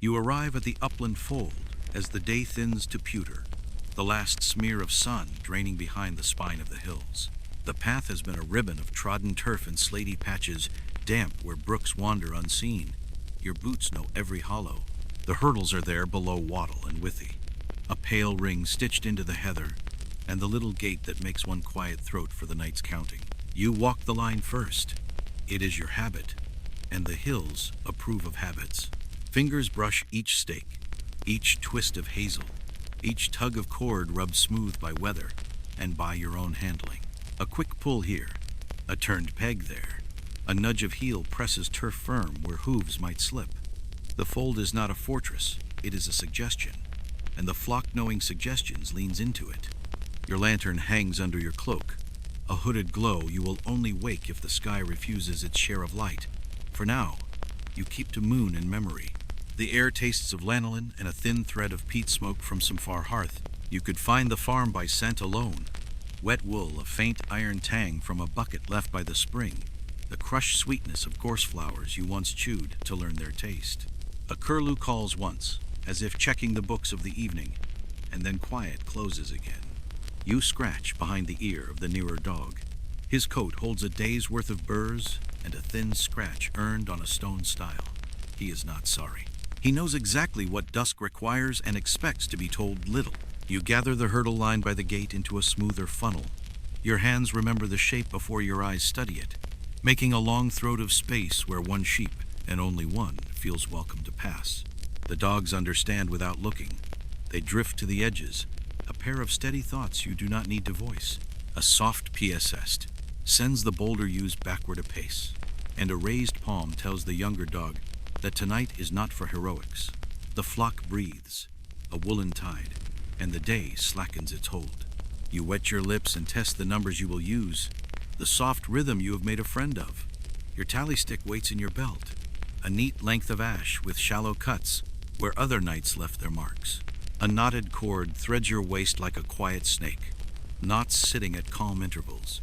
You arrive at the upland fold as the day thins to pewter, the last smear of sun draining behind the spine of the hills. The path has been a ribbon of trodden turf and slaty patches, damp where brooks wander unseen. Your boots know every hollow. The hurdles are there below wattle and withy, a pale ring stitched into the heather, and the little gate that makes one quiet throat for the night's counting. You walk the line first. It is your habit, and the hills approve of habits. Fingers brush each stake, each twist of hazel, each tug of cord rubbed smooth by weather and by your own handling. A quick pull here, a turned peg there. A nudge of heel presses turf firm where hooves might slip. The fold is not a fortress, it is a suggestion, and the flock, knowing suggestions, leans into it. Your lantern hangs under your cloak, a hooded glow you will only wake if the sky refuses its share of light. For now, you keep to moon in memory. The air tastes of lanolin and a thin thread of peat smoke from some far hearth. You could find the farm by scent alone. Wet wool, a faint iron tang from a bucket left by the spring, the crushed sweetness of gorse flowers you once chewed to learn their taste. A curlew calls once, as if checking the books of the evening, and then quiet closes again. You scratch behind the ear of the nearer dog. His coat holds a day's worth of burrs and a thin scratch earned on a stone stile. He is not sorry. He knows exactly what dusk requires and expects to be told little. You gather the hurdle line by the gate into a smoother funnel. Your hands remember the shape before your eyes study it, making a long throat of space where one sheep, and only one, feels welcome to pass. The dogs understand without looking. They drift to the edges, a pair of steady thoughts you do not need to voice. A soft PSS sends the bolder ewes backward a pace, and a raised palm tells the younger dog that tonight is not for heroics. The flock breathes, a woolen tide, and the day slackens its hold. You wet your lips and test the numbers you will use, the soft rhythm you have made a friend of. Your tally stick waits in your belt, a neat length of ash with shallow cuts where other nights left their marks. A knotted cord threads your waist like a quiet snake, knots sitting at calm intervals,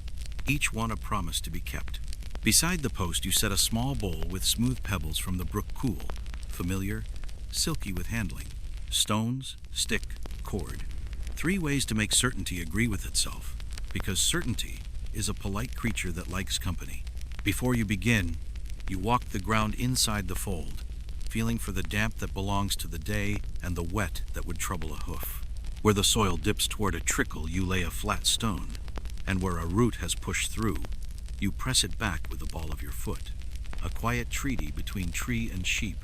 each one a promise to be kept. Beside the post you set a small bowl with smooth pebbles from the brook cool, familiar, silky with handling. Stones, stick, cord. 3 ways to make certainty agree with itself, because certainty is a polite creature that likes company. Before you begin, you walk the ground inside the fold, feeling for the damp that belongs to the day and the wet that would trouble a hoof. Where the soil dips toward a trickle, you lay a flat stone, and where a root has pushed through, you press it back with the ball of your foot. A quiet treaty between tree and sheep,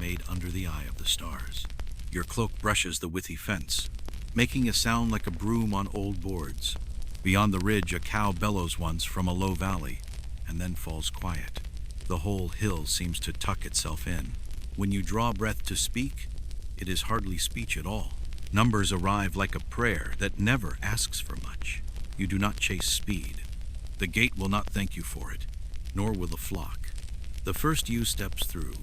made under the eye of the stars. Your cloak brushes the withy fence, making a sound like a broom on old boards. Beyond the ridge, a cow bellows once from a low valley, and then falls quiet. The whole hill seems to tuck itself in. When you draw breath to speak, it is hardly speech at all. Numbers arrive like a prayer that never asks for much. You do not chase speed. The gate will not thank you for it, nor will the flock. The first ewe steps through,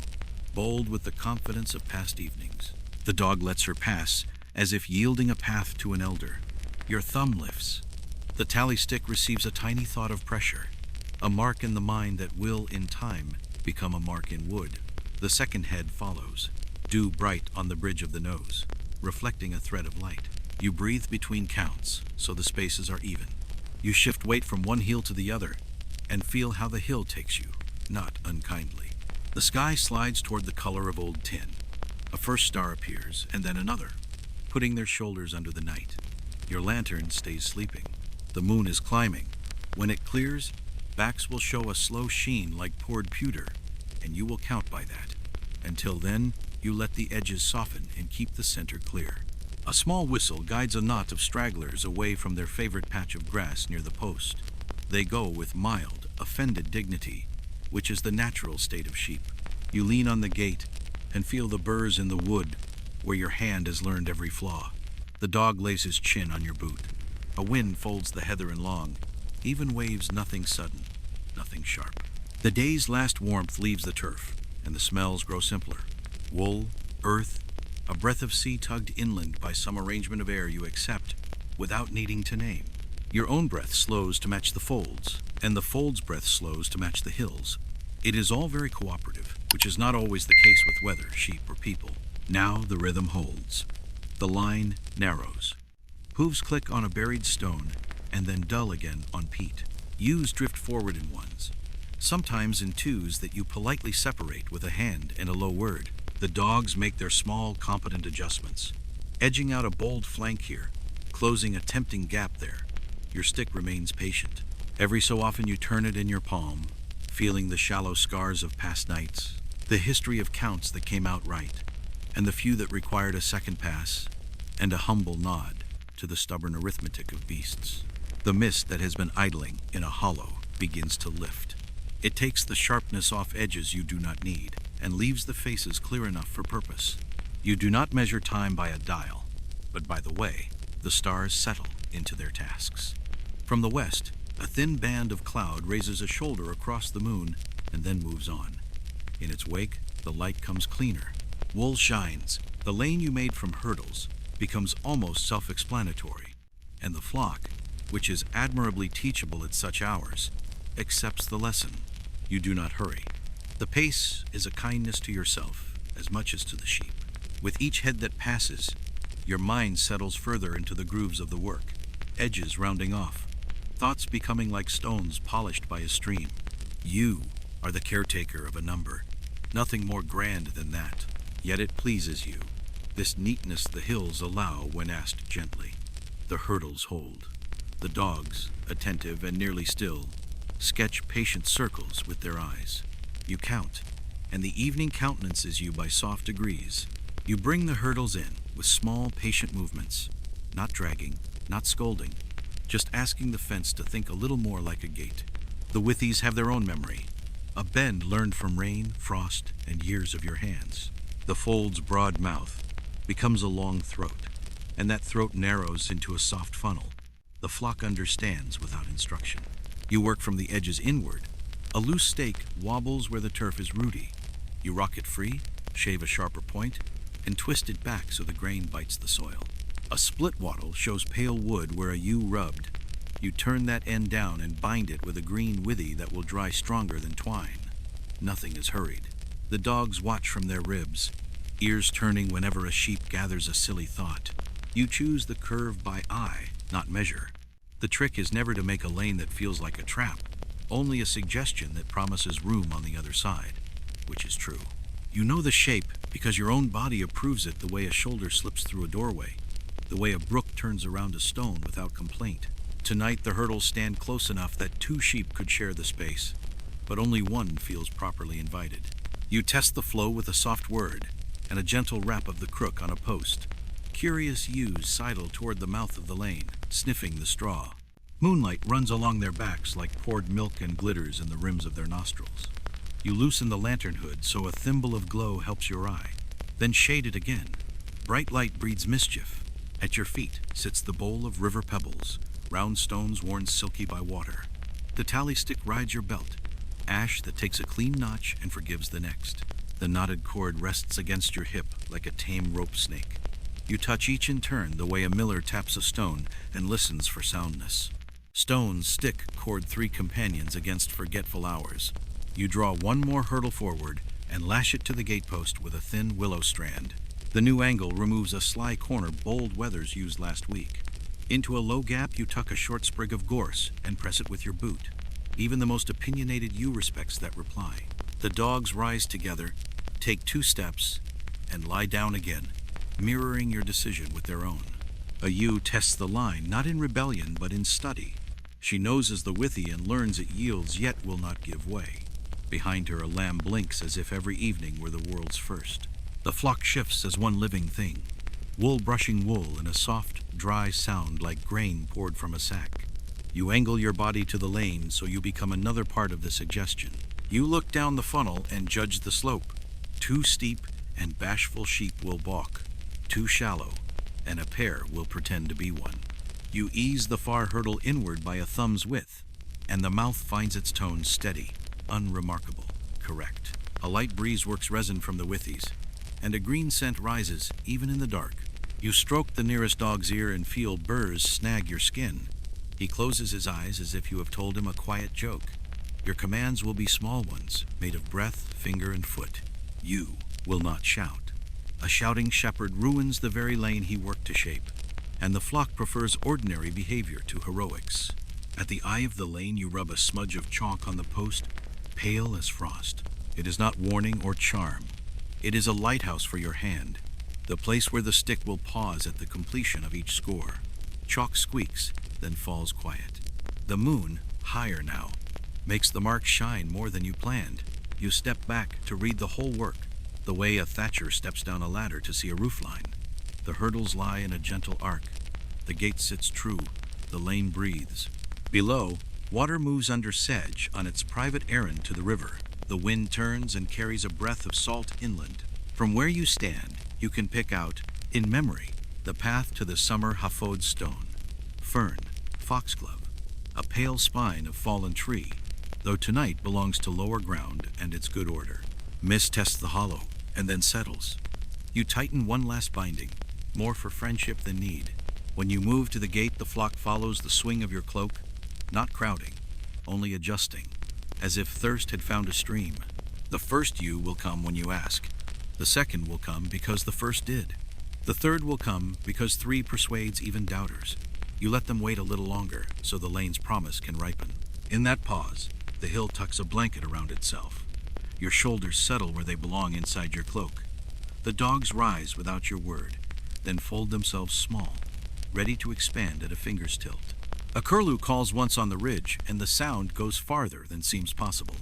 bold with the confidence of past evenings. The dog lets her pass, as if yielding a path to an elder. Your thumb lifts. The tally stick receives a tiny thought of pressure, a mark in the mind that will, in time, become a mark in wood. The second head follows, dew bright on the bridge of the nose, reflecting a thread of light. You breathe between counts, so the spaces are even. You shift weight from one heel to the other, and feel how the hill takes you, not unkindly. The sky slides toward the color of old tin. A first star appears, and then another, putting their shoulders under the night. Your lantern stays sleeping. The moon is climbing. When it clears, backs will show a slow sheen like poured pewter, and you will count by that. Until then, you let the edges soften and keep the center clear. A small whistle guides a knot of stragglers away from their favorite patch of grass near the post. They go with mild, offended dignity, which is the natural state of sheep. You lean on the gate and feel the burrs in the wood where your hand has learned every flaw. The dog lays his chin on your boot. A wind folds the heather in long, even waves nothing sudden, nothing sharp. The day's last warmth leaves the turf, and the smells grow simpler. Wool, earth, a breath of sea tugged inland by some arrangement of air you accept without needing to name. Your own breath slows to match the folds, and the folds' breath slows to match the hills. It is all very cooperative, which is not always the case with weather, sheep, or people. Now the rhythm holds. The line narrows. Hooves click on a buried stone and then dull again on peat. Ewes drift forward in ones, sometimes in twos that you politely separate with a hand and a low word. The dogs make their small, competent adjustments, edging out a bold flank here, closing a tempting gap there. Your stick remains patient. Every so often you turn it in your palm, feeling the shallow scars of past nights, the history of counts that came out right, and the few that required a second pass, and a humble nod to the stubborn arithmetic of beasts. The mist that has been idling in a hollow begins to lift. It takes the sharpness off edges you do not need, and leaves the faces clear enough for purpose. You do not measure time by a dial, but by the way the stars settle into their tasks. From the west, a thin band of cloud raises a shoulder across the moon and then moves on. In its wake, the light comes cleaner. Wool shines. The lane you made from hurdles becomes almost self-explanatory, and the flock, which is admirably teachable at such hours, accepts the lesson. You do not hurry. The pace is a kindness to yourself as much as to the sheep. With each head that passes, your mind settles further into the grooves of the work, edges rounding off, thoughts becoming like stones polished by a stream. You are the caretaker of a number, nothing more grand than that, yet it pleases you. This neatness the hills allow when asked gently. The hurdles hold. The dogs, attentive and nearly still, sketch patient circles with their eyes. You count, and the evening countenances you by soft degrees. You bring the hurdles in with small, patient movements, not dragging, not scolding, just asking the fence to think a little more like a gate. The withies have their own memory, a bend learned from rain, frost, and years of your hands. The foal's broad mouth becomes a long throat, and that throat narrows into a soft funnel. The flock understands without instruction. You work from the edges inward. A loose stake wobbles where the turf is rooty. You rock it free, shave a sharper point, and twist it back so the grain bites the soil. A split wattle shows pale wood where a ewe rubbed. You turn that end down and bind it with a green withy that will dry stronger than twine. Nothing is hurried. The dogs watch from their ribs, ears turning whenever a sheep gathers a silly thought. You choose the curve by eye, not measure. The trick is never to make a lane that feels like a trap, only a suggestion that promises room on the other side, which is true. You know the shape because your own body approves it, the way a shoulder slips through a doorway, the way a brook turns around a stone without complaint. Tonight the hurdles stand close enough that 2 sheep could share the space, but only one feels properly invited. You test the flow with a soft word and a gentle rap of the crook on a post. Curious ewes sidle toward the mouth of the lane, sniffing the straw. Moonlight runs along their backs like poured milk and glitters in the rims of their nostrils. You loosen the lantern hood so a thimble of glow helps your eye, then shade it again. Bright light breeds mischief. At your feet sits the bowl of river pebbles, round stones worn silky by water. The tally stick rides your belt, ash that takes a clean notch and forgives the next. The knotted cord rests against your hip like a tame rope snake. You touch each in turn the way a miller taps a stone and listens for soundness. Stones, stick, cord 3 companions against forgetful hours. You draw one more hurdle forward and lash it to the gatepost with a thin willow strand. The new angle removes a sly corner bold weathers used last week. Into a low gap you tuck a short sprig of gorse and press it with your boot. Even the most opinionated ewe respects that reply. The dogs rise together, take 2 steps, and lie down again, mirroring your decision with their own. A ewe tests the line, not in rebellion, but in study. She noses the withy and learns it yields, yet will not give way. Behind her a lamb blinks as if every evening were the world's first. The flock shifts as one living thing, wool brushing wool in a soft, dry sound like grain poured from a sack. You angle your body to the lane so you become another part of the suggestion. You look down the funnel and judge the slope. Too steep and bashful sheep will balk. Too shallow, and a pair will pretend to be one. You ease the far hurdle inward by a thumb's width, and the mouth finds its tone steady, unremarkable, correct. A light breeze works resin from the withies, and a green scent rises even in the dark. You stroke the nearest dog's ear and feel burrs snag your skin. He closes his eyes as if you have told him a quiet joke. Your commands will be small ones, made of breath, finger, and foot. You will not shout. A shouting shepherd ruins the very lane he worked to shape, and the flock prefers ordinary behavior to heroics. At the eye of the lane you rub a smudge of chalk on the post, pale as frost. It is not warning or charm. It is a lighthouse for your hand, the place where the stick will pause at the completion of each score. Chalk squeaks, then falls quiet. The moon, higher now, makes the mark shine more than you planned. You step back to read the whole work, the way a thatcher steps down a ladder to see a roofline. The hurdles lie in a gentle arc. The gate sits true. The lane breathes. Below, water moves under sedge on its private errand to the river. The wind turns and carries a breath of salt inland. From where you stand, you can pick out, in memory, the path to the summer hafod stone. Fern, foxglove, a pale spine of fallen tree, though tonight belongs to lower ground and its good order. Mist tests the hollow, and then settles. You tighten one last binding, more for friendship than need. When you move to the gate, the flock follows the swing of your cloak, not crowding, only adjusting, as if thirst had found a stream. The first you will come when you ask. The second will come because the first did. The third will come because three persuades even doubters. You let them wait a little longer so the lane's promise can ripen. In that pause, the hill tucks a blanket around itself. Your shoulders settle where they belong inside your cloak. The dogs rise without your word, then fold themselves small, ready to expand at a finger's tilt. A curlew calls once on the ridge, and the sound goes farther than seems possible.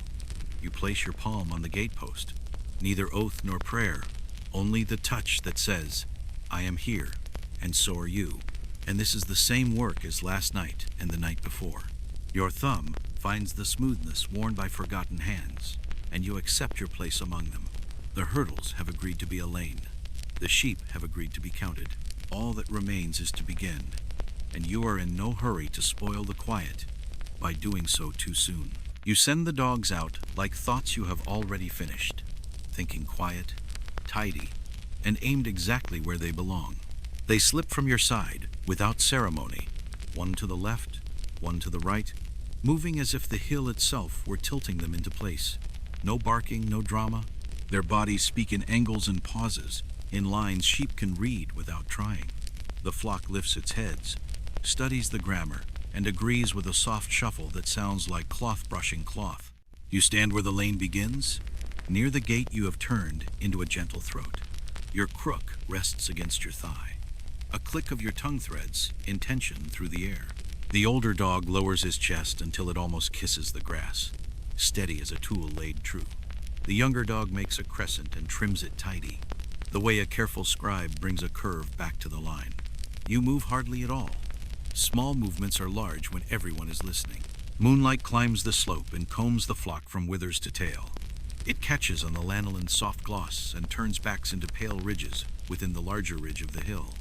You place your palm on the gatepost. Neither oath nor prayer, only the touch that says, I am here, and so are you. And this is the same work as last night and the night before. Your thumb finds the smoothness worn by forgotten hands, and you accept your place among them. The hurdles have agreed to be a lane. The sheep have agreed to be counted. All that remains is to begin, and you are in no hurry to spoil the quiet by doing so too soon. You send the dogs out like thoughts you have already finished, thinking quiet, tidy, and aimed exactly where they belong. They slip from your side without ceremony, one to the left, one to the right, moving as if the hill itself were tilting them into place. No barking, no drama. Their bodies speak in angles and pauses, in lines sheep can read without trying. The flock lifts its heads, studies the grammar, and agrees with a soft shuffle that sounds like cloth brushing cloth. You stand where the lane begins. Near the gate you have turned into a gentle throat. Your crook rests against your thigh. A click of your tongue threads in tension through the air. The older dog lowers his chest until it almost kisses the grass, steady as a tool laid true. The younger dog makes a crescent and trims it tidy, the way a careful scribe brings a curve back to the line. You move hardly at all. Small movements are large when everyone is listening. Moonlight climbs the slope and combs the flock from withers to tail. It catches on the lanolin's soft gloss and turns backs into pale ridges within the larger ridge of the hill.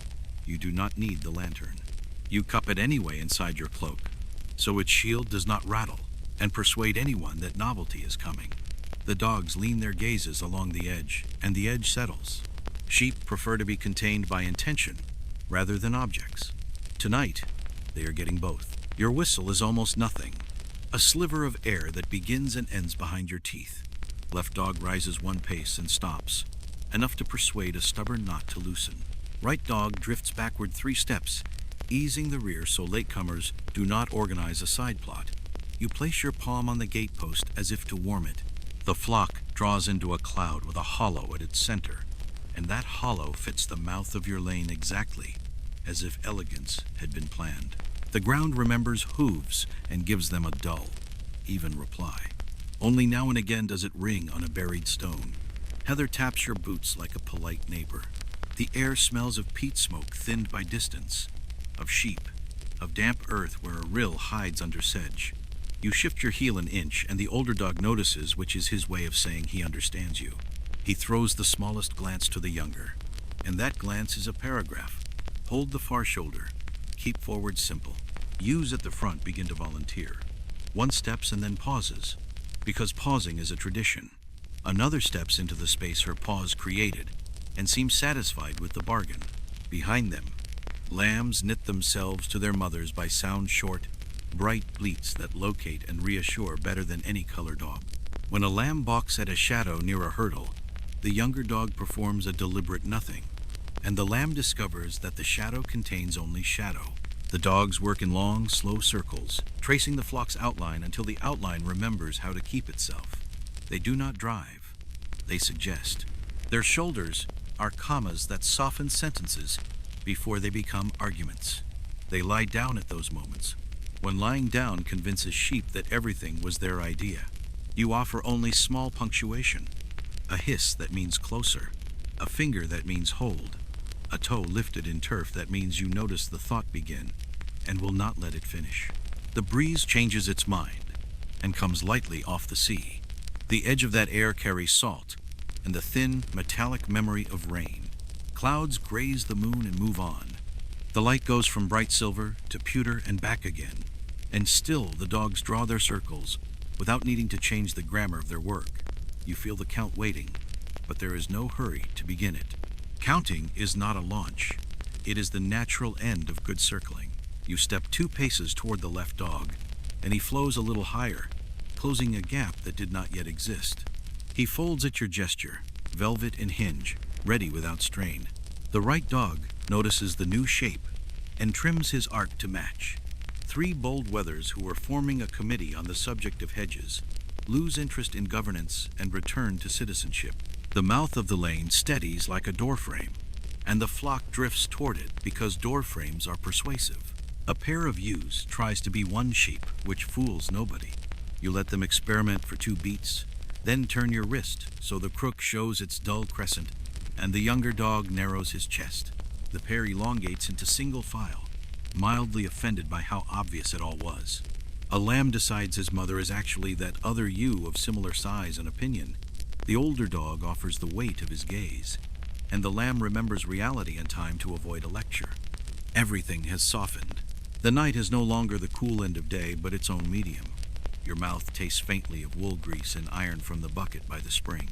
You do not need the lantern. You cup it anyway inside your cloak, so its shield does not rattle and persuade anyone that novelty is coming. The dogs lean their gazes along the edge, and the edge settles. Sheep prefer to be contained by intention rather than objects. Tonight, they are getting both. Your whistle is almost nothing, a sliver of air that begins and ends behind your teeth. Left dog rises one pace and stops, enough to persuade a stubborn knot to loosen. Right dog drifts backward 3 steps, easing the rear so latecomers do not organize a side plot. You place your palm on the gatepost as if to warm it. The flock draws into a cloud with a hollow at its center, and that hollow fits the mouth of your lane exactly, as if elegance had been planned. The ground remembers hooves and gives them a dull, even reply. Only now and again does it ring on a buried stone. Heather taps your boots like a polite neighbor. The air smells of peat smoke thinned by distance, of sheep, of damp earth where a rill hides under sedge. You shift your heel an inch, and the older dog notices, which is his way of saying he understands you. He throws the smallest glance to the younger, and that glance is a paragraph. Hold the far shoulder. Keep forward simple. Ewes at the front begin to volunteer. One steps and then pauses, because pausing is a tradition. Another steps into the space her paws created, and seems satisfied with the bargain. Behind them, lambs knit themselves to their mothers by sound short, bright bleats that locate and reassure better than any color dog. When a lamb balks at a shadow near a hurdle, The younger dog performs a deliberate nothing, and the lamb discovers that the shadow contains only shadow. The dogs work in long, slow circles, tracing the flock's outline until the outline remembers how to keep itself. They do not drive, they suggest. Their shoulders are commas that soften sentences before they become arguments. They lie down at those moments, when lying down convinces sheep that everything was their idea. You offer only small punctuation, a hiss that means closer, a finger that means hold, a toe lifted in turf that means you notice the thought begin and will not let it finish. The breeze changes its mind and comes lightly off the sea. The edge of that air carries salt and the thin, metallic memory of rain. Clouds graze the moon and move on. The light goes from bright silver to pewter and back again, and still the dogs draw their circles without needing to change the grammar of their work. You feel the count waiting, but there is no hurry to begin it. Counting is not a launch. It is the natural end of good circling. You step 2 paces toward the left dog, and he flows a little higher, closing a gap that did not yet exist. He folds at your gesture, velvet and hinge, ready without strain. The right dog notices the new shape and trims his arc to match. 3 bold wethers who were forming a committee on the subject of hedges lose interest in governance and return to citizenship. The mouth of the lane steadies like a doorframe, and the flock drifts toward it because doorframes are persuasive. A pair of ewes tries to be one sheep, which fools nobody. You let them experiment for 2 beats, then turn your wrist so the crook shows its dull crescent, and the younger dog narrows his chest. The pair elongates into single file, mildly offended by how obvious it all was. A lamb decides his mother is actually that other ewe of similar size and opinion. The older dog offers the weight of his gaze, and the lamb remembers reality in time to avoid a lecture. Everything has softened. The night is no longer the cool end of day, but its own medium. Your mouth tastes faintly of wool grease and iron from the bucket by the spring.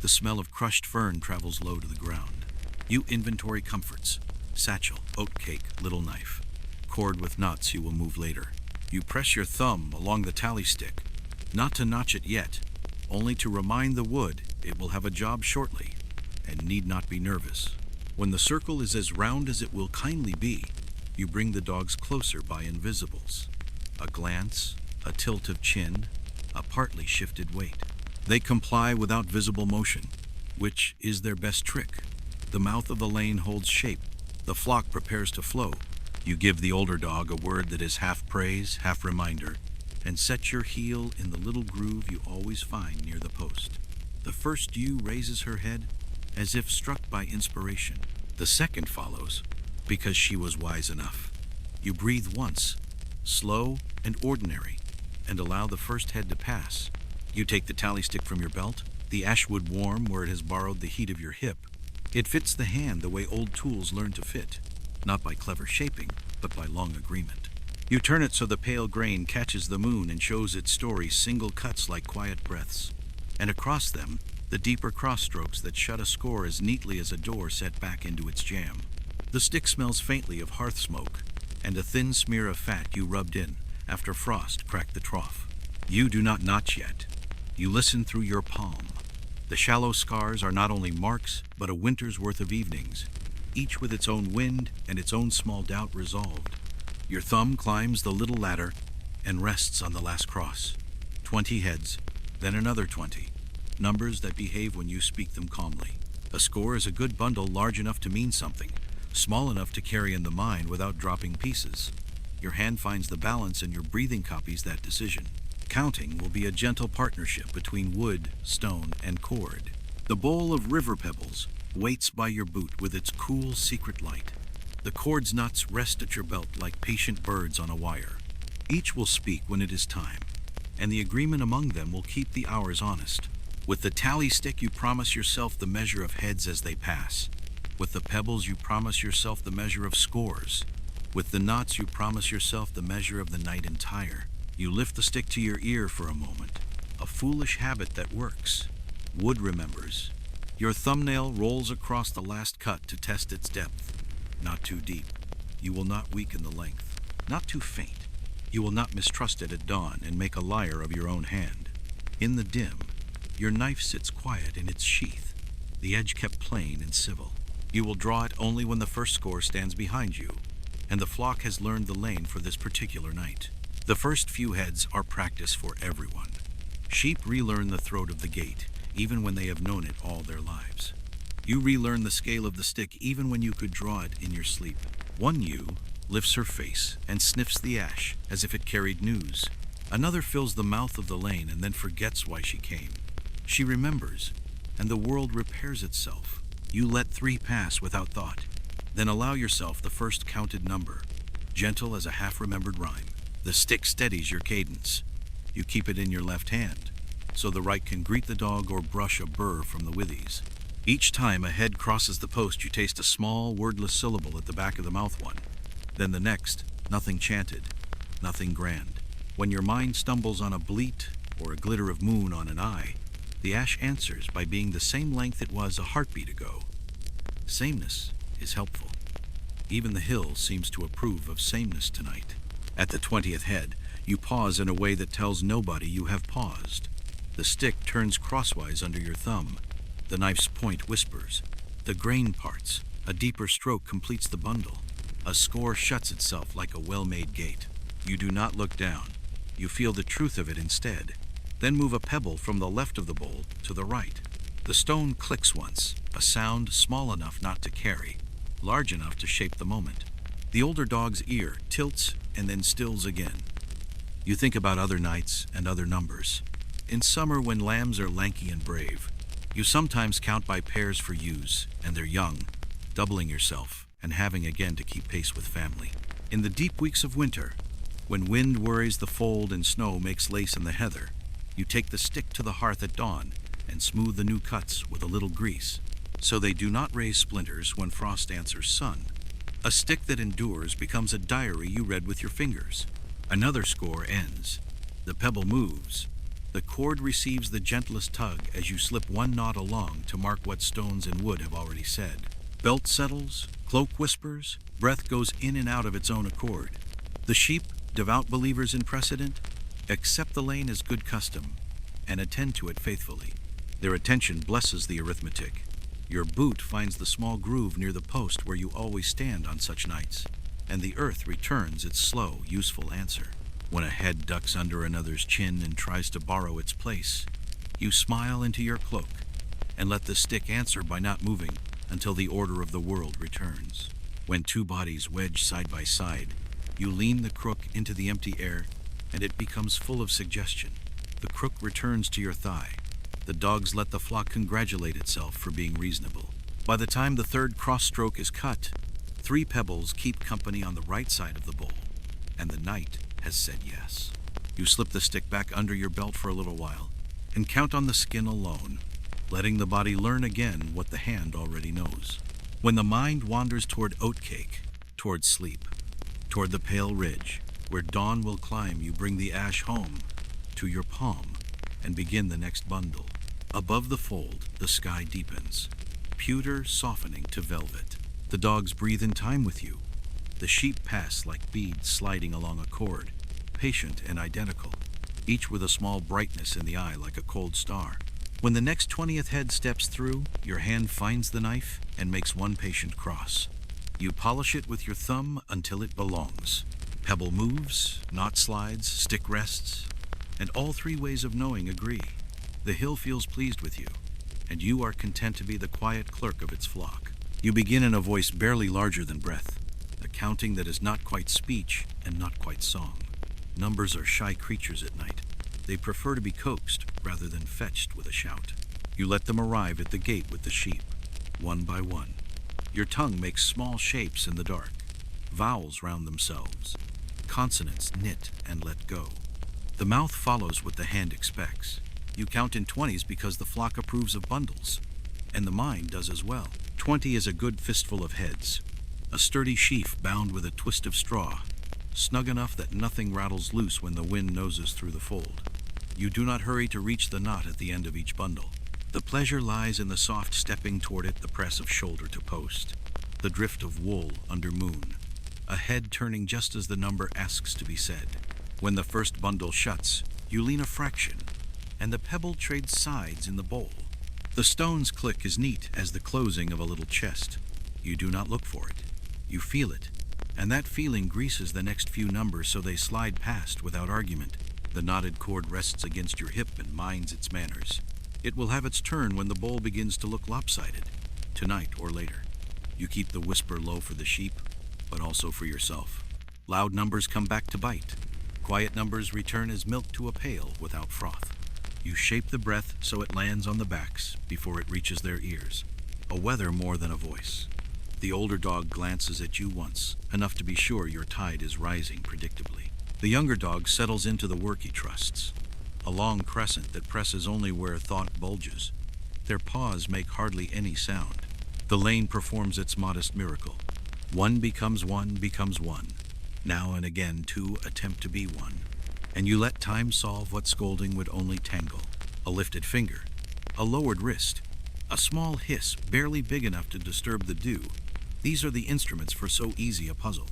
The smell of crushed fern travels low to the ground. You inventory comforts: satchel, oat cake, little knife. Cord with knots you will move later. You press your thumb along the tally stick, not to notch it yet, only to remind the wood it will have a job shortly, and need not be nervous. When the circle is as round as it will kindly be, you bring the dogs closer by invisibles. A glance, a tilt of chin, a partly shifted weight. They comply without visible motion, which is their best trick. The mouth of the lane holds shape. The flock prepares to flow. You give the older dog a word that is half praise, half reminder, and set your heel in the little groove you always find near the post. The first ewe raises her head as if struck by inspiration. The second follows because she was wise enough. You breathe once, slow and ordinary, and allow the first head to pass. You take the tally stick from your belt, the ashwood warm where it has borrowed the heat of your hip. It fits the hand the way old tools learn to fit, not by clever shaping, but by long agreement. You turn it so the pale grain catches the moon and shows its story single cuts like quiet breaths, and across them, the deeper cross strokes that shut a score as neatly as a door set back into its jamb. The stick smells faintly of hearth smoke, and a thin smear of fat you rubbed in after frost cracked the trough. You do not notch yet. You listen through your palm. The shallow scars are not only marks, but a winter's worth of evenings, each with its own wind and its own small doubt resolved. Your thumb climbs the little ladder and rests on the last cross. 20 heads, then another 20, numbers that behave when you speak them calmly. A score is a good bundle large enough to mean something, small enough to carry in the mind without dropping pieces. Your hand finds the balance and your breathing copies that decision. Counting will be a gentle partnership between wood, stone, and cord. The bowl of river pebbles waits by your boot with its cool, secret light. The cord's knots rest at your belt like patient birds on a wire. Each will speak when it is time, and the agreement among them will keep the hours honest. With the tally stick, you promise yourself the measure of heads as they pass. With the pebbles, you promise yourself the measure of scores. With the knots, you promise yourself the measure of the night entire. You lift the stick to your ear for a moment, a foolish habit that works. Wood remembers. Your thumbnail rolls across the last cut to test its depth. Not too deep. You will not weaken the length. Not too faint. You will not mistrust it at dawn and make a liar of your own hand. In the dim, your knife sits quiet in its sheath. the edge kept plain and civil. You will draw it only when the first score stands behind you, and the flock has learned the lane for this particular night. The first few heads are practice for everyone. Sheep relearn the throat of the gate, even when they have known it all their lives. You relearn the scale of the stick even when you could draw it in your sleep. One ewe lifts her face and sniffs the ash as if it carried news. Another fills the mouth of the lane and then forgets why she came. She remembers, and the world repairs itself. You let 3 pass without thought, then allow yourself the first counted number, gentle as a half-remembered rhyme. The stick steadies your cadence. You keep it in your left hand, so the right can greet the dog or brush a burr from the withies. Each time a head crosses the post, you taste a small, wordless syllable at the back of the mouth one. Then the next, nothing chanted, nothing grand. When your mind stumbles on a bleat or a glitter of moon on an eye, the ash answers by being the same length it was a heartbeat ago. Sameness is helpful. Even the hill seems to approve of sameness tonight. At the 20th head, you pause in a way that tells nobody you have paused. The stick turns crosswise under your thumb. The knife's point whispers. The grain parts. A deeper stroke completes the bundle. A score shuts itself like a well-made gate. You do not look down. You feel the truth of it instead. Then move a pebble from the left of the bowl to the right. The stone clicks once, a sound small enough not to carry, large enough to shape the moment. The older dog's ear tilts and then stills again. You think about other nights and other numbers. In summer, when lambs are lanky and brave, you sometimes count by pairs for ewes and their young, doubling yourself and having again to keep pace with family. In the deep weeks of winter, when wind worries the fold and snow makes lace in the heather, you take the stick to the hearth at dawn and smooth the new cuts with a little grease, so they do not raise splinters when frost answers sun. A stick that endures becomes a diary you read with your fingers. Another score ends. The pebble moves. The cord receives the gentlest tug as you slip one knot along to mark what stones and wood have already said. Belt settles, cloak whispers, breath goes in and out of its own accord. The sheep, devout believers in precedent, accept the lane as good custom and attend to it faithfully. Their attention blesses the arithmetic. Your boot finds the small groove near the post where you always stand on such nights, and the earth returns its slow, useful answer. When a head ducks under another's chin and tries to borrow its place, you smile into your cloak and let the stick answer by not moving until the order of the world returns. When 2 bodies wedge side by side, you lean the crook into the empty air and it becomes full of suggestion. The crook returns to your thigh. The dogs let the flock congratulate itself for being reasonable. By the time the 3rd cross stroke is cut, 3 pebbles keep company on the right side of the bowl, and the night has said yes. You slip the stick back under your belt for a little while and count on the skin alone, letting the body learn again what the hand already knows. When the mind wanders toward oatcake, toward sleep, toward the pale ridge, where dawn will climb, you bring the ash home to your palm and begin the next bundle. Above the fold, the sky deepens, pewter softening to velvet. The dogs breathe in time with you. The sheep pass like beads sliding along a cord, patient and identical, each with a small brightness in the eye like a cold star. When the next 20th head steps through, your hand finds the knife and makes one patient cross. You polish it with your thumb until it belongs. Pebble moves, knot slides, stick rests, and all 3 ways of knowing agree. The hill feels pleased with you, and you are content to be the quiet clerk of its flock. You begin in a voice barely larger than breath, a counting that is not quite speech and not quite song. Numbers are shy creatures at night. They prefer to be coaxed rather than fetched with a shout. You let them arrive at the gate with the sheep, one by one. Your tongue makes small shapes in the dark. Vowels round themselves. Consonants knit and let go. The mouth follows what the hand expects. You count in 20s because the flock approves of bundles, and the mind does as well. 20 is a good fistful of heads, a sturdy sheaf bound with a twist of straw, snug enough that nothing rattles loose when the wind noses through the fold. You do not hurry to reach the knot at the end of each bundle. The pleasure lies in the soft stepping toward it, the press of shoulder to post, the drift of wool under moon, a head turning just as the number asks to be said. When the first bundle shuts, you lean a fraction, and the pebble trades sides in the bowl. The stone's click is neat as the closing of a little chest. You do not look for it. You feel it, and that feeling greases the next few numbers so they slide past without argument. The knotted cord rests against your hip and minds its manners. It will have its turn when the bowl begins to look lopsided, tonight or later. You keep the whisper low for the sheep, but also for yourself. Loud numbers come back to bite. Quiet numbers return as milk to a pail without froth. You shape the breath so it lands on the backs before it reaches their ears. A weather more than a voice. The older dog glances at you once, enough to be sure your tide is rising predictably. The younger dog settles into the work he trusts. A long crescent that presses only where thought bulges. Their paws make hardly any sound. The lane performs its modest miracle. One becomes one becomes one. Now and again two attempt to be one. And you let time solve what scolding would only tangle. A lifted finger, a lowered wrist, a small hiss barely big enough to disturb the dew. These are the instruments for so easy a puzzle.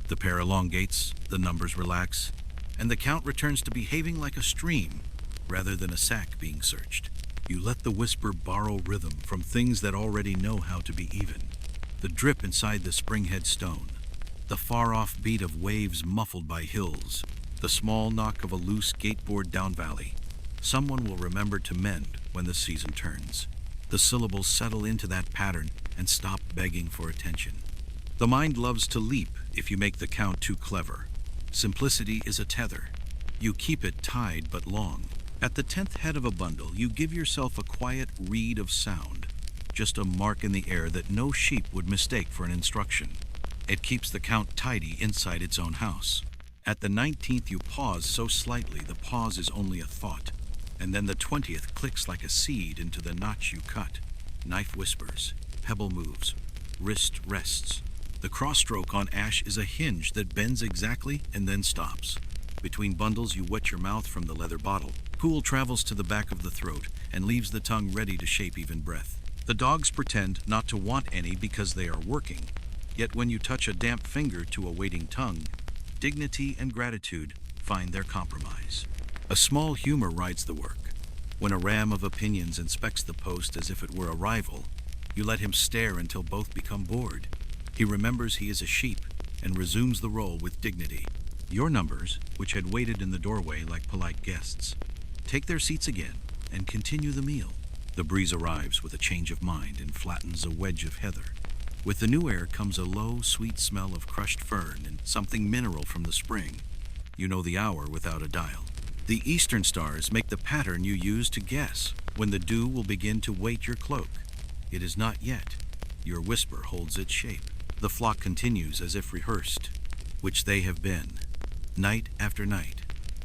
The pair elongates, the numbers relax, and the count returns to behaving like a stream rather than a sack being searched. You let the whisper borrow rhythm from things that already know how to be even. The drip inside the springhead stone, the far-off beat of waves muffled by hills, the small knock of a loose skateboard down valley. Someone will remember to mend when the season turns. The syllables settle into that pattern and stop begging for attention. The mind loves to leap if you make the count too clever. Simplicity is a tether. You keep it tied but long. At the 10th head of a bundle, you give yourself a quiet reed of sound, just a mark in the air that no sheep would mistake for an instruction. It keeps the count tidy inside its own house. At the 19th, you pause so slightly the pause is only a thought, and then the 20th clicks like a seed into the notch you cut. Knife whispers, pebble moves, wrist rests. The cross-stroke on ash is a hinge that bends exactly and then stops. Between bundles, you wet your mouth from the leather bottle. Cool travels to the back of the throat and leaves the tongue ready to shape even breath. The dogs pretend not to want any because they are working. Yet when you touch a damp finger to a waiting tongue, dignity and gratitude find their compromise. A small humor rides the work. When a ram of opinions inspects the post as if it were a rival, you let him stare until both become bored. He remembers he is a sheep and resumes the role with dignity. Your numbers, which had waited in the doorway like polite guests, take their seats again and continue the meal. The breeze arrives with a change of mind and flattens a wedge of heather. With the new air comes a low, sweet smell of crushed fern and something mineral from the spring. You know the hour without a dial. The eastern stars make the pattern you use to guess when the dew will begin to weight your cloak. It is not yet. Your whisper holds its shape. The flock continues as if rehearsed, which they have been, night after night,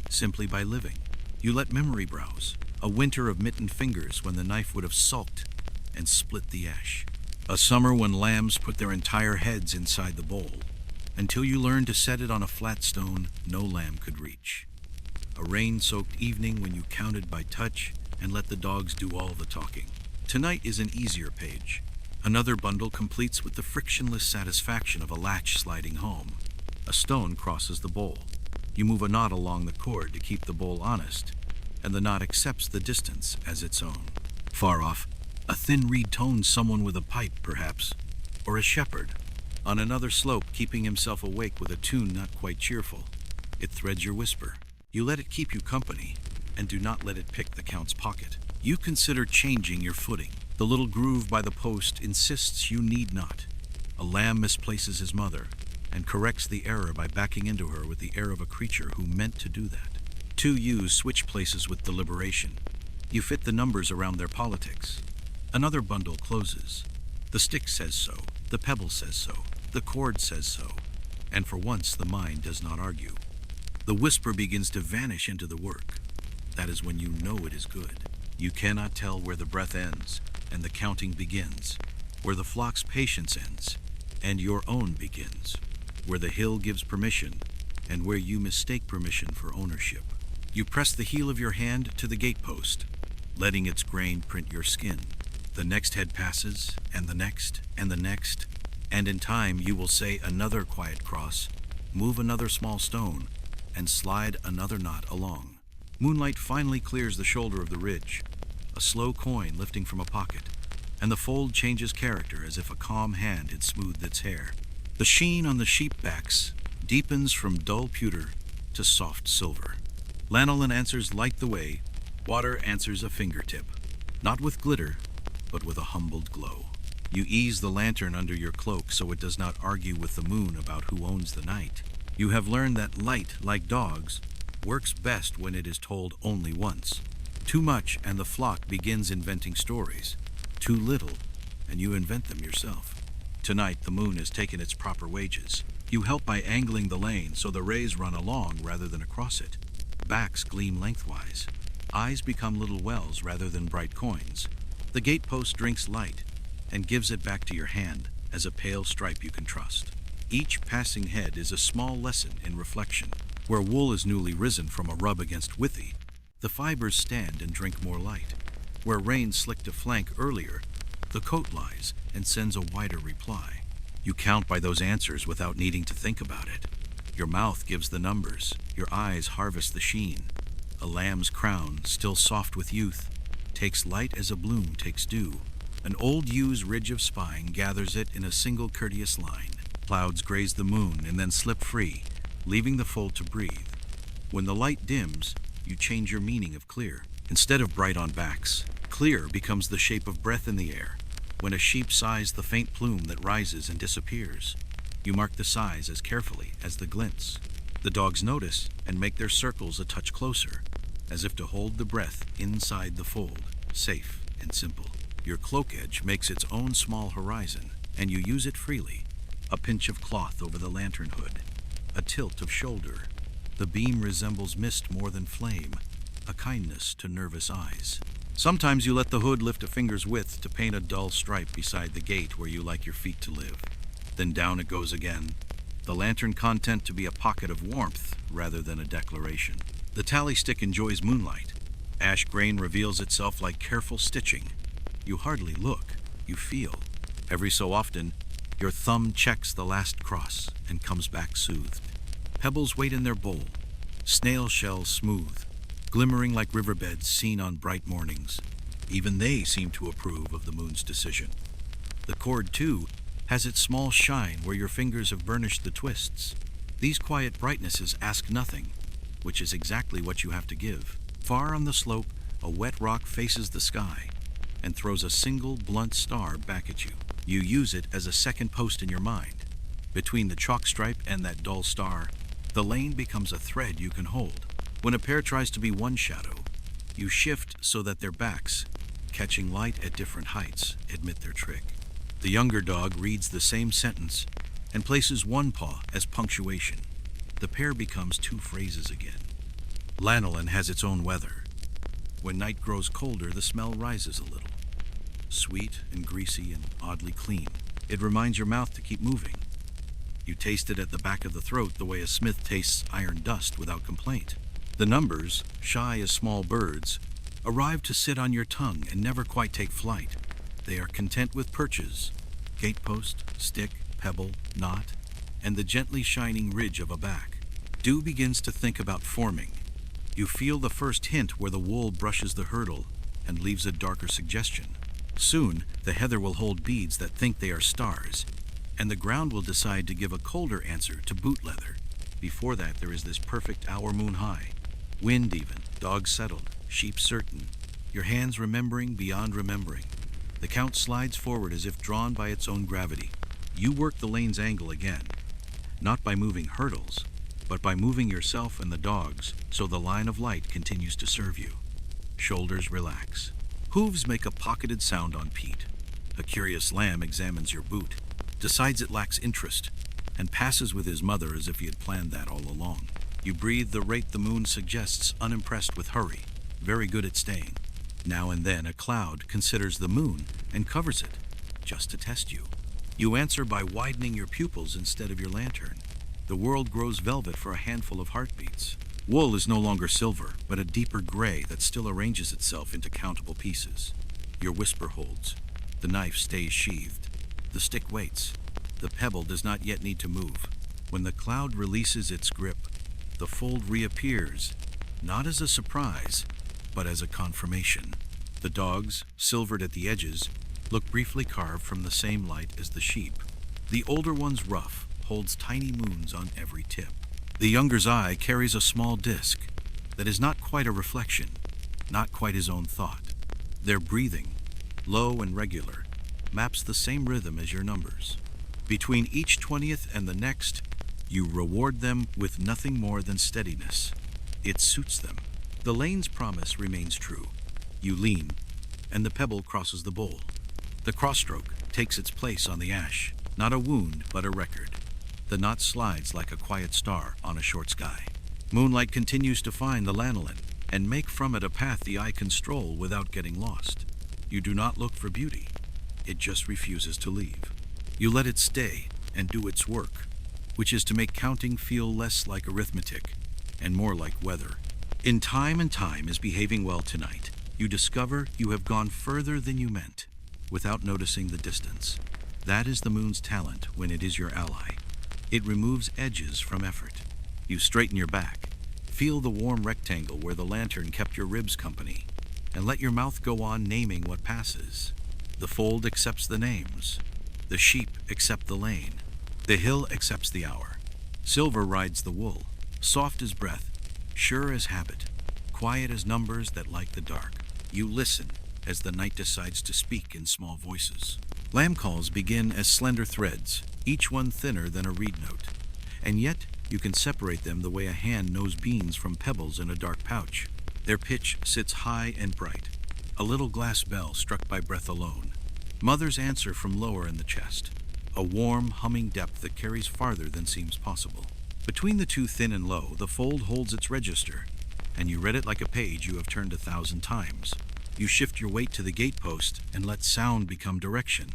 simply by living. You let memory browse, a winter of mittened fingers when the knife would have sulked and split the ash. A summer when lambs put their entire heads inside the bowl, until you learn to set it on a flat stone no lamb could reach. A rain-soaked evening when you counted by touch and let the dogs do all the talking. Tonight is an easier page. Another bundle completes with the frictionless satisfaction of a latch sliding home. A stone crosses the bowl. You move a knot along the cord to keep the bowl honest, and the knot accepts the distance as its own. Far off, a thin reed tones someone with a pipe, perhaps, or a shepherd. On another slope, keeping himself awake with a tune not quite cheerful. It threads your whisper. You let it keep you company, and do not let it pick the count's pocket. You consider changing your footing. The little groove by the post insists you need not. A lamb misplaces his mother, and corrects the error by backing into her with the air of a creature who meant to do that. Two ewes switch places with deliberation. You fit the numbers around their politics. Another bundle closes. The stick says so, the pebble says so, the cord says so, and for once the mind does not argue. The whisper begins to vanish into the work. That is when you know it is good. You cannot tell where the breath ends and the counting begins, where the flock's patience ends and your own begins, where the hill gives permission and where you mistake permission for ownership. You press the heel of your hand to the gatepost, letting its grain print your skin. The next head passes, and the next, and the next, and in time you will say another quiet cross, move another small stone, and slide another knot along. Moonlight finally clears the shoulder of the ridge. a slow coin lifting from a pocket, and the fold changes character as if a calm hand had smoothed its hair. The sheen on the sheep backs deepens from dull pewter to soft silver. Lanolin answers light the way, water answers a fingertip, not with glitter, but with a humbled glow. You ease the lantern under your cloak so it does not argue with the moon about who owns the night. You have learned that light, like dogs, works best when it is told only once. Too much and the flock begins inventing stories. Too little, and you invent them yourself. Tonight the moon has taken its proper wages. You help by angling the lane so the rays run along rather than across it. Backs gleam lengthwise. Eyes become little wells rather than bright coins. The gatepost drinks light and gives it back to your hand as a pale stripe you can trust. Each passing head is a small lesson in reflection. Where wool is newly risen from a rub against withy, the fibers stand and drink more light. Where rain slicked a flank earlier, the coat lies and sends a wider reply. You count by those answers without needing to think about it. Your mouth gives the numbers, your eyes harvest the sheen. A lamb's crown, still soft with youth, takes light as a bloom takes dew. An old ewe's ridge of spine gathers it in a single courteous line. Clouds graze the moon and then slip free, leaving the fold to breathe. When the light dims, you change your meaning of clear. Instead of bright on backs, clear becomes the shape of breath in the air. When a sheep sighs the faint plume that rises and disappears, you mark the sighs as carefully as the glints. The dogs notice and make their circles a touch closer, as if to hold the breath inside the fold, safe and simple. Your cloak edge makes its own small horizon, and you use it freely. A pinch of cloth over the lantern hood, a tilt of shoulder. The beam resembles mist more than flame, a kindness to nervous eyes. Sometimes you let the hood lift a finger's width to paint a dull stripe beside the gate where you like your feet to live. Then down it goes again, the lantern content to be a pocket of warmth rather than a declaration. The tally stick enjoys moonlight. Ash grain reveals itself like careful stitching. You hardly look, you feel. Every so often, your thumb checks the last cross and comes back soothed. Pebbles wait in their bowl, snail shells smooth, glimmering like riverbeds seen on bright mornings. Even they seem to approve of the moon's decision. The cord, too, has its small shine where your fingers have burnished the twists. These quiet brightnesses ask nothing, which is exactly what you have to give. Far on the slope, a wet rock faces the sky and throws a single blunt star back at you. You use it as a second post in your mind. Between the chalk stripe and that dull star, the lane becomes a thread you can hold. When a pair tries to be one shadow, you shift so that their backs, catching light at different heights, admit their trick. The younger dog reads the same sentence and places one paw as punctuation. The pair becomes two phrases again. Lanolin has its own weather. When night grows colder, the smell rises a little. Sweet and greasy and oddly clean. It reminds your mouth to keep moving. You taste it at the back of the throat the way a smith tastes iron dust without complaint. The numbers, shy as small birds, arrive to sit on your tongue and never quite take flight. They are content with perches, gatepost, stick, pebble, knot, and the gently shining ridge of a back. Dew begins to think about forming. You feel the first hint where the wool brushes the hurdle and leaves a darker suggestion. Soon, the heather will hold beads that think they are stars, and the ground will decide to give a colder answer to boot leather. Before that, there is this perfect hour moon high. Wind even, dogs settled, sheep certain, your hands remembering beyond remembering. The count slides forward as if drawn by its own gravity. You work the lane's angle again, not by moving hurdles, but by moving yourself and the dogs so the line of light continues to serve you. Shoulders relax. Hooves make a pocketed sound on peat. A curious lamb examines your boot, decides it lacks interest, and passes with his mother as if he had planned that all along. You breathe the rate the moon suggests, unimpressed with hurry, very good at staying. Now and then a cloud considers the moon and covers it, just to test you. You answer by widening your pupils instead of your lantern. The world grows velvet for a handful of heartbeats. Wool is no longer silver, but a deeper gray that still arranges itself into countable pieces. Your whisper holds. The knife stays sheathed. The stick waits. The pebble does not yet need to move. When the cloud releases its grip, the fold reappears, not as a surprise, but as a confirmation. The dogs, silvered at the edges, look briefly carved from the same light as the sheep. The older one's ruff holds tiny moons on every tip. The younger's eye carries a small disc that is not quite a reflection, not quite his own thought. Their breathing, low and regular, maps the same rhythm as your numbers. Between each 20th and the next, you reward them with nothing more than steadiness. It suits them. The lane's promise remains true. You lean, and the pebble crosses the bowl. The crossstroke takes its place on the ash, not a wound, but a record. The knot slides like a quiet star on a short sky. Moonlight continues to find the lanolin and make from it a path the eye can stroll without getting lost. You do not look for beauty. It just refuses to leave. You let it stay and do its work, which is to make counting feel less like arithmetic and more like weather. In time and time is behaving well tonight. You discover you have gone further than you meant without noticing the distance. That is the moon's talent when it is your ally. It removes edges from effort. You straighten your back, feel the warm rectangle where the lantern kept your ribs company, and let your mouth go on naming what passes. The fold accepts the names. The sheep accept the lane. The hill accepts the hour. Silver rides the wool, soft as breath, sure as habit, quiet as numbers that like the dark. You listen as the night decides to speak in small voices. Lamb calls begin as slender threads, each one thinner than a reed note, and yet you can separate them the way a hand knows beans from pebbles in a dark pouch. Their pitch sits high and bright, a little glass bell struck by breath alone. Mothers answer from lower in the chest, a warm, humming depth that carries farther than seems possible. Between the two thin and low, the fold holds its register, and you read it like a page you have turned 1,000 times. You shift your weight to the gatepost and let sound become direction.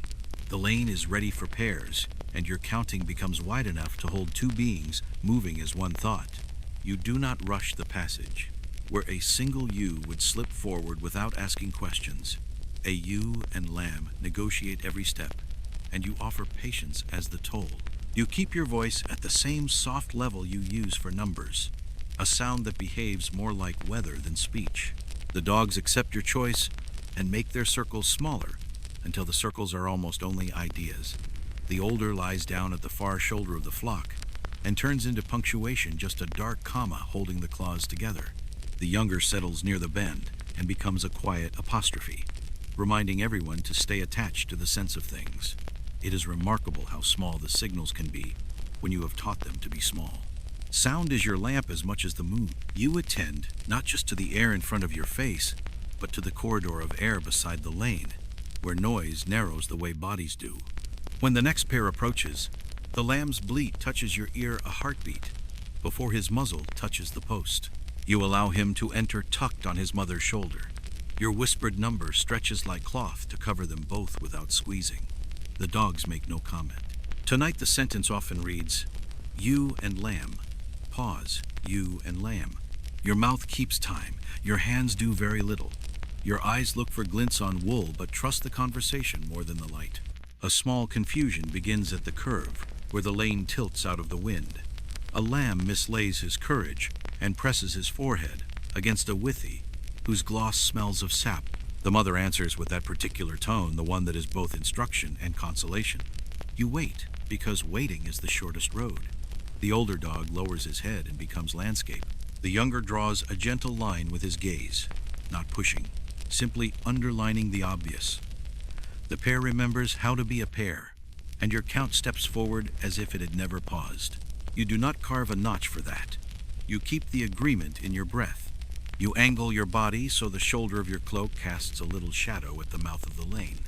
The lane is ready for pairs, and your counting becomes wide enough to hold two beings moving as one thought. You do not rush the passage, where a single ewe would slip forward without asking questions. A ewe and lamb negotiate every step, and you offer patience as the toll. You keep your voice at the same soft level you use for numbers, a sound that behaves more like weather than speech. The dogs accept your choice and make their circles smaller until the circles are almost only ideas. The older lies down at the far shoulder of the flock and turns into punctuation just a dark comma holding the claws together. The younger settles near the bend and becomes a quiet apostrophe, reminding everyone to stay attached to the sense of things. It is remarkable how small the signals can be when you have taught them to be small. Sound is your lamp as much as the moon. You attend not just to the air in front of your face, but to the corridor of air beside the lane, where noise narrows the way bodies do. When the next pair approaches, the lamb's bleat touches your ear a heartbeat before his muzzle touches the post. You allow him to enter tucked on his mother's shoulder. Your whispered number stretches like cloth to cover them both without squeezing. The dogs make no comment. Tonight the sentence often reads, "You and lamb." Pause, you and lamb. Your mouth keeps time. Your hands do very little. Your eyes look for glints on wool, but trust the conversation more than the light. A small confusion begins at the curve, where the lane tilts out of the wind. A lamb mislays his courage and presses his forehead against a withy whose gloss smells of sap. The mother answers with that particular tone, the one that is both instruction and consolation. You wait, because waiting is the shortest road. The older dog lowers his head and becomes landscape. The younger draws a gentle line with his gaze, not pushing, simply underlining the obvious. The pair remembers how to be a pair, and your count steps forward as if it had never paused. You do not carve a notch for that. You keep the agreement in your breath. You angle your body so the shoulder of your cloak casts a little shadow at the mouth of the lane.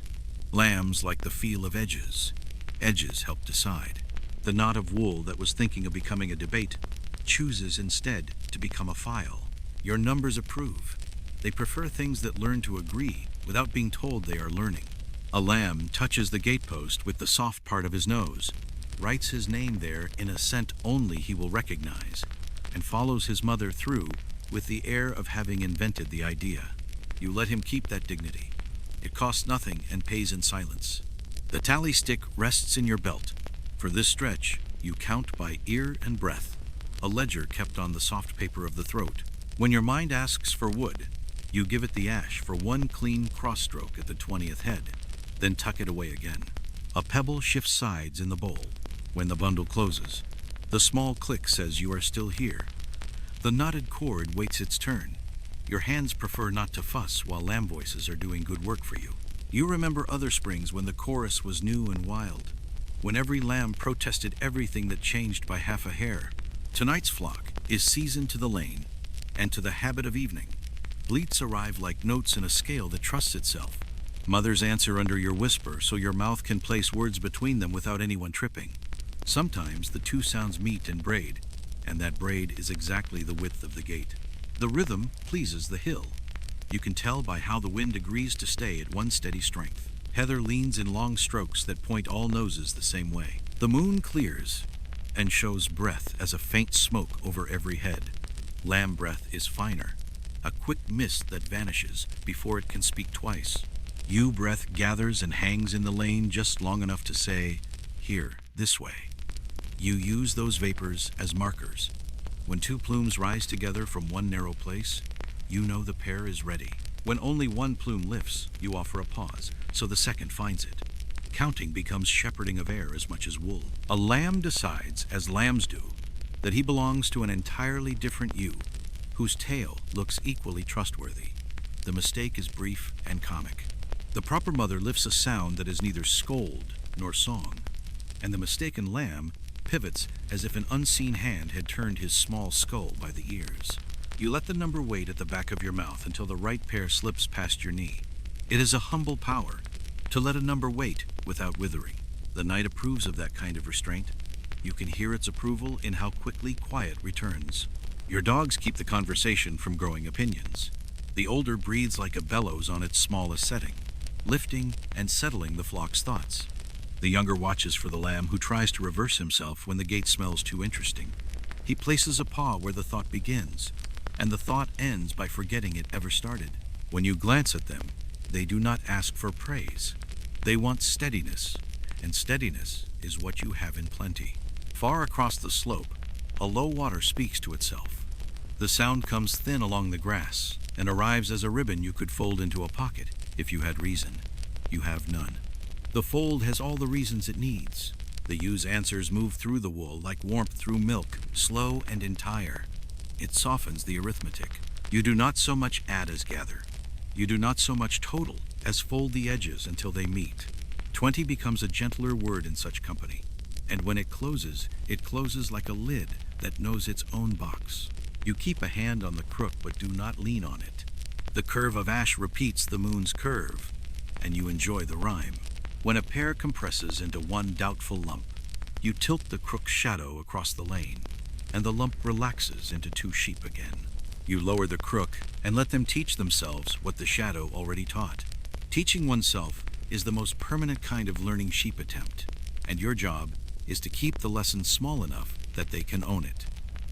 Lambs like the feel of edges. Edges help decide. The knot of wool that was thinking of becoming a debate chooses instead to become a file. Your numbers approve. They prefer things that learn to agree without being told they are learning. A lamb touches the gatepost with the soft part of his nose, writes his name there in a scent only he will recognize, and follows his mother through with the air of having invented the idea. You let him keep that dignity. It costs nothing and pays in silence. The tally stick rests in your belt. For this stretch, you count by ear and breath, a ledger kept on the soft paper of the throat. When your mind asks for wood, You give it the ash for one clean cross-stroke at the 20th head, then tuck it away again. A pebble shifts sides in the bowl. When the bundle closes, the small click says you are still here. The knotted cord waits its turn. Your hands prefer not to fuss while lamb voices are doing good work for you. You remember other springs when the chorus was new and wild, when every lamb protested everything that changed by half a hair. Tonight's flock is seasoned to the lane and to the habit of evening. Bleats arrive like notes in a scale that trusts itself. Mothers answer under your whisper so your mouth can place words between them without anyone tripping. Sometimes the two sounds meet and braid, and that braid is exactly the width of the gate. The rhythm pleases the hill. You can tell by how the wind agrees to stay at one steady strength. Heather leans in long strokes that point all noses the same way. The moon clears and shows breath as a faint smoke over every head. Lamb breath is finer, a quick mist that vanishes before it can speak twice. Ewe breath gathers and hangs in the lane just long enough to say, "Here, this way." You use those vapors as markers. When two plumes rise together from one narrow place, you know the pair is ready. When only one plume lifts, you offer a pause, so the second finds it. Counting becomes shepherding of air as much as wool. A lamb decides, as lambs do, that he belongs to an entirely different ewe, whose tale looks equally trustworthy. The mistake is brief and comic. The proper mother lifts a sound that is neither scold nor song, and the mistaken lamb pivots as if an unseen hand had turned his small skull by the ears. You let the number wait at the back of your mouth until the right pair slips past your knee. It is a humble power to let a number wait without withering. The night approves of that kind of restraint. You can hear its approval in how quickly quiet returns. Your dogs keep the conversation from growing opinions. The older breathes like a bellows on its smallest setting, lifting and settling the flock's thoughts. The younger watches for the lamb who tries to reverse himself when the gate smells too interesting. He places a paw where the thought begins, and the thought ends by forgetting it ever started. When you glance at them, they do not ask for praise. They want steadiness, and steadiness is what you have in plenty. Far across the slope, a low water speaks to itself. The sound comes thin along the grass and arrives as a ribbon you could fold into a pocket if you had reason. You have none. The fold has all the reasons it needs. The ewe's answers move through the wool like warmth through milk, slow and entire. It softens the arithmetic. You do not so much add as gather. You do not so much total as fold the edges until they meet. 20 becomes a gentler word in such company, and when it closes like a lid that knows its own box. You keep a hand on the crook but do not lean on it. The curve of ash repeats the moon's curve, and you enjoy the rhyme. When a pair compresses into one doubtful lump, you tilt the crook's shadow across the lane, and the lump relaxes into two sheep again. You lower the crook and let them teach themselves what the shadow already taught. Teaching oneself is the most permanent kind of learning sheep attempt, and your job is to keep the lesson small enough that they can own it.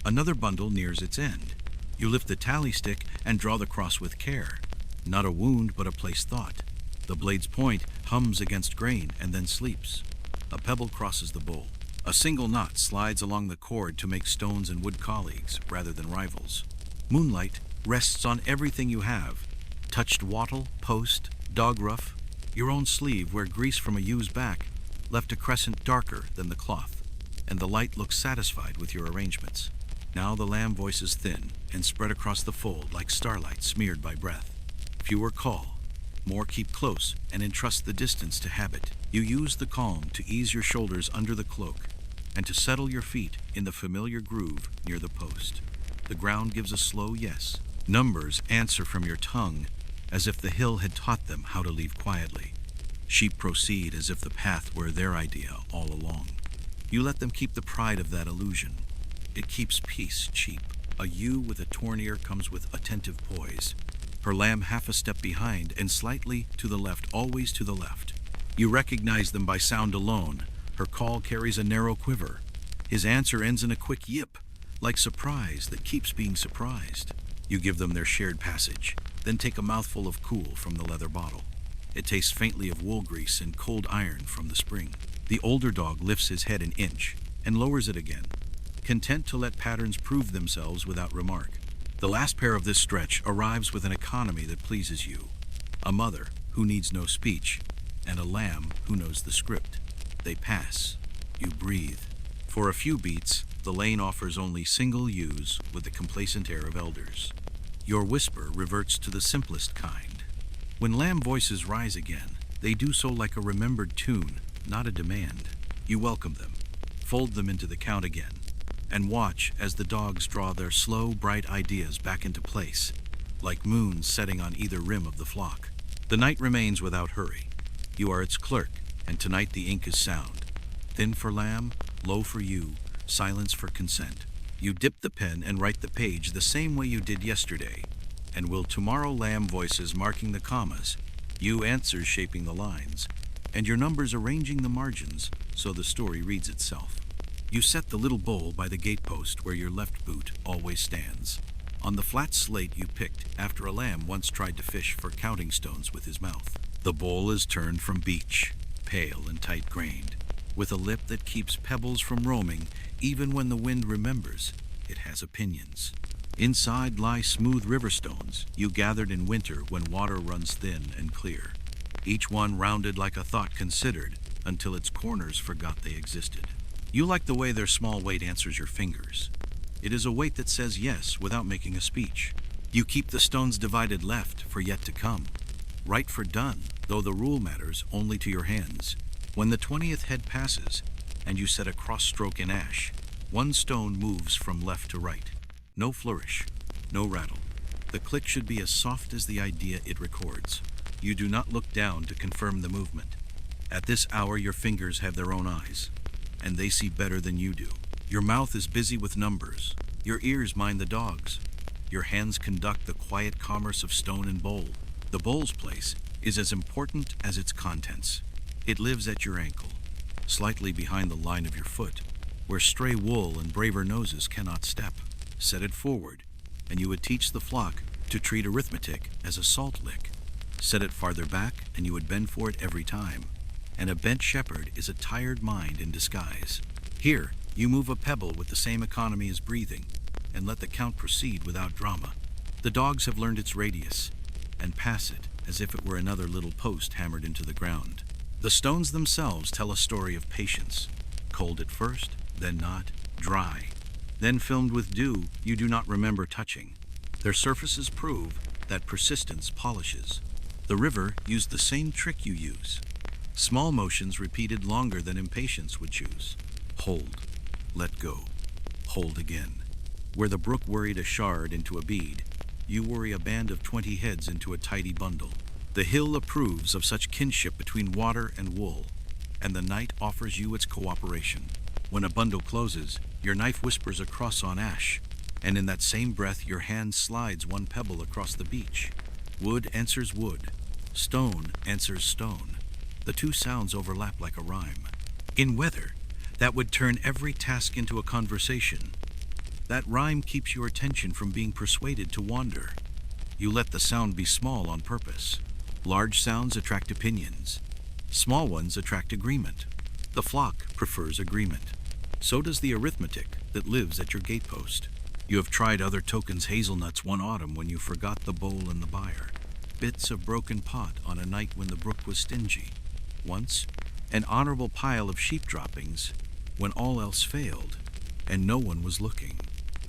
Another bundle nears its end. You lift the tally stick and draw the cross with care. Not a wound, but a placed thought. The blade's point hums against grain and then sleeps. A pebble crosses the bowl. A single knot slides along the cord to make stones and wood colleagues rather than rivals. Moonlight rests on everything you have. Touched wattle, post, dog ruff, your own sleeve where grease from a ewe's back left a crescent darker than the cloth, and the light looks satisfied with your arrangements. Now the lamb voice is thin and spread across the fold like starlight smeared by breath. Fewer call, more keep close and entrust the distance to habit. You use the calm to ease your shoulders under the cloak and to settle your feet in the familiar groove near the post. The ground gives a slow yes. Numbers answer from your tongue as if the hill had taught them how to leave quietly. Sheep proceed as if the path were their idea all along. You let them keep the pride of that illusion. It keeps peace cheap. A ewe with a torn ear comes with attentive poise. Her lamb half a step behind and slightly to the left, always to the left. You recognize them by sound alone. Her call carries a narrow quiver. His answer ends in a quick yip, like surprise that keeps being surprised. You give them their shared passage, then take a mouthful of cool from the leather bottle. It tastes faintly of wool grease and cold iron from the spring. The older dog lifts his head an inch and lowers it again, content to let patterns prove themselves without remark. The last pair of this stretch arrives with an economy that pleases you. A mother who needs no speech, and a lamb who knows the script. They pass. You breathe. For a few beats, the lane offers only single ewes with the complacent air of elders. Your whisper reverts to the simplest kind. When lamb voices rise again, they do so like a remembered tune, not a demand. You welcome them, fold them into the count again, and watch as the dogs draw their slow, bright ideas back into place, like moons setting on either rim of the flock. The night remains without hurry. You are its clerk, and tonight the ink is sound. Thin for lamb, low for you, silence for consent. You dip the pen and write the page the same way you did yesterday. And will tomorrow lamb voices marking the commas, you answers shaping the lines, and your numbers arranging the margins so the story reads itself. You set the little bowl by the gatepost where your left boot always stands. On the flat slate you picked after a lamb once tried to fish for counting stones with his mouth. The bowl is turned from beach, pale and tight-grained, with a lip that keeps pebbles from roaming even when the wind remembers it has opinions. Inside lie smooth river stones you gathered in winter when water runs thin and clear, each one rounded like a thought considered until its corners forgot they existed. You like the way their small weight answers your fingers. It is a weight that says yes without making a speech. You keep the stones divided left for yet to come, right for done, though the rule matters only to your hands. When the 20th head passes, and you set a cross stroke in ash, one stone moves from left to right. No flourish, no rattle. The click should be as soft as the idea it records. You do not look down to confirm the movement. At this hour your fingers have their own eyes, and they see better than you do. Your mouth is busy with numbers. Your ears mind the dogs. Your hands conduct the quiet commerce of stone and bowl. The bowl's place is as important as its contents. It lives at your ankle, slightly behind the line of your foot, where stray wool and braver noses cannot step. Set it forward, and you would teach the flock to treat arithmetic as a salt lick. Set it farther back, and you would bend for it every time. And a bent shepherd is a tired mind in disguise. Here, you move a pebble with the same economy as breathing, and let the count proceed without drama. The dogs have learned its radius, and pass it as if it were another little post hammered into the ground. The stones themselves tell a story of patience. Cold at first, then not, dry, then filmed with dew you do not remember touching. Their surfaces prove that persistence polishes. The river used the same trick you use. Small motions repeated longer than impatience would choose. Hold, let go, hold again. Where the brook worried a shard into a bead, you worry a band of 20 heads into a tidy bundle. The hill approves of such kinship between water and wool, and the night offers you its cooperation. When a bundle closes, your knife whispers across on ash, and in that same breath your hand slides one pebble across the beach. Wood answers wood, stone answers stone. The two sounds overlap like a rhyme. In weather, that would turn every task into a conversation. That rhyme keeps your attention from being persuaded to wander. You let the sound be small on purpose. Large sounds attract opinions. Small ones attract agreement. The flock prefers agreement. So does the arithmetic that lives at your gatepost. You have tried other tokens hazelnuts one autumn when you forgot the bowl and the byre. Bits of broken pot on a night when the brook was stingy. Once, an honorable pile of sheep droppings when all else failed, and no one was looking.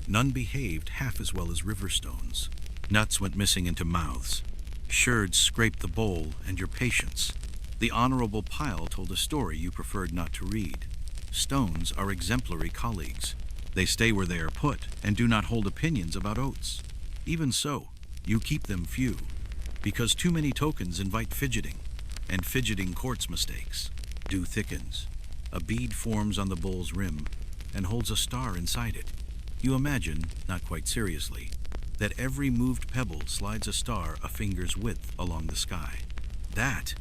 None behaved half as well as river stones. Nuts went missing into mouths. Sherds scraped the bowl and your patience. The honorable pile told a story you preferred not to read. Stones are exemplary colleagues. They stay where they are put and do not hold opinions about oats. Even so, you keep them few, because too many tokens invite fidgeting, and fidgeting courts mistakes. Dew thickens. A bead forms on the bowl's rim and holds a star inside it. You imagine, not quite seriously, that every moved pebble slides a star a finger's width along the sky. That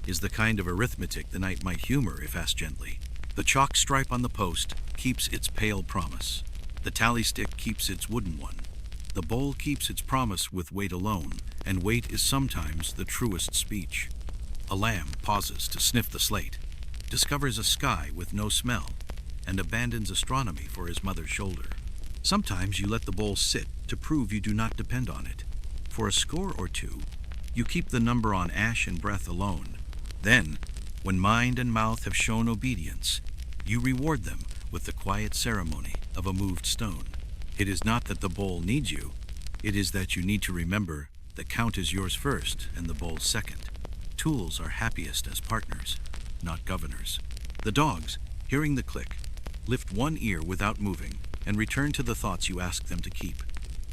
is the kind of arithmetic the night might humor if asked gently. The chalk stripe on the post keeps its pale promise. The tally stick keeps its wooden one. The bowl keeps its promise with weight alone, and weight is sometimes the truest speech. A lamb pauses to sniff the slate, discovers a sky with no smell, and abandons astronomy for his mother's shoulder. Sometimes you let the bowl sit to prove you do not depend on it. For a score or two, you keep the number on ash and breath alone. Then, when mind and mouth have shown obedience, you reward them with the quiet ceremony of a moved stone. It is not that the bowl needs you, it is that you need to remember the count is yours first and the bowl second. Tools are happiest as partners, not governors. The dogs, hearing the click, lift one ear without moving and return to the thoughts you ask them to keep.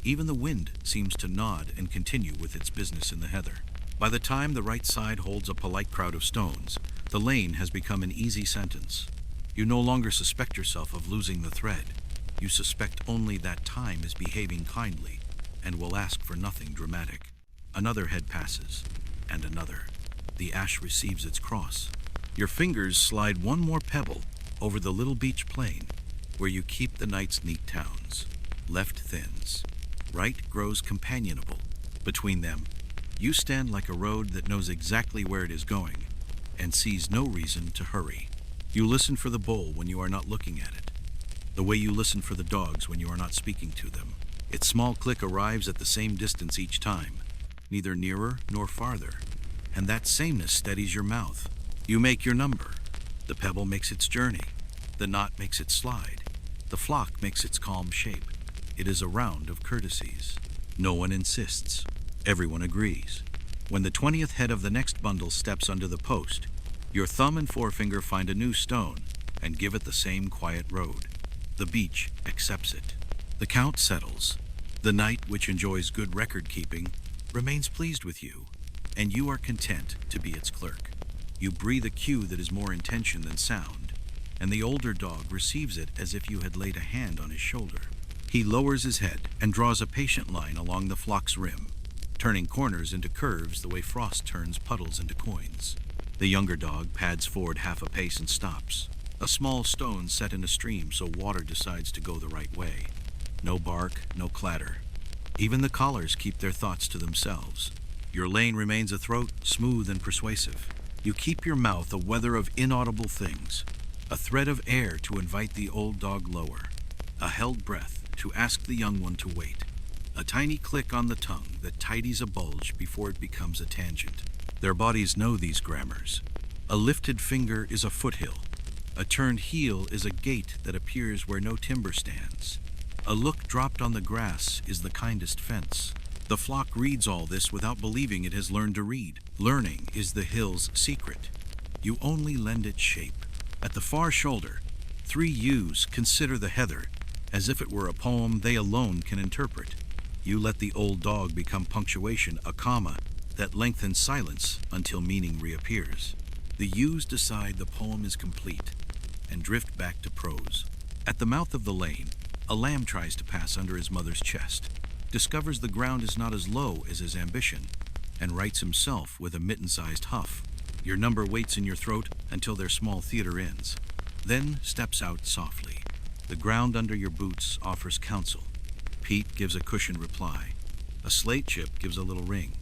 Even the wind seems to nod and continue with its business in the heather. By the time the right side holds a polite crowd of stones, the lane has become an easy sentence. You no longer suspect yourself of losing the thread. You suspect only that time is behaving kindly and will ask for nothing dramatic. Another head passes, and another. The ash receives its cross. Your fingers slide one more pebble over the little beach plain where you keep the night's neat towns. Left thins. Right grows companionable. Between them, you stand like a road that knows exactly where it is going and sees no reason to hurry. You listen for the bowl when you are not looking at it, the way you listen for the dogs when you are not speaking to them. Its small click arrives at the same distance each time, neither nearer nor farther, and that sameness steadies your mouth. You make your number. The pebble makes its journey. The knot makes it slide. The flock makes its calm shape. It is a round of courtesies. No one insists. Everyone agrees. When the 20th head of the next bundle steps under the post, your thumb and forefinger find a new stone and give it the same quiet road. The beach accepts it. The count settles. The knight, which enjoys good record-keeping, remains pleased with you, and you are content to be its clerk. You breathe a cue that is more intention than sound, and the older dog receives it as if you had laid a hand on his shoulder. He lowers his head and draws a patient line along the flock's rim, turning corners into curves the way frost turns puddles into coins. The younger dog pads forward half a pace and stops. A small stone set in a stream so water decides to go the right way. No bark, no clatter. Even the collars keep their thoughts to themselves. Your lane remains a throat, smooth and persuasive. You keep your mouth a weather of inaudible things, a thread of air to invite the old dog lower, a held breath to ask the young one to wait, a tiny click on the tongue that tidies a bulge before it becomes a tangent. Their bodies know these grammars. A lifted finger is a foothill. A turned heel is a gate that appears where no timber stands. A look dropped on the grass is the kindest fence. The flock reads all this without believing it has learned to read. Learning is the hill's secret. You only lend it shape. At the far shoulder, 3 ewes consider the heather as if it were a poem they alone can interpret. You let the old dog become punctuation, a comma that lengthens silence until meaning reappears. The ewes decide the poem is complete and drift back to prose. At the mouth of the lane, a lamb tries to pass under his mother's chest, discovers the ground is not as low as his ambition, and rights himself with a mitten-sized huff. Your number waits in your throat until their small theater ends, then steps out softly. The ground under your boots offers counsel. Peat gives a cushioned reply. A slate chip gives a little ring.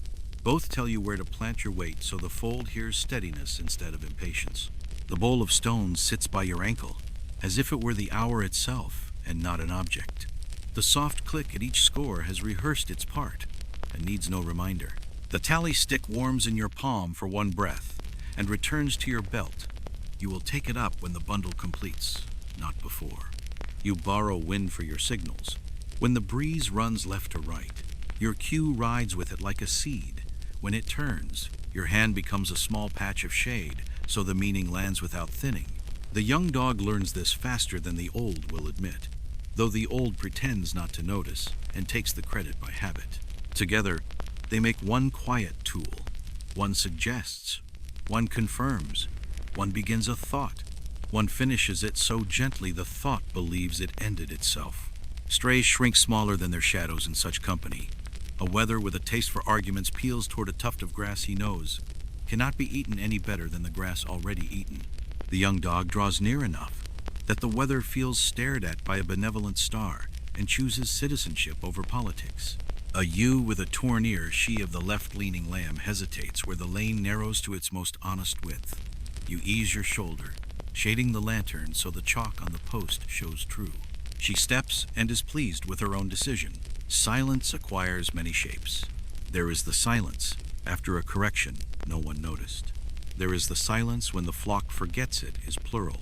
Both tell you where to plant your weight so the fold hears steadiness instead of impatience. The bowl of stones sits by your ankle, as if it were the hour itself and not an object. The soft click at each score has rehearsed its part and needs no reminder. The tally stick warms in your palm for one breath and returns to your belt. You will take it up when the bundle completes, not before. You borrow wind for your signals. When the breeze runs left to right, your cue rides with it like a seed. When it turns, your hand becomes a small patch of shade, so the meaning lands without thinning. The young dog learns this faster than the old will admit, though the old pretends not to notice and takes the credit by habit. Together, they make one quiet tool. One suggests, one confirms, one begins a thought, one finishes it so gently the thought believes it ended itself. Strays shrink smaller than their shadows in such company. A wether with a taste for arguments peels toward a tuft of grass he knows cannot be eaten any better than the grass already eaten. The young dog draws near enough that the wether feels stared at by a benevolent star and chooses citizenship over politics. A ewe with a torn ear, she of the left-leaning lamb, hesitates where the lane narrows to its most honest width. You ease your shoulder, shading the lantern so the chalk on the post shows true. She steps and is pleased with her own decision. Silence acquires many shapes. There is the silence after a correction no one noticed. There is the silence when the flock forgets it is plural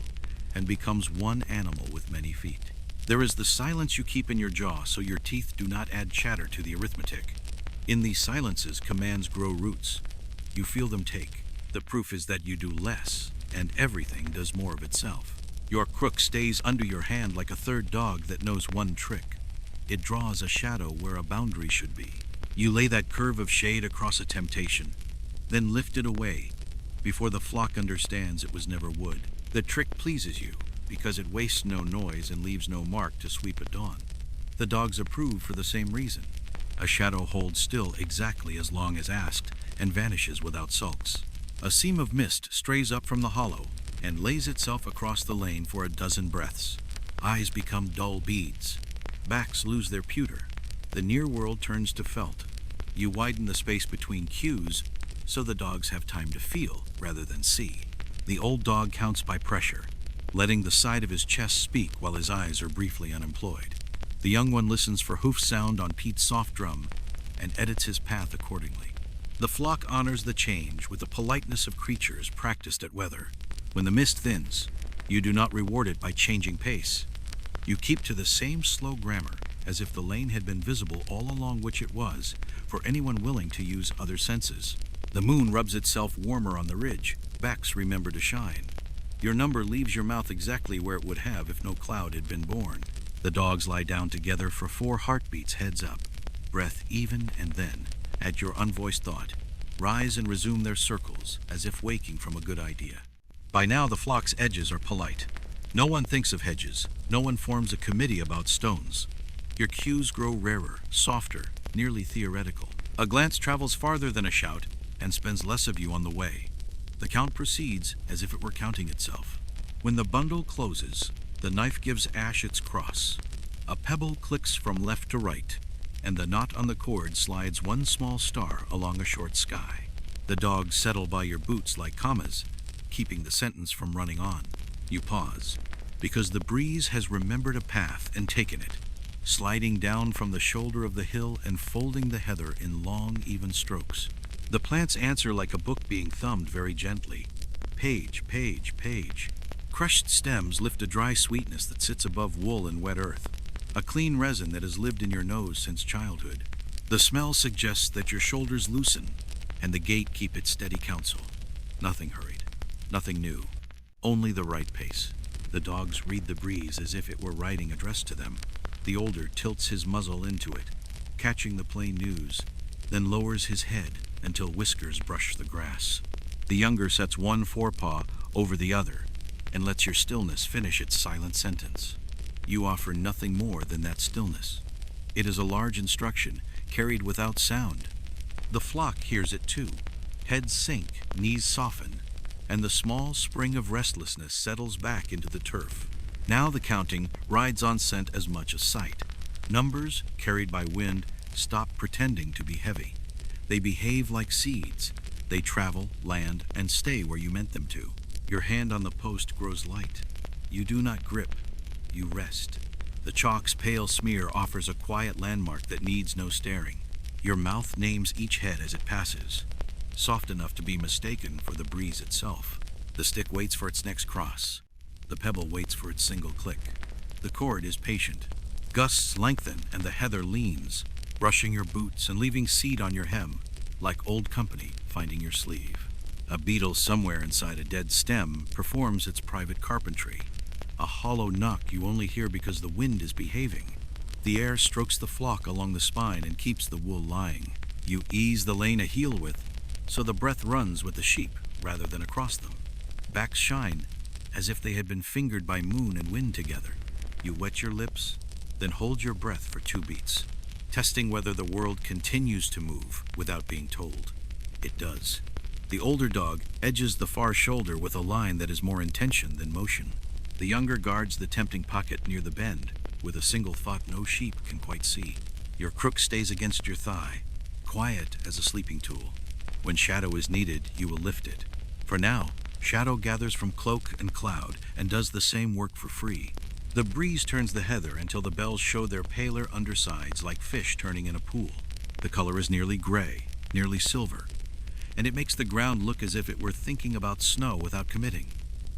and becomes one animal with many feet. There is the silence you keep in your jaw so your teeth do not add chatter to the arithmetic. In these silences, commands grow roots. You feel them take. The proof is that you do less, and everything does more of itself. Your crook stays under your hand like a third dog that knows one trick. It draws a shadow where a boundary should be. You lay that curve of shade across a temptation, then lift it away before the flock understands it was never wood. The trick pleases you because it wastes no noise and leaves no mark to sweep at dawn. The dogs approve for the same reason. A shadow holds still exactly as long as asked and vanishes without sulks. A seam of mist strays up from the hollow and lays itself across the lane for a dozen breaths. Eyes become dull beads. Backs lose their pewter. The near world turns to felt. You widen the space between cues so the dogs have time to feel rather than see. The old dog counts by pressure, letting the side of his chest speak while his eyes are briefly unemployed. The young one listens for hoof sound on Pete's soft drum and edits his path accordingly. The flock honors the change with the politeness of creatures practiced at weather. When the mist thins, you do not reward it by changing pace. You keep to the same slow grammar as if the lane had been visible all along, which it was for anyone willing to use other senses. The moon rubs itself warmer on the ridge. Backs remember to shine. Your number leaves your mouth exactly where it would have if no cloud had been born. The dogs lie down together for 4 heartbeats, heads up, breath even, and then, at your unvoiced thought, rise and resume their circles as if waking from a good idea. By now the flock's edges are polite. No one thinks of hedges. No one forms a committee about stones. Your cues grow rarer, softer, nearly theoretical. A glance travels farther than a shout and spends less of you on the way. The count proceeds as if it were counting itself. When the bundle closes, the knife gives ash its cross. A pebble clicks from left to right, and the knot on the cord slides one small star along a short sky. The dogs settle by your boots like commas, keeping the sentence from running on. You pause, because the breeze has remembered a path and taken it, sliding down from the shoulder of the hill and folding the heather in long, even strokes. The plants answer like a book being thumbed very gently. Page, page, page. Crushed stems lift a dry sweetness that sits above wool and wet earth, a clean resin that has lived in your nose since childhood. The smell suggests that your shoulders loosen, and the gait keep its steady counsel. Nothing hurried, nothing new, only the right pace. The dogs read the breeze as if it were writing addressed to them. The older tilts his muzzle into it, catching the plain news, then lowers his head until whiskers brush the grass. The younger sets one forepaw over the other and lets your stillness finish its silent sentence. You offer nothing more than that stillness. It is a large instruction, carried without sound. The flock hears it too. Heads sink, knees soften, and the small spring of restlessness settles back into the turf. Now the counting rides on scent as much as sight. Numbers, carried by wind, stop pretending to be heavy. They behave like seeds. They travel, land, and stay where you meant them to. Your hand on the post grows light. You do not grip. You rest. The chalk's pale smear offers a quiet landmark that needs no staring. Your mouth names each head as it passes, soft enough to be mistaken for the breeze itself. The stick waits for its next cross. The pebble waits for its single click. The cord is patient. Gusts lengthen and the heather leans, brushing your boots and leaving seed on your hem, like old company finding your sleeve. A beetle somewhere inside a dead stem performs its private carpentry. A hollow knock you only hear because the wind is behaving. The air strokes the flock along the spine and keeps the wool lying. You ease the lane a heel width, so the breath runs with the sheep rather than across them. Backs shine as if they had been fingered by moon and wind together. You wet your lips, then hold your breath for 2 beats, testing whether the world continues to move without being told. It does. The older dog edges the far shoulder with a line that is more intention than motion. The younger guards the tempting pocket near the bend, with a single thought no sheep can quite see. Your crook stays against your thigh, quiet as a sleeping tool. When shadow is needed, you will lift it. For now, shadow gathers from cloak and cloud and does the same work for free. The breeze turns the heather until the bells show their paler undersides like fish turning in a pool. The color is nearly gray, nearly silver, and it makes the ground look as if it were thinking about snow without committing.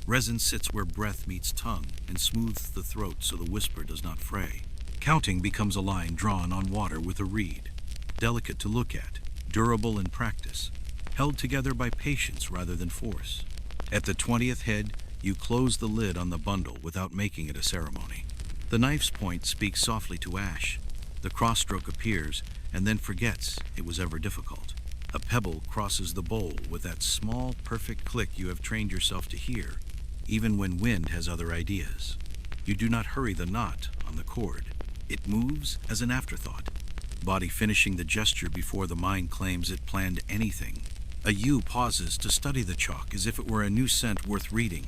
Resin sits where breath meets tongue and smooths the throat so the whisper does not fray. Counting becomes a line drawn on water with a reed, delicate to look at, durable in practice, held together by patience rather than force. At the 20th head, you close the lid on the bundle without making it a ceremony. The knife's point speaks softly to ash. The cross-stroke appears and then forgets it was ever difficult. A pebble crosses the bowl with that small, perfect click you have trained yourself to hear, even when wind has other ideas. You do not hurry the knot on the cord. It moves as an afterthought, body finishing the gesture before the mind claims it planned anything. A ewe pauses to study the chalk as if it were a new scent worth reading.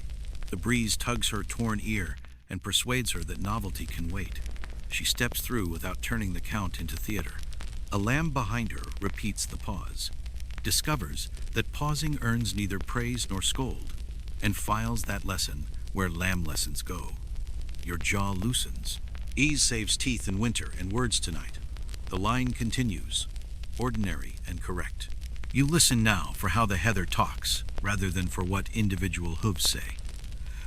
The breeze tugs her torn ear and persuades her that novelty can wait. She steps through without turning the count into theater. A lamb behind her repeats the pause, discovers that pausing earns neither praise nor scold, and files that lesson where lamb lessons go. Your jaw loosens. Ease saves teeth in winter and words tonight. The line continues, ordinary and correct. You listen now for how the heather talks, rather than for what individual hooves say.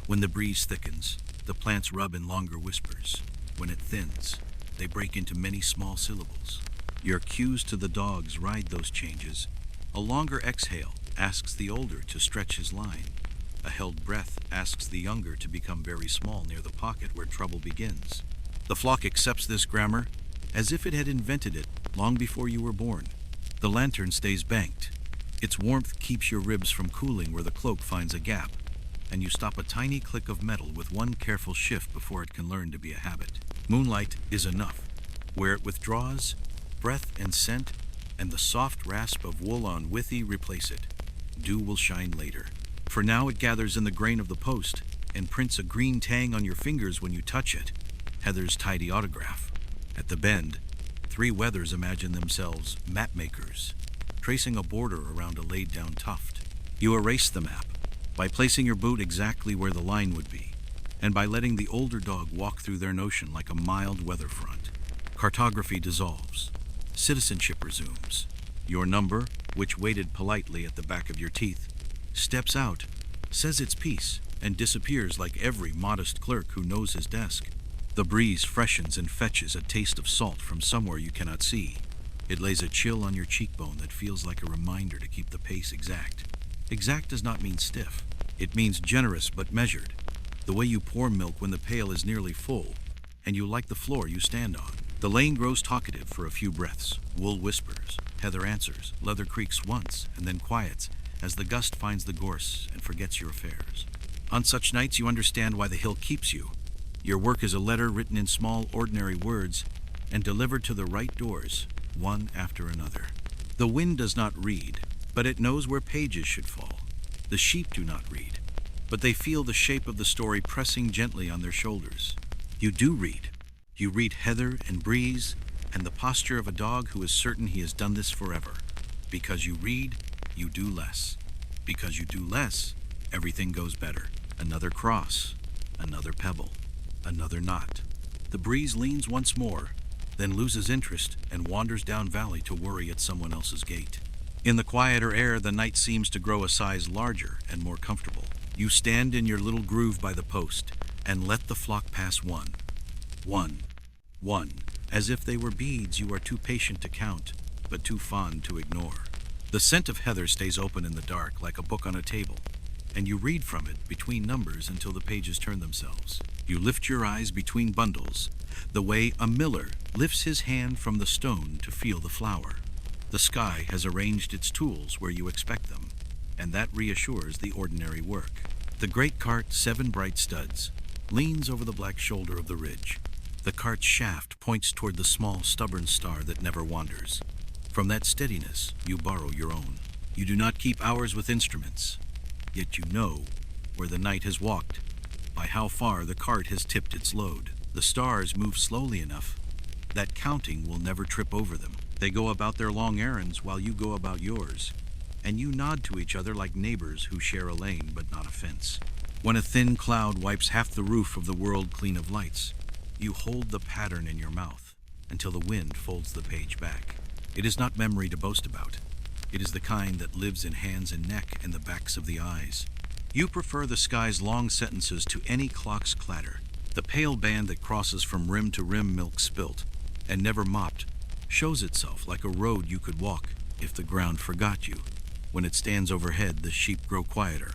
When the breeze thickens, the plants rub in longer whispers. When it thins, they break into many small syllables. Your cues to the dogs ride those changes. A longer exhale asks the older to stretch his line. A held breath asks the younger to become very small near the pocket where trouble begins. The flock accepts this grammar as if it had invented it long before you were born. The lantern stays banked. Its warmth keeps your ribs from cooling where the cloak finds a gap, and you stop a tiny click of metal with one careful shift before it can learn to be a habit. Moonlight is enough. Where it withdraws, breath and scent and the soft rasp of wool on withy replace it. Dew will shine later. For now it gathers in the grain of the post and prints a green tang on your fingers when you touch it. Heather's tidy autograph. At the bend, three weathers imagine themselves map makers, tracing a border around a laid-down tuft. You erase the map by placing your boot exactly where the line would be, and by letting the older dog walk through their notion like a mild weather front. Cartography dissolves. Citizenship resumes. Your number, which waited politely at the back of your teeth, steps out, says its piece, and disappears like every modest clerk who knows his desk. The breeze freshens and fetches a taste of salt from somewhere you cannot see. It lays a chill on your cheekbone that feels like a reminder to keep the pace exact. Exact does not mean stiff. It means generous but measured. The way you pour milk when the pail is nearly full, and you like the floor you stand on. The lane grows talkative for a few breaths. Wool whispers, heather answers, leather creaks once, and then quiets as the gust finds the gorse and forgets your affairs. On such nights you understand why the hill keeps you. Your work is a letter written in small, ordinary words and delivered to the right doors, one after another. The wind does not read, but it knows where pages should fall. The sheep do not read, but they feel the shape of the story pressing gently on their shoulders. You do read. You read heather and breeze and the posture of a dog who is certain he has done this forever. Because you read, you do less. Because you do less, everything goes better. Another cross, another pebble, another knot. The breeze leans once more, then loses interest and wanders down valley to worry at someone else's gate. In the quieter air, the night seems to grow a size larger and more comfortable. You stand in your little groove by the post and let the flock pass one. One. As if they were beads you are too patient to count, but too fond to ignore. The scent of heather stays open in the dark like a book on a table, and you read from it between numbers until the pages turn themselves. You lift your eyes between bundles, the way a miller lifts his hand from the stone to feel the flour. The sky has arranged its tools where you expect them, and that reassures the ordinary work. The great cart, 7 bright studs, leans over the black shoulder of the ridge. The cart's shaft points toward the small, stubborn star that never wanders. From that steadiness, you borrow your own. You do not keep hours with instruments, yet you know where the night has walked, by how far the cart has tipped its load. The stars move slowly enough that counting will never trip over them. They go about their long errands while you go about yours, and you nod to each other like neighbors who share a lane but not a fence. When a thin cloud wipes half the roof of the world clean of lights, you hold the pattern in your mouth until the wind folds the page back. It is not memory to boast about. It is the kind that lives in hands and neck and the backs of the eyes. You prefer the sky's long sentences to any clock's clatter. The pale band that crosses from rim to rim, milk spilt and never mopped, shows itself like a road you could walk if the ground forgot you. When it stands overhead, the sheep grow quieter,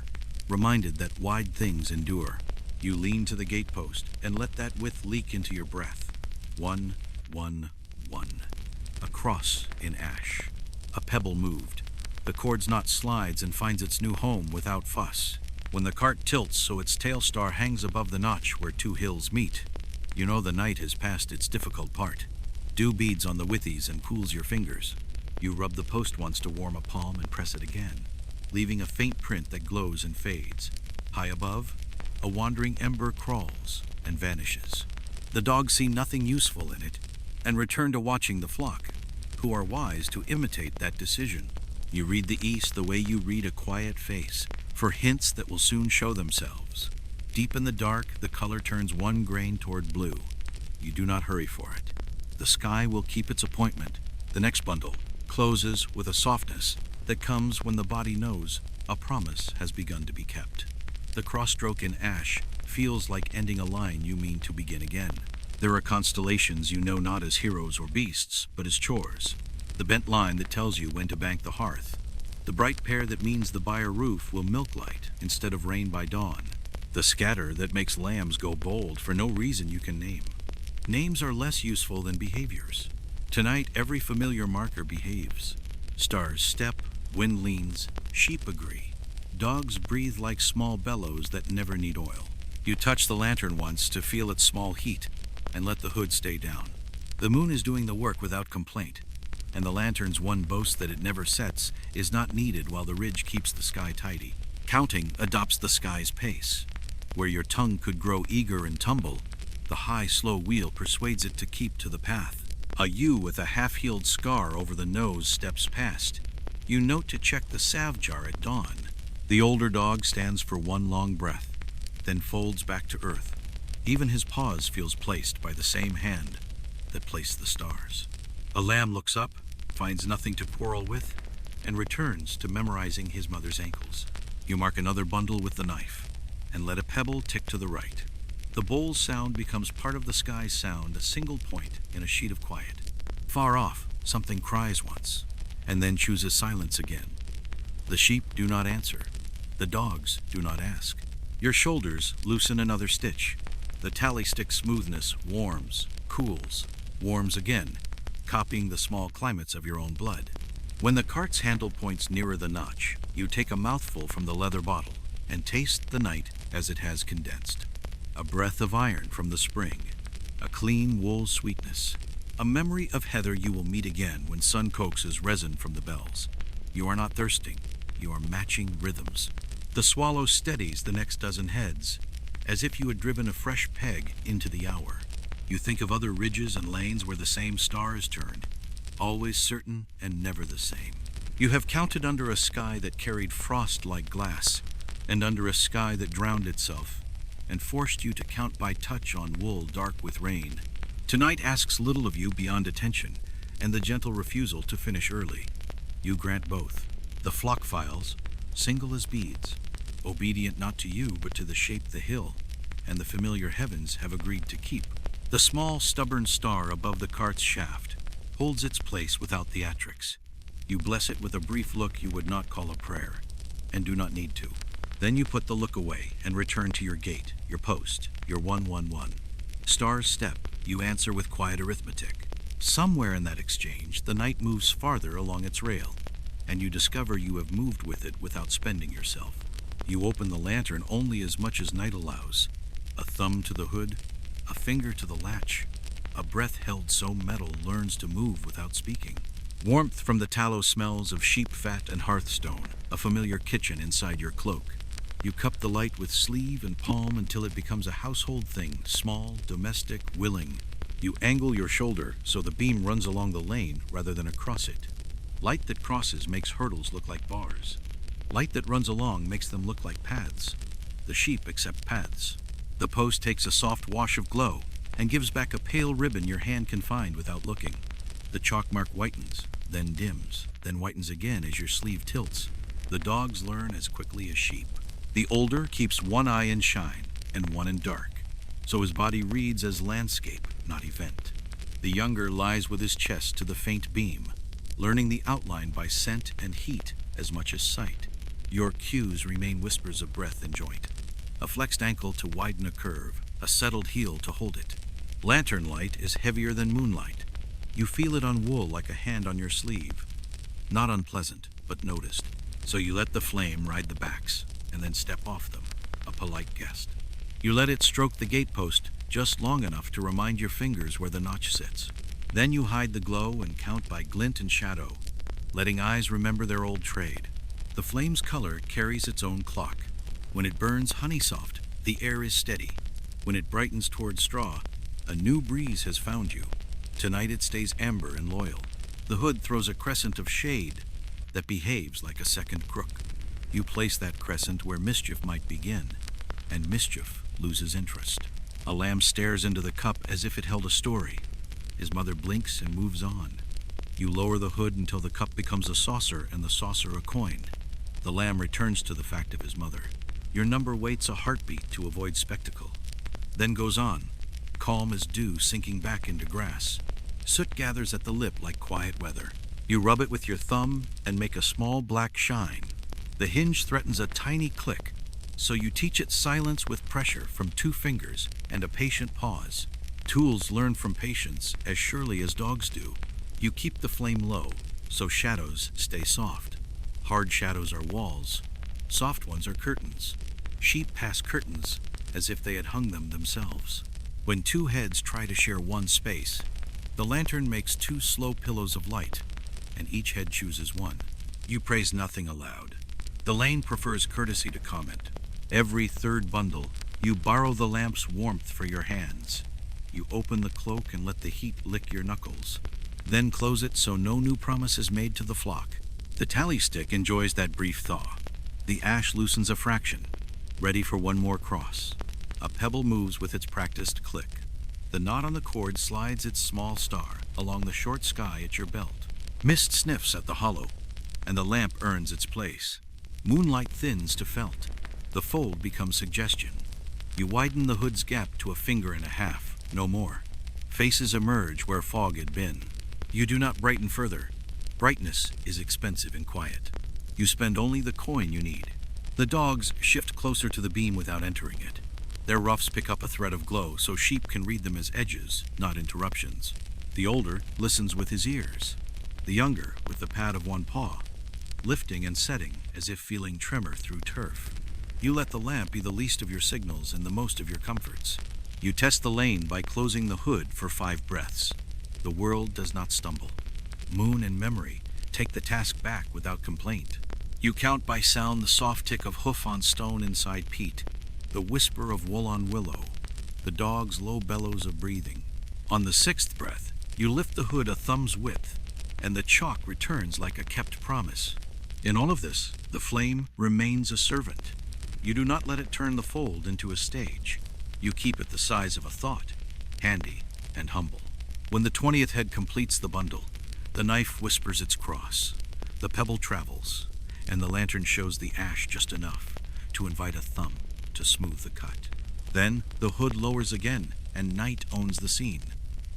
reminded that wide things endure. You lean to the gatepost and let that width leak into your breath. 1, 1, 1. A cross in ash. A pebble moved. The cord's knot slides and finds its new home without fuss. When the cart tilts so its tail star hangs above the notch where two hills meet, you know the night has passed its difficult part. Dew beads on the withies and cools your fingers. You rub the post once to warm a palm and press it again, leaving a faint print that glows and fades. High above, a wandering ember crawls and vanishes. The dogs see nothing useful in it and return to watching the flock, who are wise to imitate that decision. You read the east the way you read a quiet face, for hints that will soon show themselves. Deep in the dark, the color turns one grain toward blue. You do not hurry for it. The sky will keep its appointment. The next bundle closes with a softness that comes when the body knows a promise has begun to be kept. The cross-stroke in ash feels like ending a line you mean to begin again. There are constellations you know not as heroes or beasts, but as chores. The bent line that tells you when to bank the hearth. The bright pair that means the byre roof will milk light instead of rain by dawn. The scatter that makes lambs go bold for no reason you can name. Names are less useful than behaviors. Tonight, every familiar marker behaves. Stars step, wind leans, sheep agree. Dogs breathe like small bellows that never need oil. You touch the lantern once to feel its small heat and let the hood stay down. The moon is doing the work without complaint, and the lantern's one boast that it never sets is not needed while the ridge keeps the sky tidy. Counting adopts the sky's pace. Where your tongue could grow eager and tumble, the high, slow wheel persuades it to keep to the path. A ewe with a half-healed scar over the nose steps past. You note to check the salve jar at dawn. The older dog stands for one long breath, then folds back to earth. Even his paws feels placed by the same hand that placed the stars. A lamb looks up, finds nothing to quarrel with, and returns to memorizing his mother's ankles. You mark another bundle with the knife, and let a pebble tick to the right. The bowl's sound becomes part of the sky's sound, a single point in a sheet of quiet. Far off, something cries once, and then chooses silence again. The sheep do not answer. The dogs do not ask. Your shoulders loosen another stitch. The tally stick smoothness warms, cools, warms again, copying the small climates of your own blood. When the cart's handle points nearer the notch, you take a mouthful from the leather bottle and taste the night as it has condensed. A breath of iron from the spring, a clean wool sweetness, a memory of heather you will meet again when sun coaxes resin from the bells. You are not thirsting, you are matching rhythms. The swallow steadies the next dozen heads, as if you had driven a fresh peg into the hour. You think of other ridges and lanes where the same star is turned, always certain and never the same. You have counted under a sky that carried frost like glass, and under a sky that drowned itself, and forced you to count by touch on wool dark with rain. Tonight asks little of you beyond attention, and the gentle refusal to finish early. You grant both. The flock files, single as beads, obedient not to you but to the shape the hill and the familiar heavens have agreed to keep. The small, stubborn star above the cart's shaft holds its place without theatrics. You bless it with a brief look you would not call a prayer, and do not need to. Then you put the look away and return to your gate, your post, your 111. Stars step, you answer with quiet arithmetic. Somewhere in that exchange, the night moves farther along its rail, and you discover you have moved with it without spending yourself. You open the lantern only as much as night allows. A thumb to the hood, a finger to the latch. A breath held so metal learns to move without speaking. Warmth from the tallow smells of sheep fat and hearthstone, a familiar kitchen inside your cloak. You cup the light with sleeve and palm until it becomes a household thing, small, domestic, willing. You angle your shoulder so the beam runs along the lane rather than across it. Light that crosses makes hurdles look like bars. Light that runs along makes them look like paths. The sheep accept paths. The post takes a soft wash of glow and gives back a pale ribbon your hand can find without looking. The chalk mark whitens, then dims, then whitens again as your sleeve tilts. The dogs learn as quickly as sheep. The older keeps one eye in shine and one in dark, so his body reads as landscape, not event. The younger lies with his chest to the faint beam, learning the outline by scent and heat as much as sight. Your cues remain whispers of breath and joint. A flexed ankle to widen a curve, a settled heel to hold it. Lantern light is heavier than moonlight. You feel it on wool like a hand on your sleeve. Not unpleasant, but noticed. So you let the flame ride the backs, and then step off them, a polite guest. You let it stroke the gatepost just long enough to remind your fingers where the notch sits. Then you hide the glow and count by glint and shadow, letting eyes remember their old trade. The flame's color carries its own clock. When it burns honey soft, the air is steady. When it brightens toward straw, a new breeze has found you. Tonight it stays amber and loyal. The hood throws a crescent of shade that behaves like a second crook. You place that crescent where mischief might begin, and mischief loses interest. A lamb stares into the cup as if it held a story. His mother blinks and moves on. You lower the hood until the cup becomes a saucer and the saucer a coin. The lamb returns to the fact of his mother. Your number waits a heartbeat to avoid spectacle, then goes on, calm as dew sinking back into grass. Soot gathers at the lip like quiet weather. You rub it with your thumb and make a small black shine. The hinge threatens a tiny click, so you teach it silence with pressure from 2 fingers and a patient pause. Tools learn from patience as surely as dogs do. You keep the flame low, so shadows stay soft. Hard shadows are walls, soft ones are curtains. Sheep pass curtains as if they had hung them themselves. When 2 heads try to share one space, the lantern makes 2 slow pillows of light, and each head chooses one. You praise nothing aloud. The lane prefers courtesy to comment. Every 3rd bundle, you borrow the lamp's warmth for your hands. You open the cloak and let the heat lick your knuckles. Then close it so no new promise is made to the flock. The tally stick enjoys that brief thaw. The ash loosens a fraction, ready for one more cross. A pebble moves with its practiced click. The knot on the cord slides its small star along the short sky at your belt. Mist sniffs at the hollow, and the lamp earns its place. Moonlight thins to felt. The fold becomes suggestion. You widen the hood's gap to 1.5 fingers, no more. Faces emerge where fog had been. You do not brighten further. Brightness is expensive and quiet. You spend only the coin you need. The dogs shift closer to the beam without entering it. Their ruffs pick up a thread of glow so sheep can read them as edges, not interruptions. The older listens with his ears. The younger with the pad of one paw, lifting and setting as if feeling tremor through turf. You let the lamp be the least of your signals and the most of your comforts. You test the lane by closing the hood for 5 breaths. The world does not stumble. Moon and memory take the task back without complaint. You count by sound the soft tick of hoof on stone inside peat, the whisper of wool on willow, the dog's low bellows of breathing. On the 6th breath, you lift the hood a thumb's width, and the chalk returns like a kept promise. In all of this, the flame remains a servant. You do not let it turn the fold into a stage. You keep it the size of a thought, handy and humble. When the 20th head completes the bundle, the knife whispers its cross, the pebble travels, and the lantern shows the ash just enough to invite a thumb to smooth the cut. Then the hood lowers again, and night owns the scene.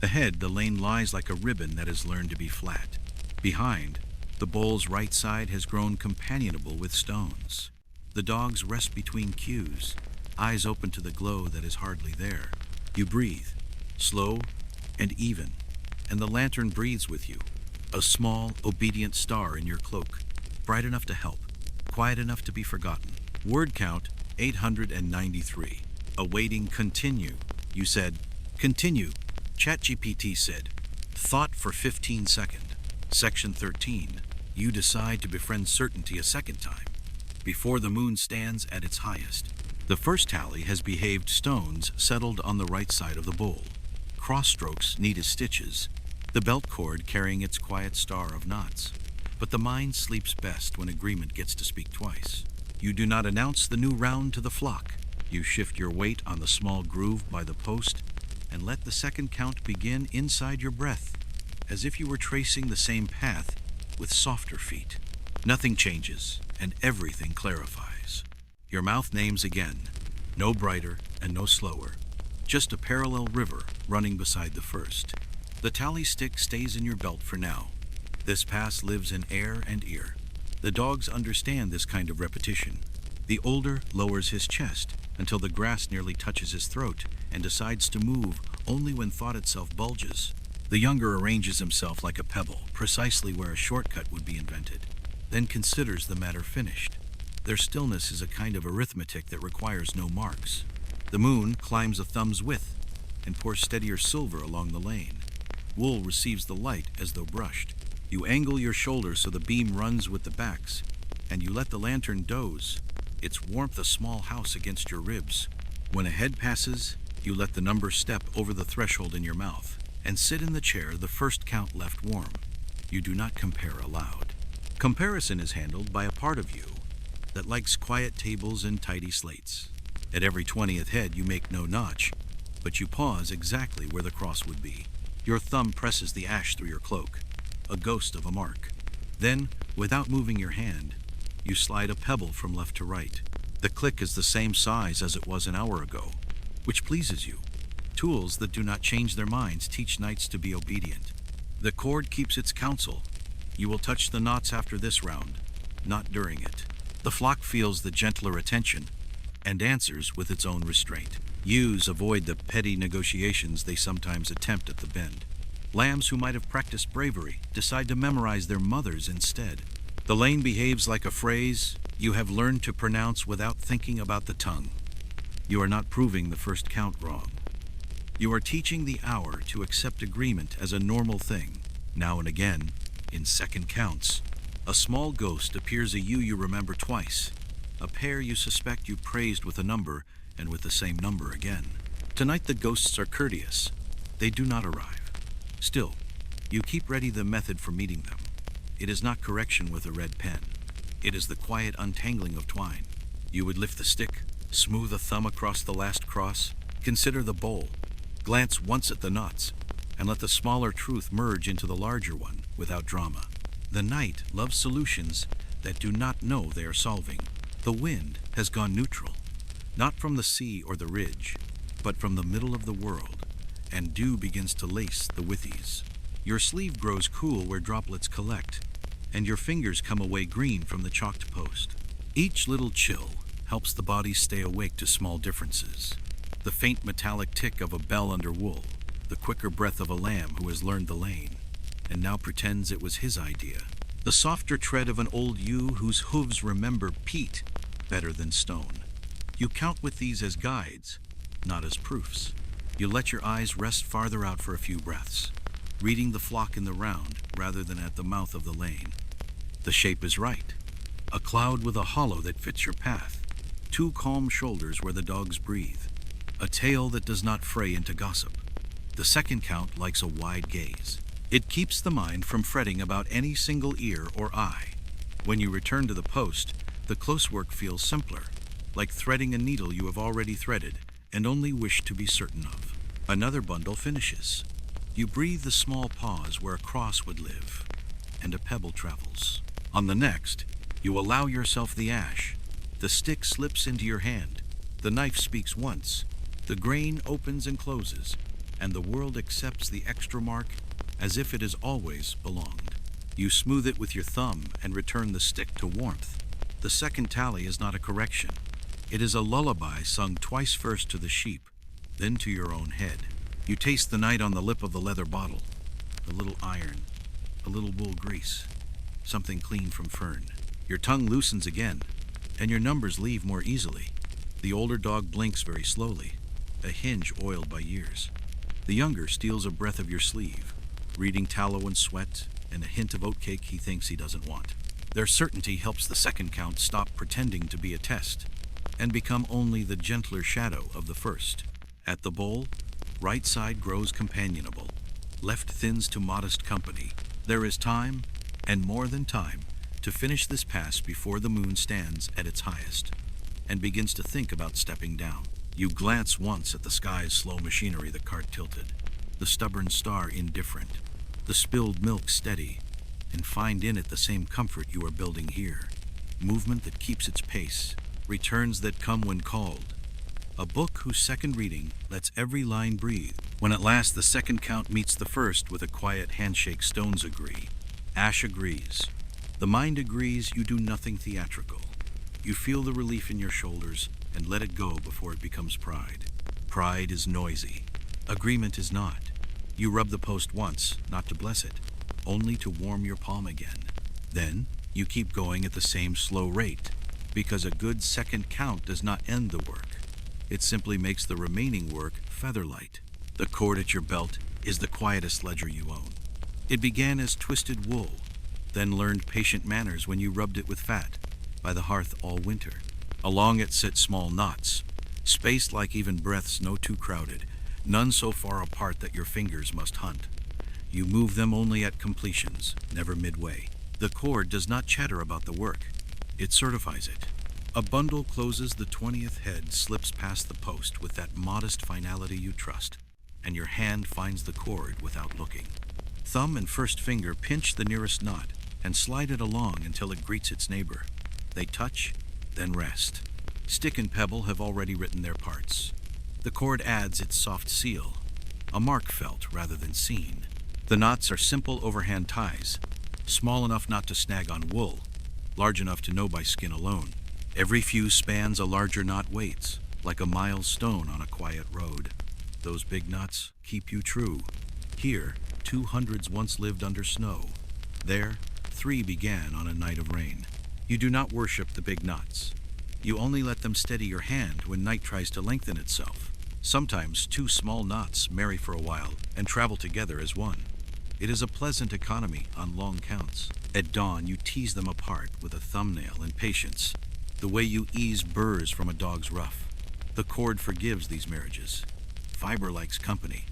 Ahead, the lane lies like a ribbon that has learned to be flat. Behind, the bowl's right side has grown companionable with stones. The dogs rest between cues, eyes open to the glow that is hardly there. You breathe, slow and even, and the lantern breathes with you, a small, obedient star in your cloak, bright enough to help, quiet enough to be forgotten. Word count 893. Awaiting continue. You said, continue. ChatGPT said, thought for 15 seconds. Section 13. You decide to befriend certainty a second time, before the moon stands at its highest. The first tally has behaved stones settled on the right side of the bowl. Cross strokes neat as stitches, the belt cord carrying its quiet star of knots. But the mind sleeps best when agreement gets to speak twice. You do not announce the new round to the flock. You shift your weight on the small groove by the post and let the second count begin inside your breath, as if you were tracing the same path with softer feet. Nothing changes, and everything clarifies. Your mouth names again, no brighter and no slower, just a parallel river running beside the first. The tally stick stays in your belt for now. This pass lives in air and ear. The dogs understand this kind of repetition. The older lowers his chest until the grass nearly touches his throat and decides to move only when thought itself bulges. The younger arranges himself like a pebble, precisely where a shortcut would be invented, then considers the matter finished. Their stillness is a kind of arithmetic that requires no marks. The moon climbs a thumb's width and pours steadier silver along the lane. Wool receives the light as though brushed. You angle your shoulders so the beam runs with the backs, and you let the lantern doze, its warmth a small house against your ribs. When a head passes, you let the number step over the threshold in your mouth, and sit in the chair the first count left warm. You do not compare aloud. Comparison is handled by a part of you that likes quiet tables and tidy slates. At every 20th head you make no notch, but you pause exactly where the cross would be. Your thumb presses the ash through your cloak, a ghost of a mark. Then, without moving your hand, you slide a pebble from left to right. The click is the same size as it was an hour ago, which pleases you. Tools that do not change their minds teach knights to be obedient. The cord keeps its counsel. You will touch the knots after this round, not during it. The flock feels the gentler attention and answers with its own restraint. Ewes avoid the petty negotiations they sometimes attempt at the bend. Lambs who might have practiced bravery decide to memorize their mothers instead. The lane behaves like a phrase you have learned to pronounce without thinking about the tongue. You are not proving the first count wrong. You are teaching the hour to accept agreement as a normal thing. Now and again, in second counts, a small ghost appears a ewe you remember twice, a pair you suspect you praised with a number and with the same number again. Tonight the ghosts are courteous. They do not arrive. Still, you keep ready the method for meeting them. It is not correction with a red pen. It is the quiet untangling of twine. You would lift the stick, smooth a thumb across the last cross, consider the bowl, glance once at the knots, and let the smaller truth merge into the larger one without drama. The night loves solutions that do not know they are solving. The wind has gone neutral, not from the sea or the ridge, but from the middle of the world, and dew begins to lace the withies. Your sleeve grows cool where droplets collect, and your fingers come away green from the chalked post. Each little chill helps the body stay awake to small differences. The faint metallic tick of a bell under wool, the quicker breath of a lamb who has learned the lane, and now pretends it was his idea. The softer tread of an old ewe whose hooves remember peat better than stone. You count with these as guides, not as proofs. You let your eyes rest farther out for a few breaths, reading the flock in the round rather than at the mouth of the lane. The shape is right. A cloud with a hollow that fits your path. Two calm shoulders where the dogs breathe. A tail that does not fray into gossip. The second count likes a wide gaze. It keeps the mind from fretting about any single ear or eye. When you return to the post, the close work feels simpler, like threading a needle you have already threaded and only wish to be certain of. Another bundle finishes. You breathe the small pause where a cross would live, and a pebble travels. On the next, you allow yourself the ash. The stick slips into your hand. The knife speaks once. The grain opens and closes, and the world accepts the extra mark as if it has always belonged. You smooth it with your thumb and return the stick to warmth. The second tally is not a correction. It is a lullaby sung twice, first to the sheep, then to your own head. You taste the night on the lip of the leather bottle, a little iron, a little wool grease, something clean from fern. Your tongue loosens again, and your numbers leave more easily. The older dog blinks very slowly, a hinge oiled by years. The younger steals a breath of your sleeve, reading tallow and sweat and a hint of oatcake he thinks he doesn't want. Their certainty helps the second count stop pretending to be a test and become only the gentler shadow of the first. At the bowl, right side grows companionable, left thins to modest company. There is time, and more than time, to finish this pass before the moon stands at its highest. and begins to think about stepping down. You glance once at the sky's slow machinery, the cart tilted, the stubborn star indifferent, the spilled milk steady, and find in it the same comfort you are building here. Movement that keeps its pace, returns that come when called. A book whose second reading lets every line breathe. When at last the second count meets the first with a quiet handshake, stones agree. Ash agrees. The mind agrees. You do nothing theatrical. You feel the relief in your shoulders and let it go before it becomes pride. Pride is noisy. Agreement is not. You rub the post once, not to bless it, only to warm your palm again. Then you keep going at the same slow rate, because a good second count does not end the work. It simply makes the remaining work featherlight. The cord at your belt is the quietest ledger you own. It began as twisted wool, then learned patient manners when you rubbed it with fat by the hearth all winter. Along it sit small knots, spaced like even breaths, no too crowded, none so far apart that your fingers must hunt. You move them only at completions, never midway. The cord does not chatter about the work. It certifies it. A bundle closes, the 20th head slips past the post with that modest finality you trust, and your hand finds the cord without looking. Thumb and first finger pinch the nearest knot and slide it along until it greets its neighbor. They touch, then rest. Stick and pebble have already written their parts. The cord adds its soft seal, a mark felt rather than seen. The knots are simple overhand ties, small enough not to snag on wool, large enough to know by skin alone. Every few spans a larger knot waits, like a milestone on a quiet road. Those big knots keep you true. Here, 200s once lived under snow. There, 3 began on a night of rain. You do not worship the big knots. You only let them steady your hand when night tries to lengthen itself. Sometimes 2 small knots marry for a while and travel together as one. It is a pleasant economy on long counts. At dawn, you tease them apart with a thumbnail and patience, the way you ease burrs from a dog's ruff. The cord forgives these marriages. Fiber likes company.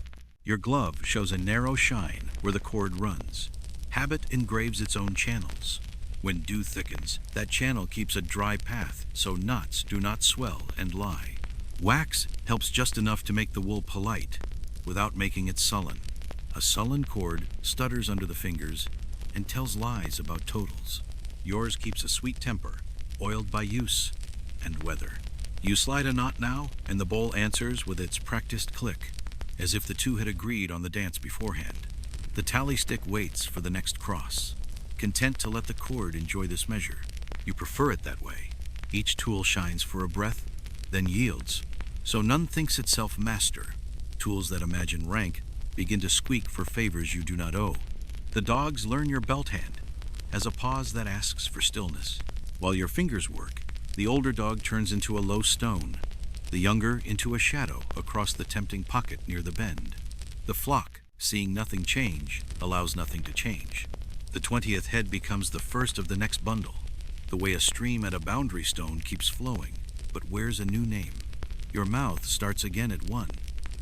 Your glove shows a narrow shine where the cord runs. Habit engraves its own channels. When dew thickens, that channel keeps a dry path so knots do not swell and lie. Wax helps just enough to make the wool polite without making it sullen. A sullen cord stutters under the fingers and tells lies about totals. Yours keeps a sweet temper, oiled by use and weather. You slide a knot now, and the bowl answers with its practiced click, as if the two had agreed on the dance beforehand. The tally stick waits for the next cross, content to let the cord enjoy this measure. You prefer it that way. Each tool shines for a breath, then yields, so none thinks itself master. Tools that imagine rank begin to squeak for favors you do not owe. The dogs learn your belt hand as a pause that asks for stillness. While your fingers work, the older dog turns into a low stone, the younger into a shadow across the tempting pocket near the bend. The flock, seeing nothing change, allows nothing to change. The 20th head becomes the first of the next bundle, the way a stream at a boundary stone keeps flowing, but wears a new name. Your mouth starts again at 1.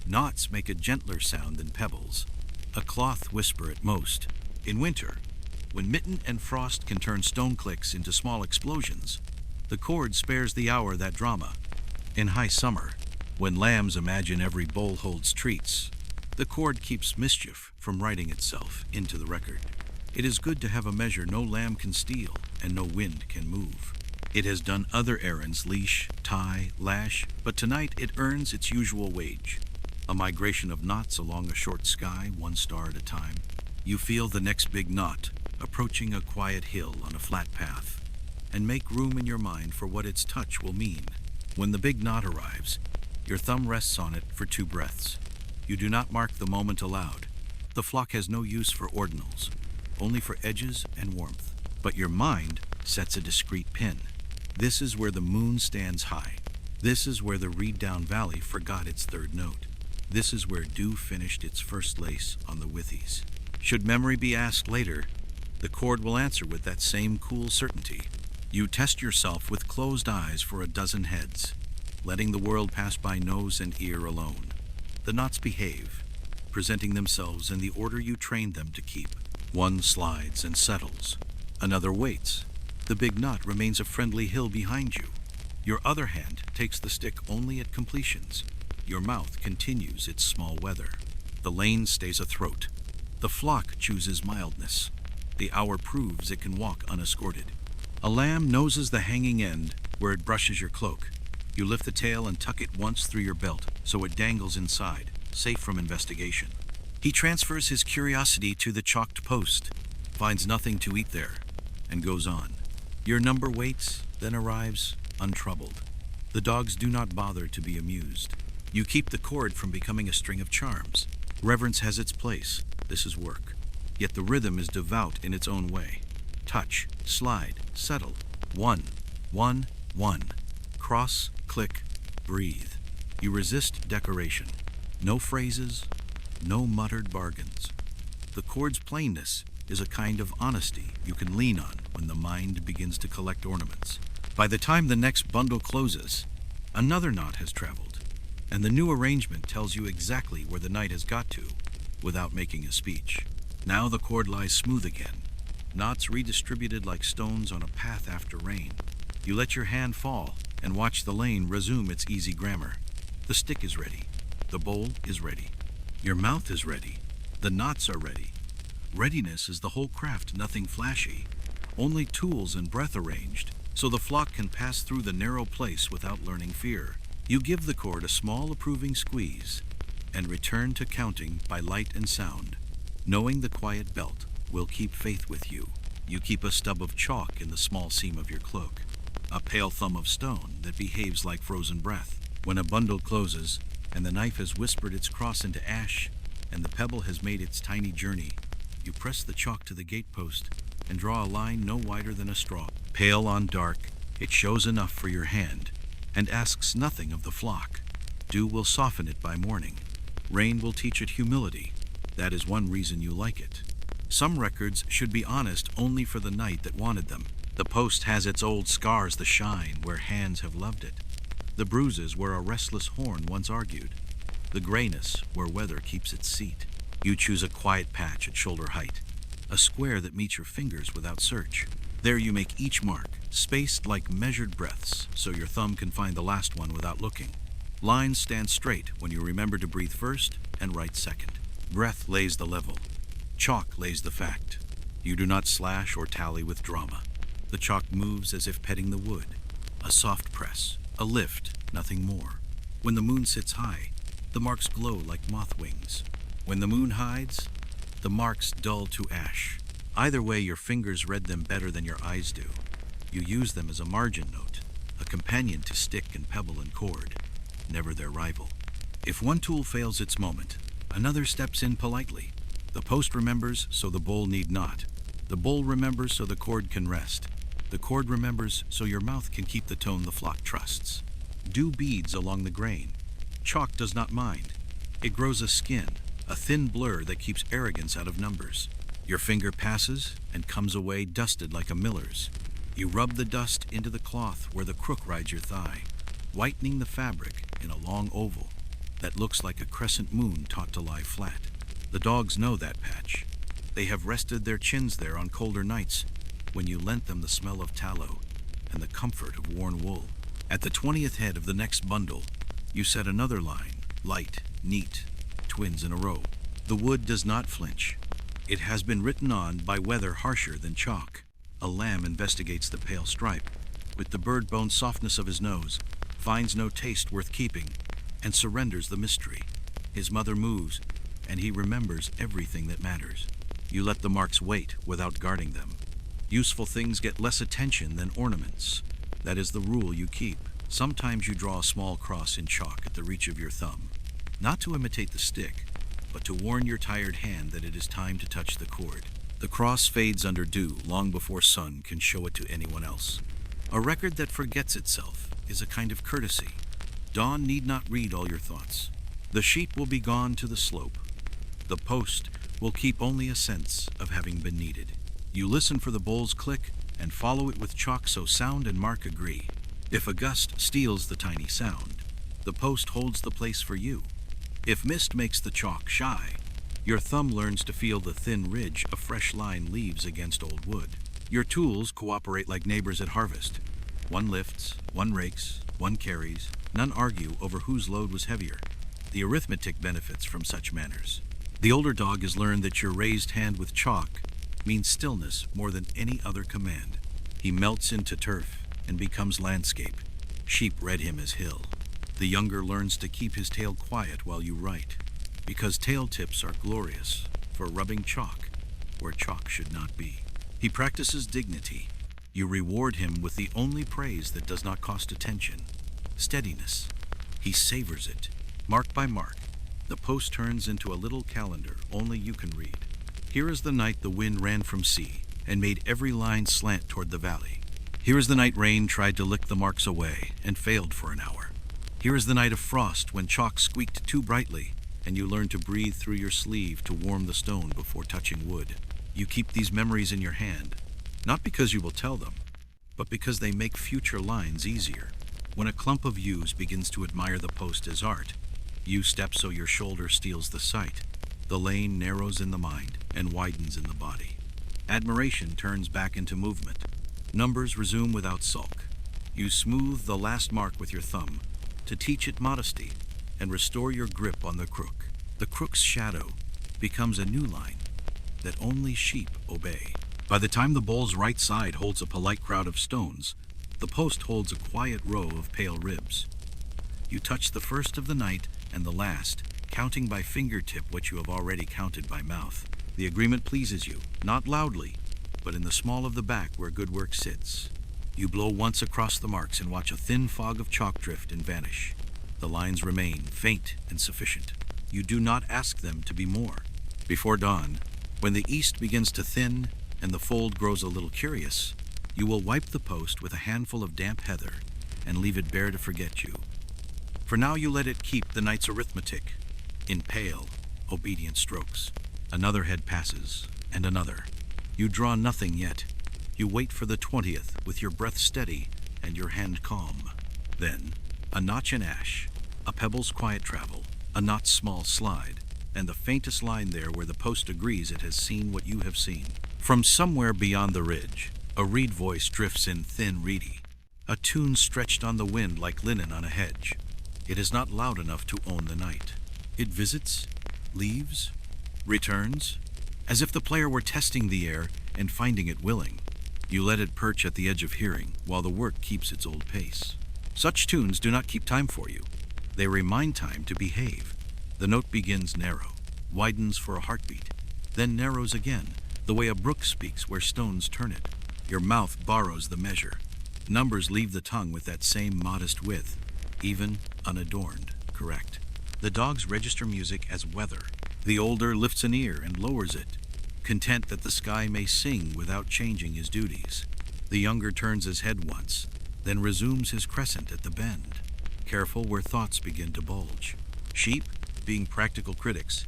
Knots make a gentler sound than pebbles, a cloth whisper at most. In winter, when mitten and frost can turn stone clicks into small explosions, the cord spares the hour that drama. In high summer, when lambs imagine every bowl holds treats, the cord keeps mischief from writing itself into the record. It is good to have a measure no lamb can steal and no wind can move. It has done other errands, leash, tie, lash, but tonight it earns its usual wage. A migration of knots along a short sky, 1 star at a time. You feel the next big knot approaching a quiet hill on a flat path, and make room in your mind for what its touch will mean. When the big knot arrives, your thumb rests on it for 2 breaths. You do not mark the moment aloud. The flock has no use for ordinals, only for edges and warmth. But your mind sets a discreet pin. This is where the moon stands high. This is where the reed-down valley forgot its 3rd note. This is where dew finished its first lace on the withies. Should memory be asked later, the cord will answer with that same cool certainty. You test yourself with closed eyes for a dozen heads, letting the world pass by nose and ear alone. The knots behave, presenting themselves in the order you trained them to keep. One slides and settles. Another waits. The big knot remains a friendly hill behind you. Your other hand takes the stick only at completions. Your mouth continues its small weather. The lane stays athroat. The flock chooses mildness. The hour proves it can walk unescorted. A lamb noses the hanging end where it brushes your cloak. You lift the tail and tuck it once through your belt so it dangles inside, safe from investigation. He transfers his curiosity to the chalked post, finds nothing to eat there, and goes on. Your number waits, then arrives, untroubled. The dogs do not bother to be amused. You keep the cord from becoming a string of charms. Reverence has its place. This is work. Yet the rhythm is devout in its own way. Touch, slide, settle. 1, 1, 1. Cross, click, breathe. You resist decoration. No phrases, no muttered bargains. The chord's plainness is a kind of honesty you can lean on when the mind begins to collect ornaments. By the time the next bundle closes, another knot has traveled, and the new arrangement tells you exactly where the night has got to without making a speech. Now the cord lies smooth again, knots redistributed like stones on a path after rain. You let your hand fall and watch the lane resume its easy grammar. The stick is ready. The bowl is ready. Your mouth is ready. The knots are ready. Readiness is the whole craft, nothing flashy. Only tools and breath arranged, so the flock can pass through the narrow place without learning fear. You give the cord a small approving squeeze and return to counting by light and sound, knowing the quiet belt will keep faith with you. You keep a stub of chalk in the small seam of your cloak, a pale thumb of stone that behaves like frozen breath. When a bundle closes, and the knife has whispered its cross into ash, and the pebble has made its tiny journey, you press the chalk to the gatepost and draw a line no wider than a straw. Pale on dark, it shows enough for your hand, and asks nothing of the flock. Dew will soften it by morning. Rain will teach it humility. That is one reason you like it. Some records should be honest only for the night that wanted them. The post has its old scars, the shine where hands have loved it, the bruises where a restless horn once argued, the grayness where weather keeps its seat. You choose a quiet patch at shoulder height, a square that meets your fingers without search. There you make each mark, spaced like measured breaths, so your thumb can find the last one without looking. Lines stand straight when you remember to breathe first and write second. Breath lays the level. Chalk lays the fact. You do not slash or tally with drama. The chalk moves as if petting the wood. A soft press, a lift, nothing more. When the moon sits high, the marks glow like moth wings. When the moon hides, the marks dull to ash. Either way, your fingers read them better than your eyes do. You use them as a margin note, a companion to stick and pebble and cord, never their rival. If one tool fails its moment, another steps in politely. The post remembers, so the bowl need not. The bowl remembers, so the cord can rest. The cord remembers, so your mouth can keep the tone the flock trusts. Dew beads along the grain. Chalk does not mind. It grows a skin, a thin blur that keeps arrogance out of numbers. Your finger passes and comes away dusted like a miller's. You rub the dust into the cloth where the crook rides your thigh, whitening the fabric in a long oval that looks like a crescent moon taught to lie flat. The dogs know that patch. They have rested their chins there on colder nights when you lent them the smell of tallow and the comfort of worn wool. At the 20th head of the next bundle, you set another line, light, neat, twins in a row. The wood does not flinch. It has been written on by weather harsher than chalk. A lamb investigates the pale stripe, with the bird-bone softness of his nose, finds no taste worth keeping, and surrenders the mystery. His mother moves, and he remembers everything that matters. You let the marks wait without guarding them. Useful things get less attention than ornaments. That is the rule you keep. Sometimes you draw a small cross in chalk at the reach of your thumb, not to imitate the stick, but to warn your tired hand that it is time to touch the cord. The cross fades under dew long before sun can show it to anyone else. A record that forgets itself is a kind of courtesy. Dawn need not read all your thoughts. The sheep will be gone to the slope. The post will keep only a sense of having been needed. You listen for the bowl's click and follow it with chalk so sound and mark agree. If a gust steals the tiny sound, the post holds the place for you. If mist makes the chalk shy, your thumb learns to feel the thin ridge a fresh line leaves against old wood. Your tools cooperate like neighbors at harvest. One lifts, one rakes, one carries. None argue over whose load was heavier. The arithmetic benefits from such manners. The older dog has learned that your raised hand with chalk means stillness more than any other command. He melts into turf and becomes landscape. Sheep read him as hill. The younger learns to keep his tail quiet while you write, because tail tips are glorious for rubbing chalk where chalk should not be. He practices dignity. You reward him with the only praise that does not cost attention: steadiness. He savors it. Mark by mark, the post turns into a little calendar only you can read. Here is the night the wind ran from sea and made every line slant toward the valley. Here is the night rain tried to lick the marks away and failed for an hour. Here is the night of frost when chalk squeaked too brightly and you learned to breathe through your sleeve to warm the stone before touching wood. You keep these memories in your hand, not because you will tell them, but because they make future lines easier. When a clump of yews begins to admire the post as art, you step so your shoulder steals the sight. The lane narrows in the mind and widens in the body. Admiration turns back into movement. Numbers resume without sulk. You smooth the last mark with your thumb to teach it modesty and restore your grip on the crook. The crook's shadow becomes a new line that only sheep obey. By the time the bowl's right side holds a polite crowd of stones, the post holds a quiet row of pale ribs. You touch the first of the night and the last, counting by fingertip what you have already counted by mouth. The agreement pleases you, not loudly, but in the small of the back where good work sits. You blow once across the marks and watch a thin fog of chalk drift and vanish. The lines remain faint and sufficient. You do not ask them to be more. Before dawn, when the east begins to thin and the fold grows a little curious, you will wipe the post with a handful of damp heather and leave it bare to forget you. For now you let it keep the night's arithmetic in pale, obedient strokes. Another head passes, and another. You draw nothing yet. You wait for the 20th with your breath steady and your hand calm. Then, a notch in ash, a pebble's quiet travel, a knot's small slide, and the faintest line there where the post agrees it has seen what you have seen. From somewhere beyond the ridge, a reed voice drifts in thin reedy, a tune stretched on the wind like linen on a hedge. It is not loud enough to own the night. It visits, leaves, returns, as if the player were testing the air and finding it willing. You let it perch at the edge of hearing while the work keeps its old pace. Such tunes do not keep time for you. They remind time to behave. The note begins narrow, widens for a heartbeat, then narrows again, the way a brook speaks where stones turn it. Your mouth borrows the measure. Numbers leave the tongue with that same modest width, even, unadorned, correct. The dogs register music as weather. The older lifts an ear and lowers it, content that the sky may sing without changing his duties. The younger turns his head once, then resumes his crescent at the bend, careful where thoughts begin to bulge. Sheep, being practical critics,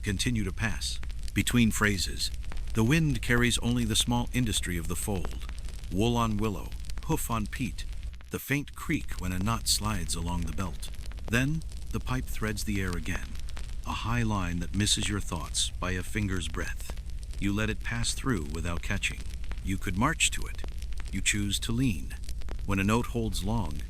continue to pass. Between phrases, the wind carries only the small industry of the fold. Wool on willow, hoof on peat, the faint creak when a knot slides along the belt. Then, the pipe threads the air again, a high line that misses your thoughts by a finger's breadth. You let it pass through without catching. You could march to it. You choose to lean. When a note holds long,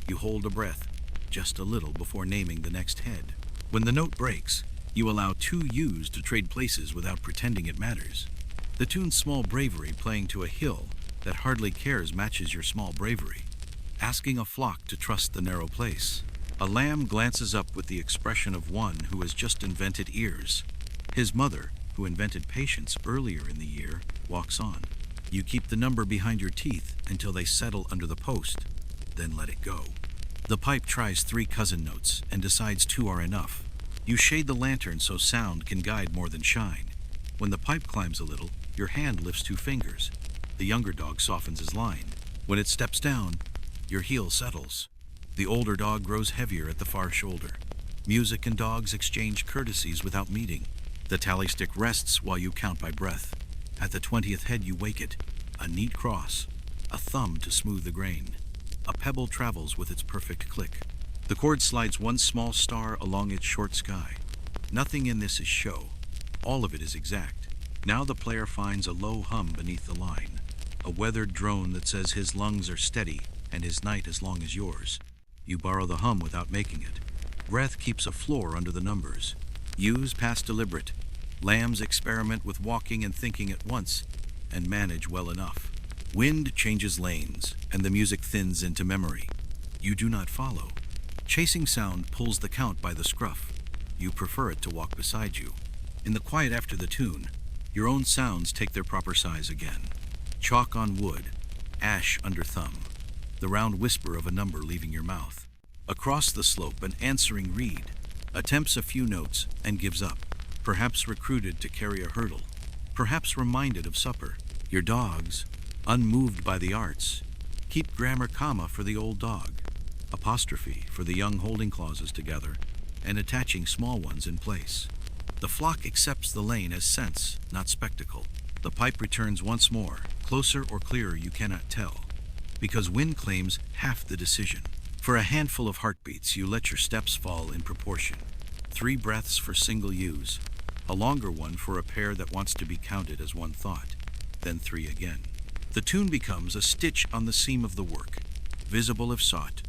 you hold a breath, just a little before naming the next head. When the note breaks, you allow two U's to trade places without pretending it matters. The tune's small bravery playing to a hill that hardly cares matches your small bravery, asking a flock to trust the narrow place. A lamb glances up with the expression of one who has just invented ears. His mother, who invented patience earlier in the year, walks on. You keep the number behind your teeth until they settle under the post, then let it go. The pipe tries 3 cousin notes and decides 2 are enough. You shade the lantern so sound can guide more than shine. When the pipe climbs a little, your hand lifts 2 fingers. The younger dog softens his line. When it steps down, your heel settles. The older dog grows heavier at the far shoulder. Music and dogs exchange courtesies without meeting. The tally stick rests while you count by breath. At the 20th head you wake it, a neat cross, a thumb to smooth the grain. A pebble travels with its perfect click. The cord slides 1 small star along its short sky. Nothing in this is show. All of it is exact. Now the player finds a low hum beneath the line, a weathered drone that says his lungs are steady and his night as long as yours. You borrow the hum without making it. Breath keeps a floor under the numbers. Ewes pass deliberate. Lambs experiment with walking and thinking at once, and manage well enough. Wind changes lanes, and the music thins into memory. You do not follow. Chasing sound pulls the count by the scruff. You prefer it to walk beside you. In the quiet after the tune, your own sounds take their proper size again. Chalk on wood, ash under thumb, the round whisper of a number leaving your mouth. Across the slope, an answering reed attempts a few notes and gives up, perhaps recruited to carry a hurdle, perhaps reminded of supper. Your dogs, unmoved by the arts, keep grammar comma for the old dog, apostrophe for the young holding clauses together, and attaching small ones in place. The flock accepts the lane as sense, not spectacle. The pipe returns once more, closer or clearer you cannot tell, because wind claims half the decision. For a handful of heartbeats, you let your steps fall in proportion. 3 breaths for single use, a longer one for a pair that wants to be counted as one thought, then 3 again. The tune becomes a stitch on the seam of the work, visible if sought,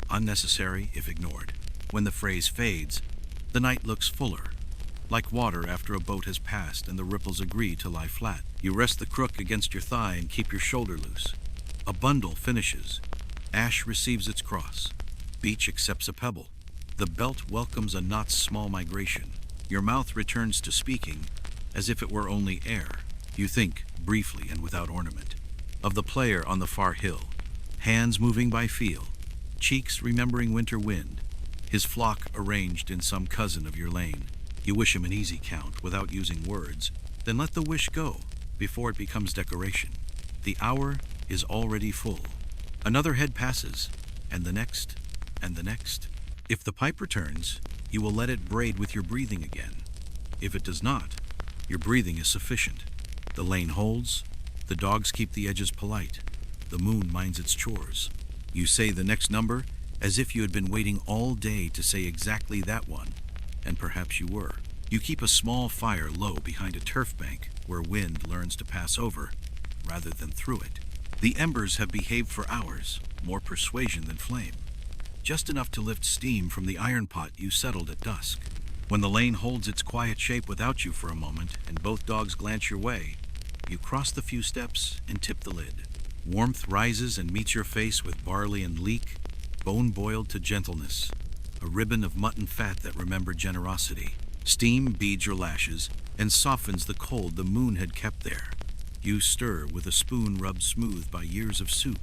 unnecessary if ignored. When the phrase fades, the night looks fuller, like water after a boat has passed and the ripples agree to lie flat. You rest the crook against your thigh and keep your shoulder loose. A bundle finishes. Ash receives its cross. Beach accepts a pebble. The belt welcomes a knot's small migration. Your mouth returns to speaking as if it were only air. You think, briefly and without ornament, of the player on the far hill, hands moving by feel, cheeks remembering winter wind, his flock arranged in some cousin of your lane. You wish him an easy count without using words, then let the wish go before it becomes decoration. The hour is already full. Another head passes, and the next, and the next. If the pipe returns, you will let it braid with your breathing again. If it does not, your breathing is sufficient. The lane holds, the dogs keep the edges polite, the moon minds its chores. You say the next number as if you had been waiting all day to say exactly that one, and perhaps you were. You keep a small fire low behind a turf bank where wind learns to pass over rather than through it. The embers have behaved for hours, more persuasion than flame, just enough to lift steam from the iron pot you settled at dusk. When the lane holds its quiet shape without you for a moment and both dogs glance your way, you cross the few steps and tip the lid. Warmth rises and meets your face with barley and leek, bone boiled to gentleness, a ribbon of mutton fat that remembered generosity. Steam beads your lashes and softens the cold the moon had kept there. You stir with a spoon rubbed smooth by years of soup,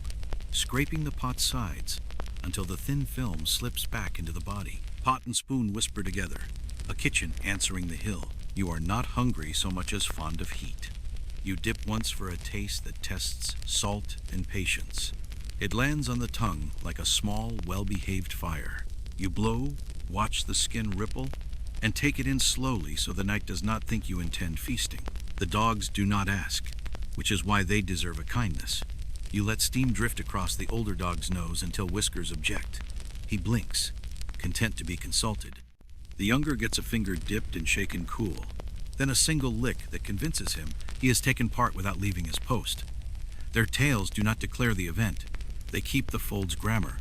scraping the pot's sides until the thin film slips back into the body. Pot and spoon whisper together, a kitchen answering the hill. You are not hungry so much as fond of heat. You dip once for a taste that tests salt and patience. It lands on the tongue like a small, well-behaved fire. You blow, watch the skin ripple, and take it in slowly so the night does not think you intend feasting. The dogs do not ask, which is why they deserve a kindness. You let steam drift across the older dog's nose until Whiskers object. He blinks, content to be consulted. The younger gets a finger dipped and shaken cool, then a single lick that convinces him he has taken part without leaving his post. Their tails do not declare the event. They keep the fold's grammar.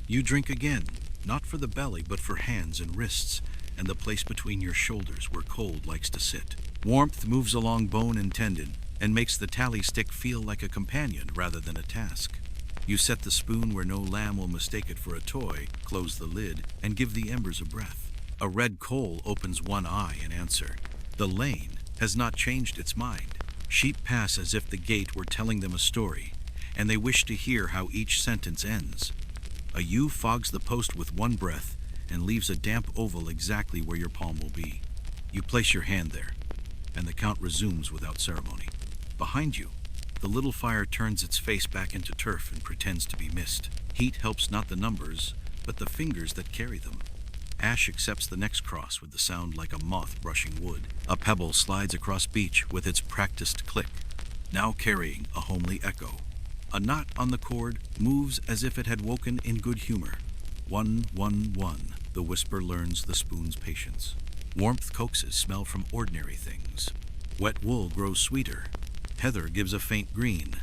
You drink again, not for the belly but for hands and wrists, and the place between your shoulders where cold likes to sit. Warmth moves along bone and tendon and makes the tally stick feel like a companion rather than a task. You set the spoon where no lamb will mistake it for a toy, close the lid, and give the embers a breath. A red coal opens one eye in answer. The lane has not changed its mind. Sheep pass as if the gate were telling them a story, and they wish to hear how each sentence ends. A ewe fogs the post with one breath and leaves a damp oval exactly where your palm will be. You place your hand there, and the count resumes without ceremony. Behind you, the little fire turns its face back into turf and pretends to be mist. Heat helps not the numbers, but the fingers that carry them. Ash accepts the next cross with the sound like a moth brushing wood. A pebble slides across beach with its practiced click, now carrying a homely echo. A knot on the cord moves as if it had woken in good humor. 1, 1, 1. The whisper learns the spoon's patience. Warmth coaxes smell from ordinary things. Wet wool grows sweeter. Heather gives a faint green.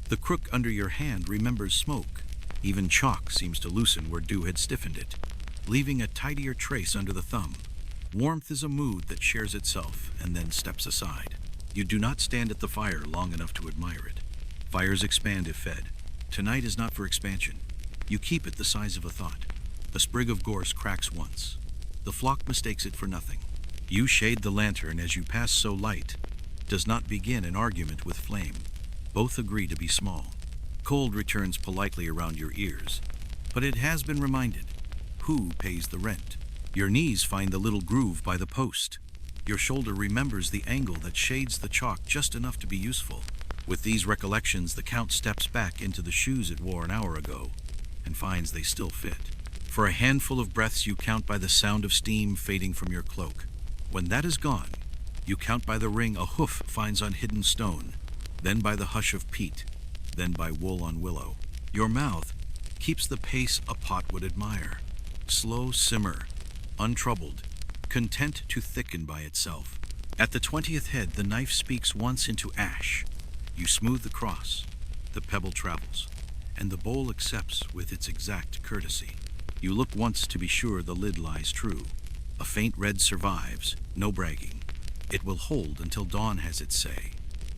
The crook under your hand remembers smoke. Even chalk seems to loosen where dew had stiffened it, leaving a tidier trace under the thumb. Warmth is a mood that shares itself and then steps aside. You do not stand at the fire long enough to admire it. Fires expand if fed. Tonight is not for expansion. You keep it the size of a thought. A sprig of gorse cracks once. The flock mistakes it for nothing. You shade the lantern as you pass, so light does not begin an argument with flame. Both agree to be small. Cold returns politely around your ears, but it has been reminded. Who pays the rent? Your knees find the little groove by the post. Your shoulder remembers the angle that shades the chalk just enough to be useful. With these recollections, the Count steps back into the shoes it wore an hour ago and finds they still fit. For a handful of breaths, you count by the sound of steam fading from your cloak. When that is gone, you count by the ring a hoof finds on hidden stone, then by the hush of peat, then by wool on willow. Your mouth keeps the pace a pot would admire. Slow simmer, untroubled, content to thicken by itself. At the 20th head, the knife speaks once into ash. You smooth the cross, the pebble travels, and the bowl accepts with its exact courtesy. You look once to be sure the lid lies true. A faint red survives, no bragging. It will hold until dawn has its say.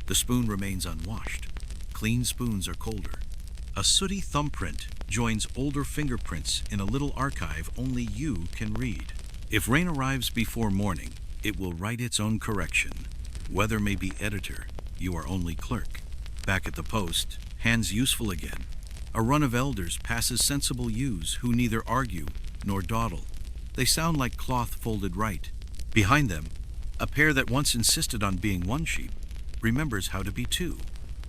The spoon remains unwashed. Clean spoons are colder. A sooty thumbprint joins older fingerprints in a little archive only you can read. If rain arrives before morning, it will write its own correction. Weather may be editor, you are only clerk. Back at the post, hands useful again. A run of elders passes sensible ewes who neither argue nor dawdle. They sound like cloth folded right. Behind them, a pair that once insisted on being one sheep remembers how to be two.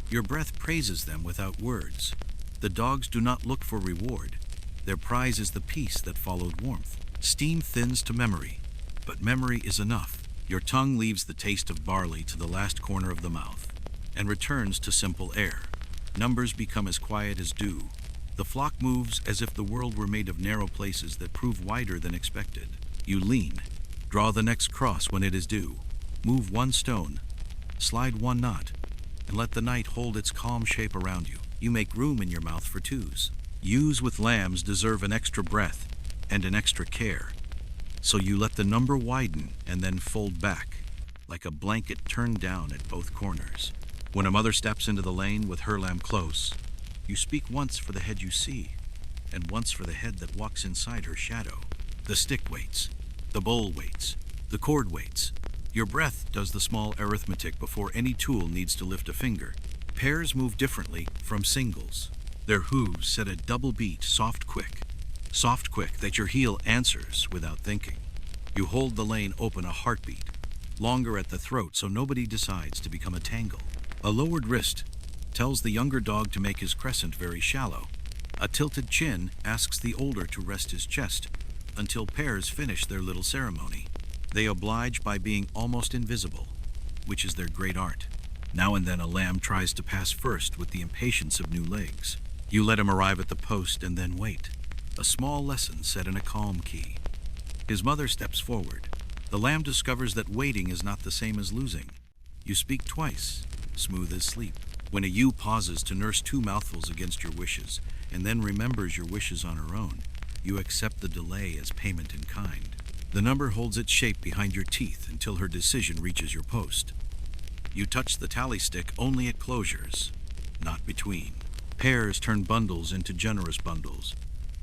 Your breath praises them without words. The dogs do not look for reward. Their prize is the peace that followed warmth. Steam thins to memory, but memory is enough. Your tongue leaves the taste of barley to the last corner of the mouth and returns to simple air. Numbers become as quiet as dew. The flock moves as if the world were made of narrow places that prove wider than expected. You lean, draw the next cross when it is due, move one stone, slide one knot, and let the night hold its calm shape around you. You make room in your mouth for twos. Ewes with lambs deserve an extra breath and an extra care. So you let the number widen and then fold back, like a blanket turned down at both corners. When a mother steps into the lane with her lamb close, you speak once for the head you see, and once for the head that walks inside her shadow. The stick waits, the bowl waits, the cord waits. Your breath does the small arithmetic before any tool needs to lift a finger. Pairs move differently from singles. Their hooves set a double beat, soft quick that your heel answers without thinking. You hold the lane open a heartbeat, longer at the throat so nobody decides to become a tangle. A lowered wrist tells the younger dog to make his crescent very shallow. A tilted chin asks the older to rest his chest until pairs finish their little ceremony. They oblige by being almost invisible, which is their great art. Now and then a lamb tries to pass first with the impatience of new legs. You let him arrive at the post and then wait. A small lesson said in a calm key. His mother steps forward. The lamb discovers that waiting is not the same as losing. You speak twice, smooth as sleep. When a ewe pauses to nurse two mouthfuls against your wishes, and then remembers your wishes on her own, you accept the delay as payment in kind. The number holds its shape behind your teeth until her decision reaches your post. You touch the tally stick only at closures, not between. Pairs turn bundles into generous bundles.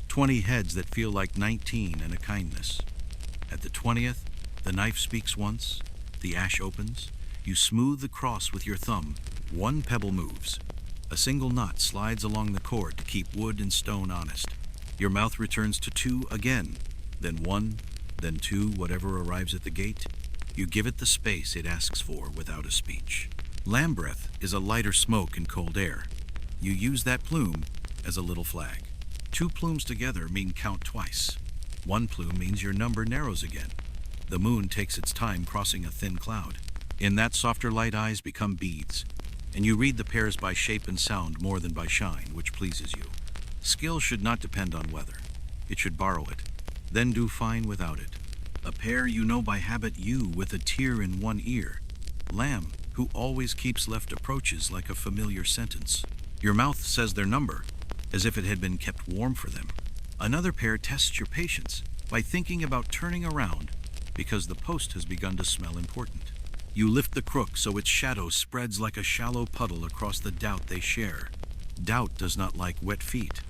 20 heads that feel like 19 and a kindness. At the 20th, the knife speaks once, the ash opens, you smooth the cross with your thumb, one pebble moves. A single knot slides along the cord to keep wood and stone honest. Your mouth returns to two again, then one, then two, whatever arrives at the gate. You give it the space it asks for without a speech. Lamb breath is a lighter smoke in cold air. You use that plume as a little flag. Two plumes together mean count twice. One plume means your number narrows again. The moon takes its time crossing a thin cloud. In that softer light, eyes become beads, and you read the pairs by shape and sound more than by shine, which pleases you. Skill should not depend on weather. It should borrow it, then do fine without it. A pair you know by habit, you with a tear in one ear. Lamb, who always keeps left approaches like a familiar sentence. Your mouth says their number, as if it had been kept warm for them. Another pair tests your patience by thinking about turning around because the post has begun to smell important. You lift the crook so its shadow spreads like a shallow puddle across the doubt they share. Doubt does not like wet feet.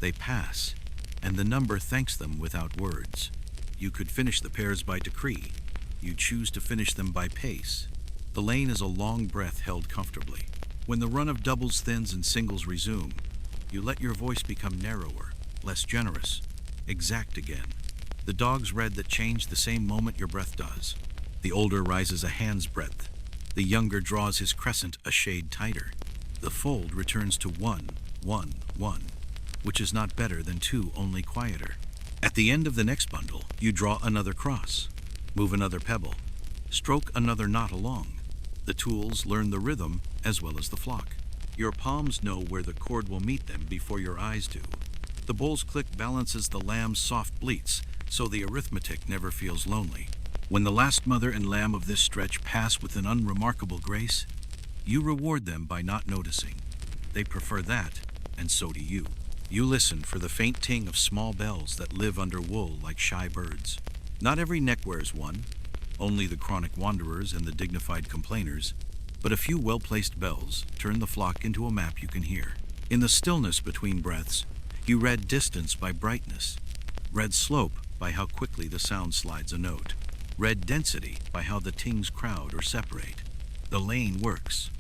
They pass, and the number thanks them without words. You could finish the pairs by decree. You choose to finish them by pace. The lane is a long breath held comfortably. When the run of doubles thins and singles resume, you let your voice become narrower, less generous, exact again. The dogs read that change the same moment your breath does. The older rises a hand's breadth. The younger draws his crescent a shade tighter. The fold returns to 1, 1, 1, which is not better than 2, only quieter. At the end of the next bundle, you draw another cross, move another pebble, stroke another knot along. The tools learn the rhythm as well as the flock. Your palms know where the cord will meet them before your eyes do. The bull's click balances the lamb's soft bleats, so the arithmetic never feels lonely. When the last mother and lamb of this stretch pass with an unremarkable grace, you reward them by not noticing. They prefer that, and so do you. You listen for the faint ting of small bells that live under wool like shy birds. Not every neck wears one, only the chronic wanderers and the dignified complainers, but a few well-placed bells turn the flock into a map you can hear. In the stillness between breaths, you read distance by brightness, read slope by how quickly the sound slides a note, read density by how the tings crowd or separate. The lane works.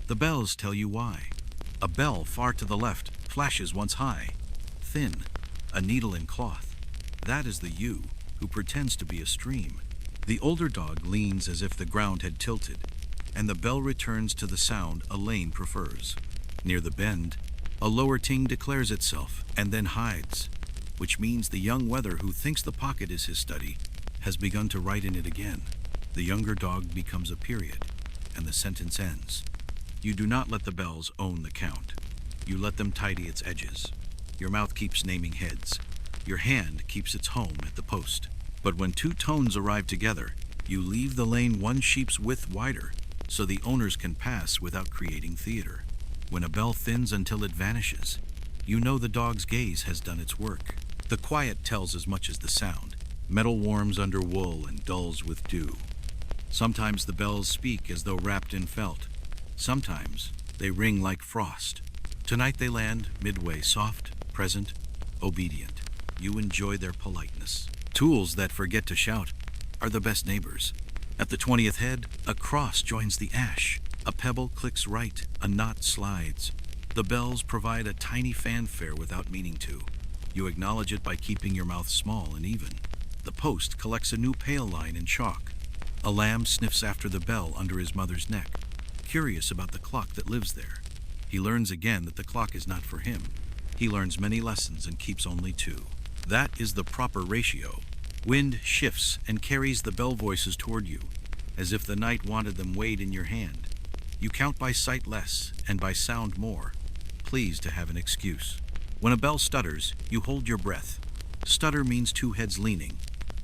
The bells tell you why. A bell far to the left flashes once high, thin, a needle in cloth. That is the ewe who pretends to be a stream. The older dog leans as if the ground had tilted, and the bell returns to the sound a lane prefers. Near the bend, a lower ting declares itself and then hides, which means the young wether who thinks the pocket is his study has begun to write in it again. The younger dog becomes a period, and the sentence ends. You do not let the bells own the count. You let them tidy its edges. Your mouth keeps naming heads. Your hand keeps its home at the post. But when two tones arrive together, you leave the lane one sheep's width wider, so the owners can pass without creating theater. When a bell thins until it vanishes, you know the dog's gaze has done its work. The quiet tells as much as the sound. Metal warms under wool and dulls with dew. Sometimes the bells speak as though wrapped in felt. Sometimes they ring like frost. Tonight they land midway, soft, present, obedient. You enjoy their politeness. Tools that forget to shout are the best neighbors. At the 20th head, a cross joins the ash. A pebble clicks right, a knot slides. The bells provide a tiny fanfare without meaning to. You acknowledge it by keeping your mouth small and even. The post collects a new pale line in chalk. A lamb sniffs after the bell under his mother's neck, curious about the clock that lives there. He learns again that the clock is not for him. He learns many lessons and keeps only 2. That is the proper ratio. Wind shifts and carries the bell voices toward you, as if the night wanted them weighed in your hand. You count by sight less and by sound more, pleased to have an excuse. When a bell stutters, you hold your breath. Stutter means 2 heads leaning.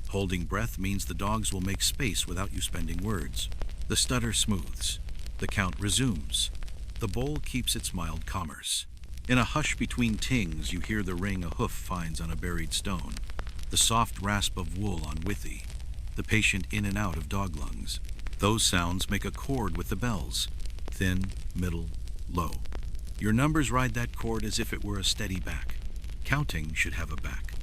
Holding breath means the dogs will make space without you spending words. The stutter smooths. The count resumes. The bowl keeps its mild commerce. In a hush between tings, you hear the ring a hoof finds on a buried stone, the soft rasp of wool on withy, the patient in and out of dog lungs. Those sounds make a chord with the bells, thin, middle, low. Your numbers ride that chord as if it were a steady back. Counting should have a back.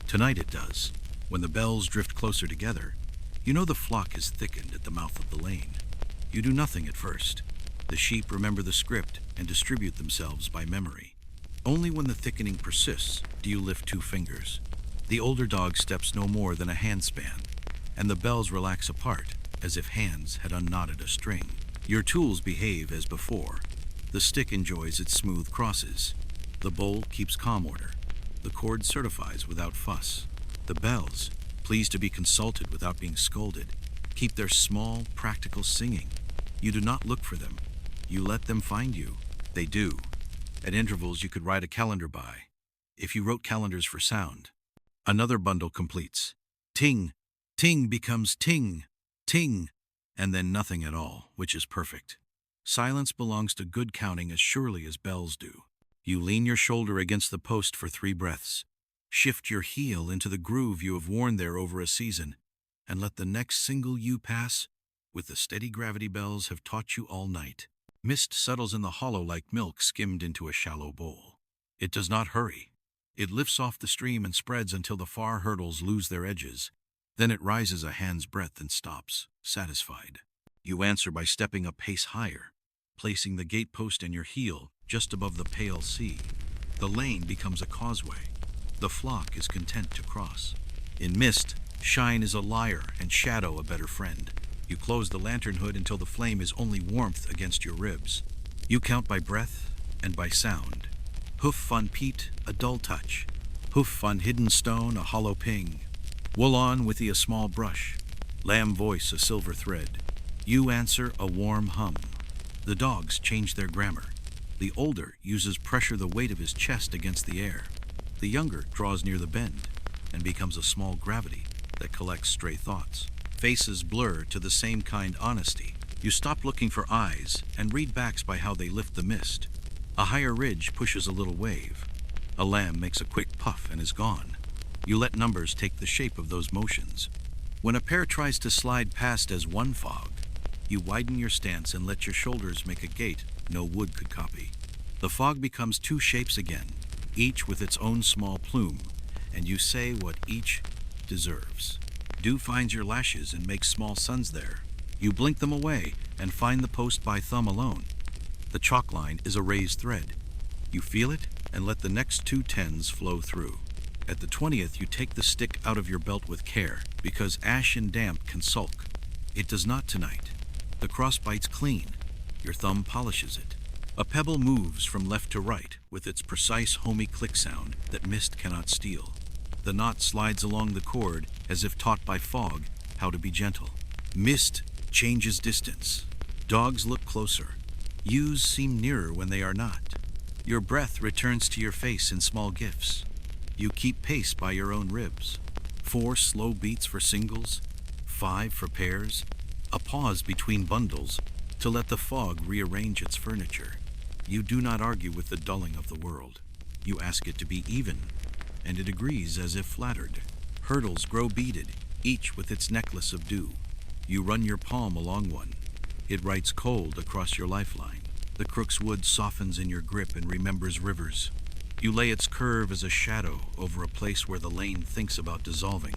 Tonight it does. When the bells drift closer together, you know the flock is thickened at the mouth of the lane. You do nothing at first. The sheep remember the script and distribute themselves by memory. Only when the thickening persists do you lift 2 fingers. The older dog steps no more than a handspan, and the bells relax apart as if hands had unknotted a string. Your tools behave as before. The stick enjoys its smooth crosses. The bowl keeps calm order. The cord certifies without fuss. The bells, pleased to be consulted without being scolded, keep their small, practical singing. You do not look for them. You let them find you. They do. At intervals you could write a calendar by, if you wrote calendars for sound. Another bundle completes. Ting, ting becomes ting, ting, and then nothing at all, which is perfect. Silence belongs to good counting as surely as bells do. You lean your shoulder against the post for 3 breaths. Shift your heel into the groove you have worn there over a season, and let the next single you pass with the steady gravity bells have taught you all night. Mist settles in the hollow like milk skimmed into a shallow bowl. It does not hurry. It lifts off the stream and spreads until the far hurdles lose their edges. Then it rises a hand's breadth and stops, satisfied. You answer by stepping a pace higher, placing the gatepost and your heel just above the pale sea. The lane becomes a causeway. The flock is content to cross. In mist, shine is a liar and shadow a better friend. You close the lantern hood until the flame is only warmth against your ribs. You count by breath and by sound. Hoof on peat, a dull touch. Hoof on hidden stone, a hollow ping. Wool on withy, a small brush. Lamb voice, a silver thread. You answer, a warm hum. The dogs change their grammar. The older uses pressure the weight of his chest against the air. The younger draws near the bend and becomes a small gravity that collects stray thoughts. Faces blur to the same kind honesty. You stop looking for eyes and read backs by how they lift the mist. A higher ridge pushes a little wave. A lamb makes a quick puff and is gone. You let numbers take the shape of those motions. When a pair tries to slide past as one fog, you widen your stance and let your shoulders make a gait no wood could copy. The fog becomes 2 shapes again, each with its own small plume, and you say what each deserves. Dew finds your lashes and makes small suns there. You blink them away and find the post by thumb alone. The chalk line is a raised thread. You feel it and let the next 2 tens flow through. At the 20th, you take the stick out of your belt with care, because ash and damp can sulk. It does not tonight. The cross bites clean. Your thumb polishes it. A pebble moves from left to right with its precise homey click sound that mist cannot steal. The knot slides along the cord as if taught by fog how to be gentle. Mist changes distance. Dogs look closer. Ewes seem nearer when they are not. Your breath returns to your face in small gifts. You keep pace by your own ribs. 4 slow beats for singles, 5 for pairs, a pause between bundles to let the fog rearrange its furniture. You do not argue with the dulling of the world. You ask it to be even, and it agrees as if flattered. Hurdles grow beaded, each with its necklace of dew. You run your palm along one. It writes cold across your lifeline. The crook's wood softens in your grip and remembers rivers. You lay its curve as a shadow over a place where the lane thinks about dissolving.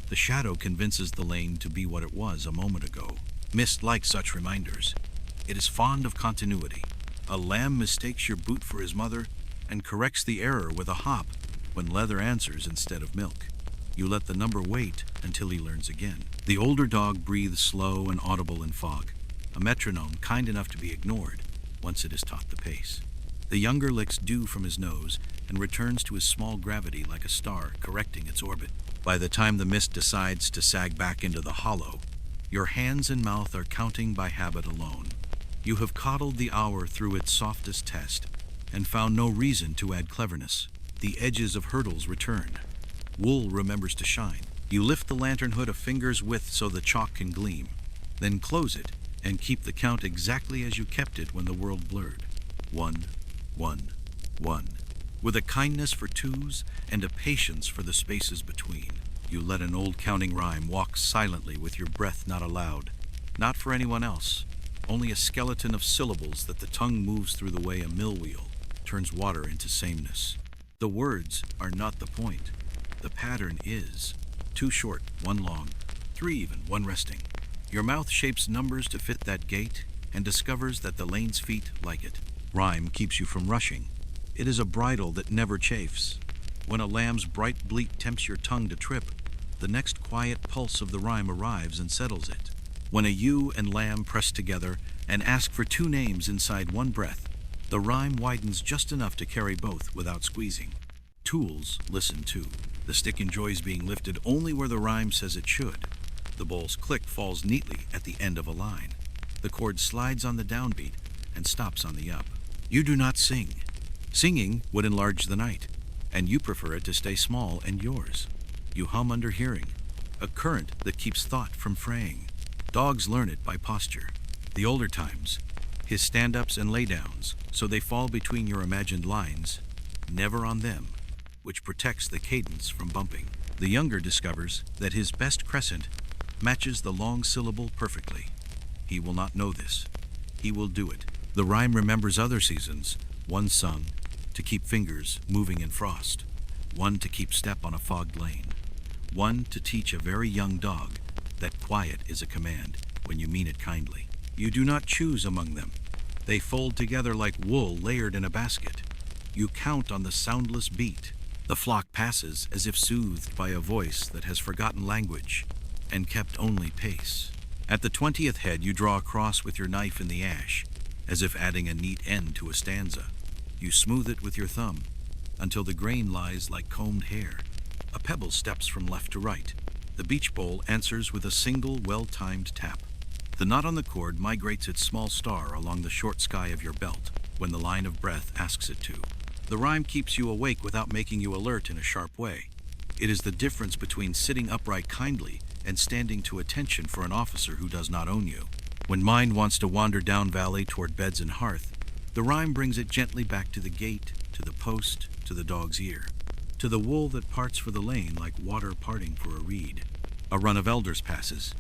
The shadow convinces the lane to be what it was a moment ago. Mist likes such reminders. It is fond of continuity. A lamb mistakes your boot for his mother and corrects the error with a hop when leather answers instead of milk. You let the number wait until he learns again. The older dog breathes slow and audible in fog, a metronome kind enough to be ignored once it is taught the pace. The younger licks dew from his nose and returns to his small gravity like a star correcting its orbit. By the time the mist decides to sag back into the hollow, your hands and mouth are counting by habit alone. You have coddled the hour through its softest test and found no reason to add cleverness. The edges of hurdles return. Wool remembers to shine. You lift the lantern hood a finger's width so the chalk can gleam, then close it and keep the count exactly as you kept it when the world blurred. 1, 1, 1. With a kindness for twos and a patience for the spaces between, you let an old counting rhyme walk silently with your breath not allowed, not for anyone else, only a skeleton of syllables that the tongue moves through the way a mill wheel turns water into sameness. The words are not the point. The pattern is 2 short, 1 long, 3 even, 1 resting. Your mouth shapes numbers to fit that gait and discovers that the lane's feet like it. Rhyme keeps you from rushing. It is a bridle that never chafes. When a lamb's bright bleat tempts your tongue to trip, the next quiet pulse of the rhyme arrives and settles it. When a ewe and lamb press together and ask for 2 names inside 1 breath, the rhyme widens just enough to carry both without squeezing. Tools listen too. The stick enjoys being lifted only where the rhyme says it should. The bowl's click falls neatly at the end of a line. The chord slides on the downbeat and stops on the up. You do not sing. Singing would enlarge the night, and you prefer it to stay small and yours. You hum under hearing, a current that keeps thought from fraying. Dogs learn it by posture. The older times, his stand-ups and laydowns, so they fall between your imagined lines, never on them, which protects the cadence from bumping. The younger discovers that his best crescent matches the long syllable perfectly. He will not know this. He will do it. The rhyme remembers other seasons, one sung to keep fingers moving in frost, one to keep step on a fogged lane, one to teach a very young dog that quiet is a command when you mean it kindly. You do not choose among them. They fold together like wool layered in a basket. You count on the soundless beat. The flock passes as if soothed by a voice that has forgotten language and kept only pace. At the 20th head, you draw a cross with your knife in the ash, as if adding a neat end to a stanza. You smooth it with your thumb until the grain lies like combed hair. A pebble steps from left to right. The beach bowl answers with a single well-timed tap. The knot on the cord migrates its small star along the short sky of your belt when the line of breath asks it to. The rhyme keeps you awake without making you alert in a sharp way. It is the difference between sitting upright kindly and standing to attention for an officer who does not own you. When mind wants to wander down valley toward beds and hearth, the rhyme brings it gently back to the gate, to the post, to the dog's ear, to the wool that parts for the lane like water parting for a reed. A run of elders passes,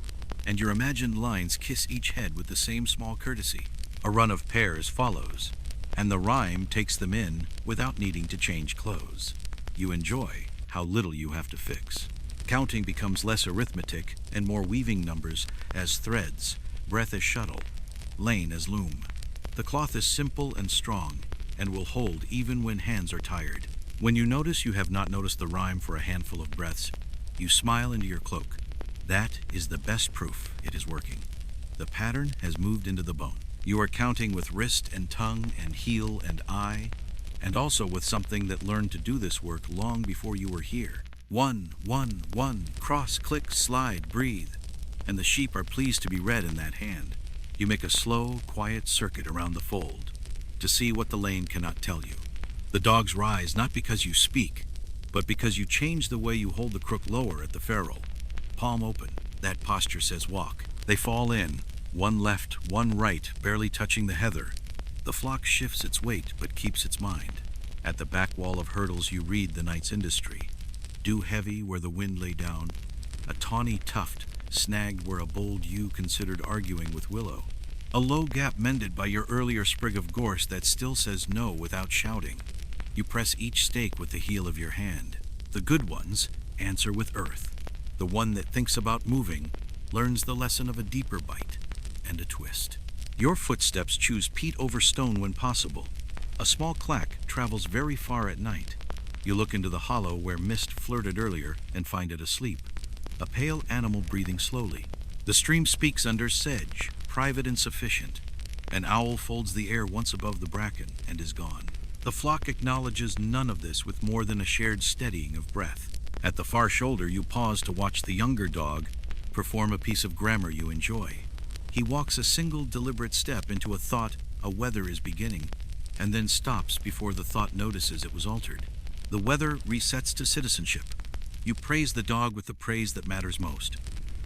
and your imagined lines kiss each head with the same small courtesy. A run of pears follows, and the rhyme takes them in without needing to change clothes. You enjoy how little you have to fix. Counting becomes less arithmetic and more weaving numbers as threads, breath as shuttle, lane as loom. The cloth is simple and strong and will hold even when hands are tired. When you notice you have not noticed the rhyme for a handful of breaths, you smile into your cloak. That is the best proof it is working. The pattern has moved into the bone. You are counting with wrist and tongue and heel and eye, and also with something that learned to do this work long before you were here. 1, 1, 1, cross, click, slide, breathe. And the sheep are pleased to be read in that hand. You make a slow, quiet circuit around the fold to see what the lane cannot tell you. The dogs rise not because you speak, but because you change the way you hold the crook lower at the ferrule. Palm open, that posture says walk. They fall in, one left, one right, barely touching the heather. The flock shifts its weight but keeps its mind. At the back wall of hurdles you read the night's industry. Dew heavy where the wind lay down, a tawny tuft snagged where a bold ewe considered arguing with willow. A low gap mended by your earlier sprig of gorse that still says no without shouting. You press each stake with the heel of your hand. The good ones answer with earth. The one that thinks about moving learns the lesson of a deeper bite and a twist. Your footsteps choose peat over stone when possible. A small clack travels very far at night. You look into the hollow where mist flirted earlier and find it asleep. A pale animal breathing slowly. The stream speaks under sedge, private and sufficient. An owl folds the air once above the bracken and is gone. The flock acknowledges none of this with more than a shared steadying of breath. At the far shoulder you pause to watch the younger dog perform a piece of grammar you enjoy. He walks a single deliberate step into a thought a weather is beginning, and then stops before the thought notices it was altered. The weather resets to citizenship. You praise the dog with the praise that matters most.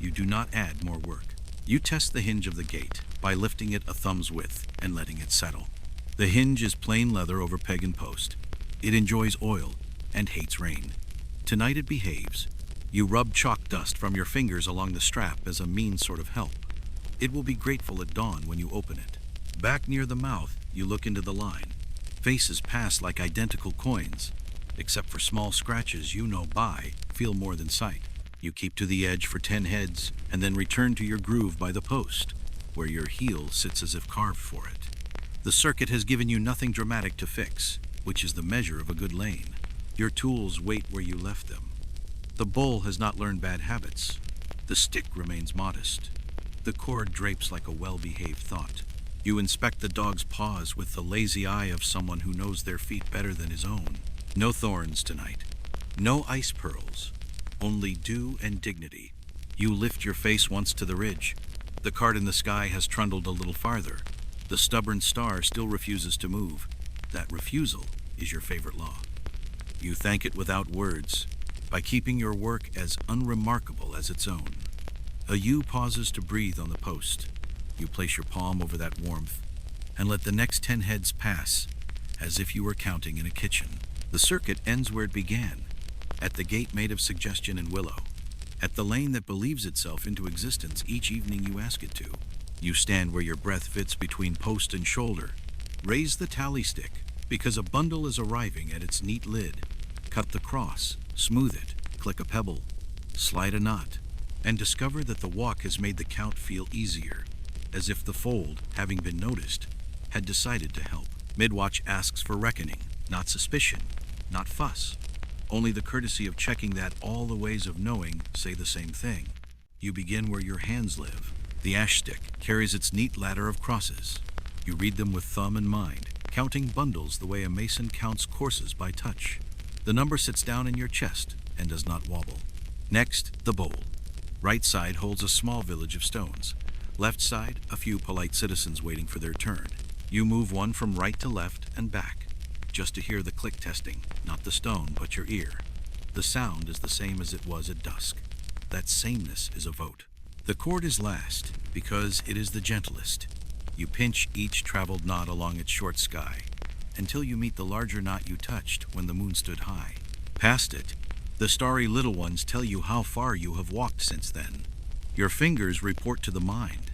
You do not add more work. You test the hinge of the gate by lifting it a thumb's width and letting it settle. The hinge is plain leather over peg and post. It enjoys oil and hates rain. Tonight it behaves. You rub chalk dust from your fingers along the strap as a mean sort of help. It will be grateful at dawn when you open it. Back near the mouth, you look into the line. Faces pass like identical coins, except for small scratches you know by feel more than sight. You keep to the edge for 10 heads and then return to your groove by the post, where your heel sits as if carved for it. The circuit has given you nothing dramatic to fix, which is the measure of a good lane. Your tools wait where you left them. The bull has not learned bad habits. The stick remains modest. The cord drapes like a well-behaved thought. You inspect the dog's paws with the lazy eye of someone who knows their feet better than his own. No thorns tonight. No ice pearls. Only dew and dignity. You lift your face once to the ridge. The cart in the sky has trundled a little farther. The stubborn star still refuses to move. That refusal is your favorite law. You thank it without words, by keeping your work as unremarkable as its own. A ewe pauses to breathe on the post. You place your palm over that warmth, and let the next 10 heads pass, as if you were counting in a kitchen. The circuit ends where it began, at the gate made of suggestion and willow, at the lane that believes itself into existence each evening you ask it to. You stand where your breath fits between post and shoulder. Raise the tally stick, because a bundle is arriving at its neat lid. Cut the cross, smooth it, click a pebble, slide a knot, and discover that the walk has made the count feel easier, as if the fold, having been noticed, had decided to help. Midwatch asks for reckoning, not suspicion, not fuss, only the courtesy of checking that all the ways of knowing say the same thing. You begin where your hands live. The ash stick carries its neat ladder of crosses. You read them with thumb and mind, counting bundles the way a mason counts courses by touch. The number sits down in your chest and does not wobble. Next, the bowl. Right side holds a small village of stones. Left side, a few polite citizens waiting for their turn. You move one from right to left and back, just to hear the click testing, not the stone, but your ear. The sound is the same as it was at dusk. That sameness is a vote. The chord is last, because it is the gentlest. You pinch each traveled knot along its short sky, until you meet the larger knot you touched when the moon stood high. Past it, the starry little ones tell you how far you have walked since then. Your fingers report to the mind.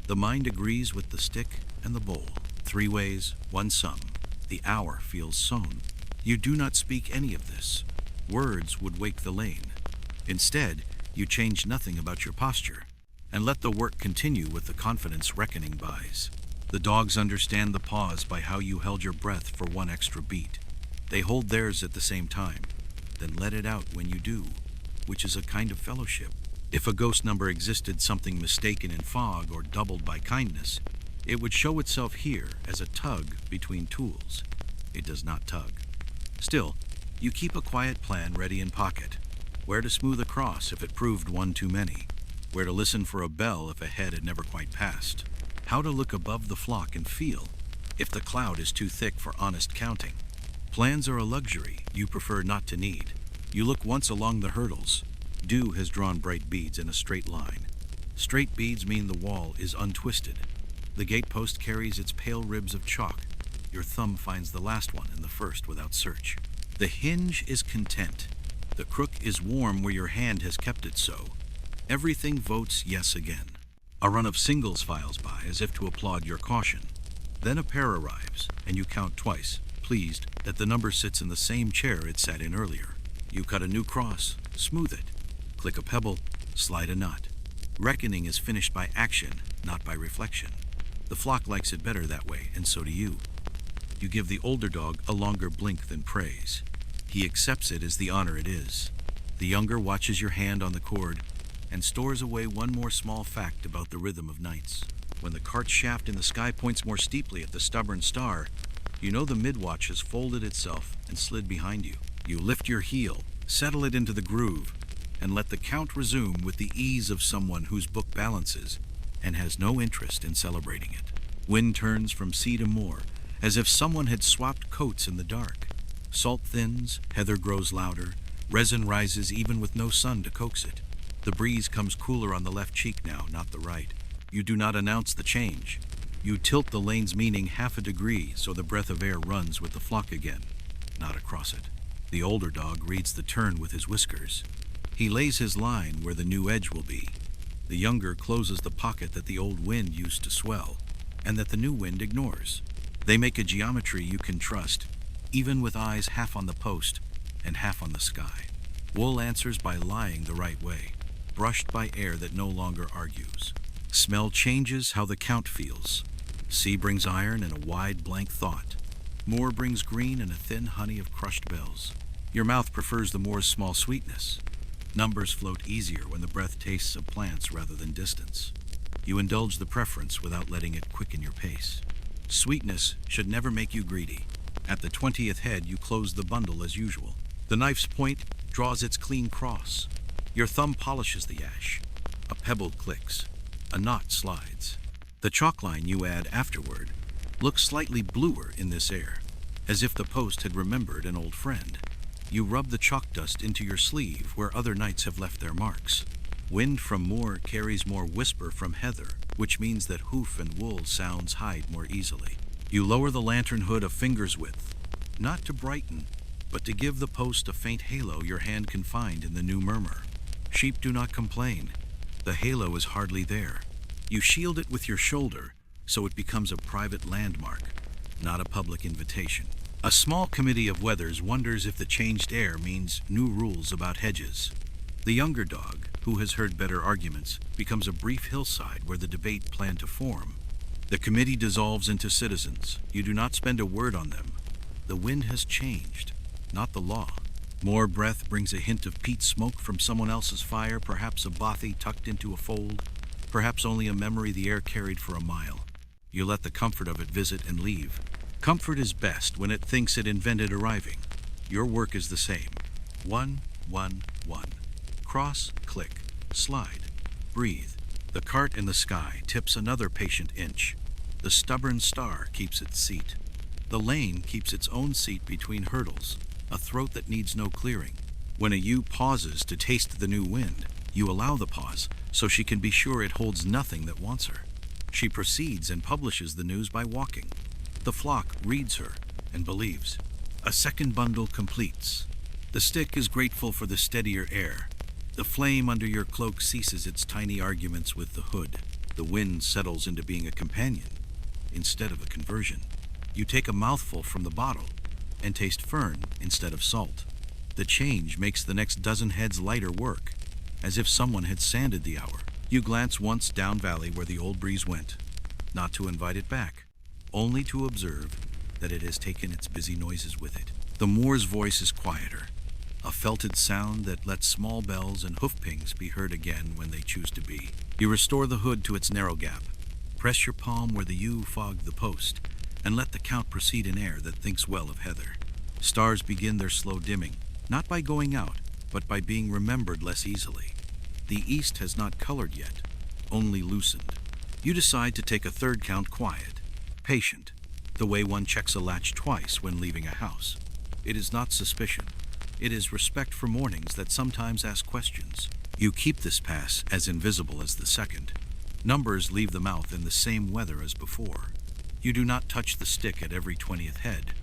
The mind agrees with the stick and the bowl. 3 ways, 1 sum. The hour feels sown. You do not speak any of this. Words would wake the lane. Instead, you change nothing about your posture, and let the work continue with the confidence reckoning buys. The dogs understand the pause by how you held your breath for 1 extra beat. They hold theirs at the same time, then let it out when you do, which is a kind of fellowship. If a ghost number existed something mistaken in fog or doubled by kindness, it would show itself here as a tug between tools. It does not tug. Still, you keep a quiet plan ready in pocket. Where to smooth a cross if it proved one too many. Where to listen for a bell if a head had never quite passed. How to look above the flock and feel if the cloud is too thick for honest counting. Plans are a luxury you prefer not to need. You look once along the hurdles. Dew has drawn bright beads in a straight line. Straight beads mean the wall is untwisted. The gatepost carries its pale ribs of chalk. Your thumb finds the last one and the first without search. The hinge is content. The crook is warm where your hand has kept it so. Everything votes yes again. A run of singles files by as if to applaud your caution. Then a pair arrives, and you count twice, pleased that the number sits in the same chair it sat in earlier. You cut a new cross, smooth it, click a pebble, slide a knot. Reckoning is finished by action, not by reflection. The flock likes it better that way, and so do you. You give the older dog a longer blink than praise. He accepts it as the honor it is. The younger watches your hand on the cord and stores away one more small fact about the rhythm of nights. When the cart shaft in the sky points more steeply at the stubborn star, you know the midwatch has folded itself and slid behind you. You lift your heel, settle it into the groove, and let the count resume with the ease of someone whose book balances and has no interest in celebrating it. Wind turns from sea to moor, as if someone had swapped coats in the dark. Salt thins, heather grows louder, resin rises even with no sun to coax it. The breeze comes cooler on the left cheek now, not the right. You do not announce the change. You tilt the lane's meaning 1/2 degree so the breath of air runs with the flock again, not across it. The older dog reads the turn with his whiskers. He lays his line where the new edge will be. The younger closes the pocket that the old wind used to swell, and that the new wind ignores. They make a geometry you can trust, even with eyes half on the post and half on the sky. Wool answers by lying the right way, brushed by air that no longer argues. Smell changes how the count feels. Sea brings iron and a wide blank thought. Moor brings green and a thin honey of crushed bells. Your mouth prefers the moor's small sweetness. Numbers float easier when the breath tastes of plants rather than distance. You indulge the preference without letting it quicken your pace. Sweetness should never make you greedy. At the 20th head, you close the bundle as usual. The knife's point draws its clean cross. Your thumb polishes the ash. A pebble clicks. A knot slides. The chalk line you add afterward looks slightly bluer in this air, as if the post had remembered an old friend. You rub the chalk dust into your sleeve where other nights have left their marks. Wind from moor carries more whisper from heather, which means that hoof and wool sounds hide more easily. You lower the lantern hood a finger's width, not to brighten, but to give the post a faint halo your hand can find in the new murmur. Sheep do not complain. The halo is hardly there. You shield it with your shoulder, so it becomes a private landmark, not a public invitation. A small committee of wethers wonders if the changed air means new rules about hedges. The younger dog, who has heard better arguments, becomes a brief hillside where the debate planned to form. The committee dissolves into citizens. You do not spend a word on them. The wind has changed, not the law. More breath brings a hint of peat smoke from someone else's fire, perhaps a bothy tucked into a fold, perhaps only a memory the air carried for a mile. You let the comfort of it visit and leave. Comfort is best when it thinks it invented arriving. Your work is the same. 1, 1, 1. Cross, click, slide, breathe. The cart in the sky tips another patient inch. The stubborn star keeps its seat. The lane keeps its own seat between hurdles, a throat that needs no clearing. When a ewe pauses to taste the new wind, you allow the pause so she can be sure it holds nothing that wants her. She proceeds and publishes the news by walking. The flock reads her and believes. A second bundle completes. The stick is grateful for the steadier air. The flame under your cloak ceases its tiny arguments with the hood. The wind settles into being a companion instead of a conversion. You take a mouthful from the bottle and taste fern instead of salt. The change makes the next dozen heads lighter work, as if someone had sanded the hour. You glance once down valley where the old breeze went, not to invite it back, only to observe that it has taken its busy noises with it. The moor's voice is quieter, a felted sound that lets small bells and hoof pings be heard again when they choose to be. You restore the hood to its narrow gap, press your palm where the ewe fogged the post, and let the count proceed in air that thinks well of heather. Stars begin their slow dimming, not by going out, but by being remembered less easily. The east has not colored yet, only loosened. You decide to take a third count quiet, patient, the way one checks a latch twice when leaving a house. It is not suspicion. It is respect for mornings that sometimes ask questions. You keep this pass as invisible as the second. Numbers leave the mouth in the same weather as before. You do not touch the stick at every 20th head.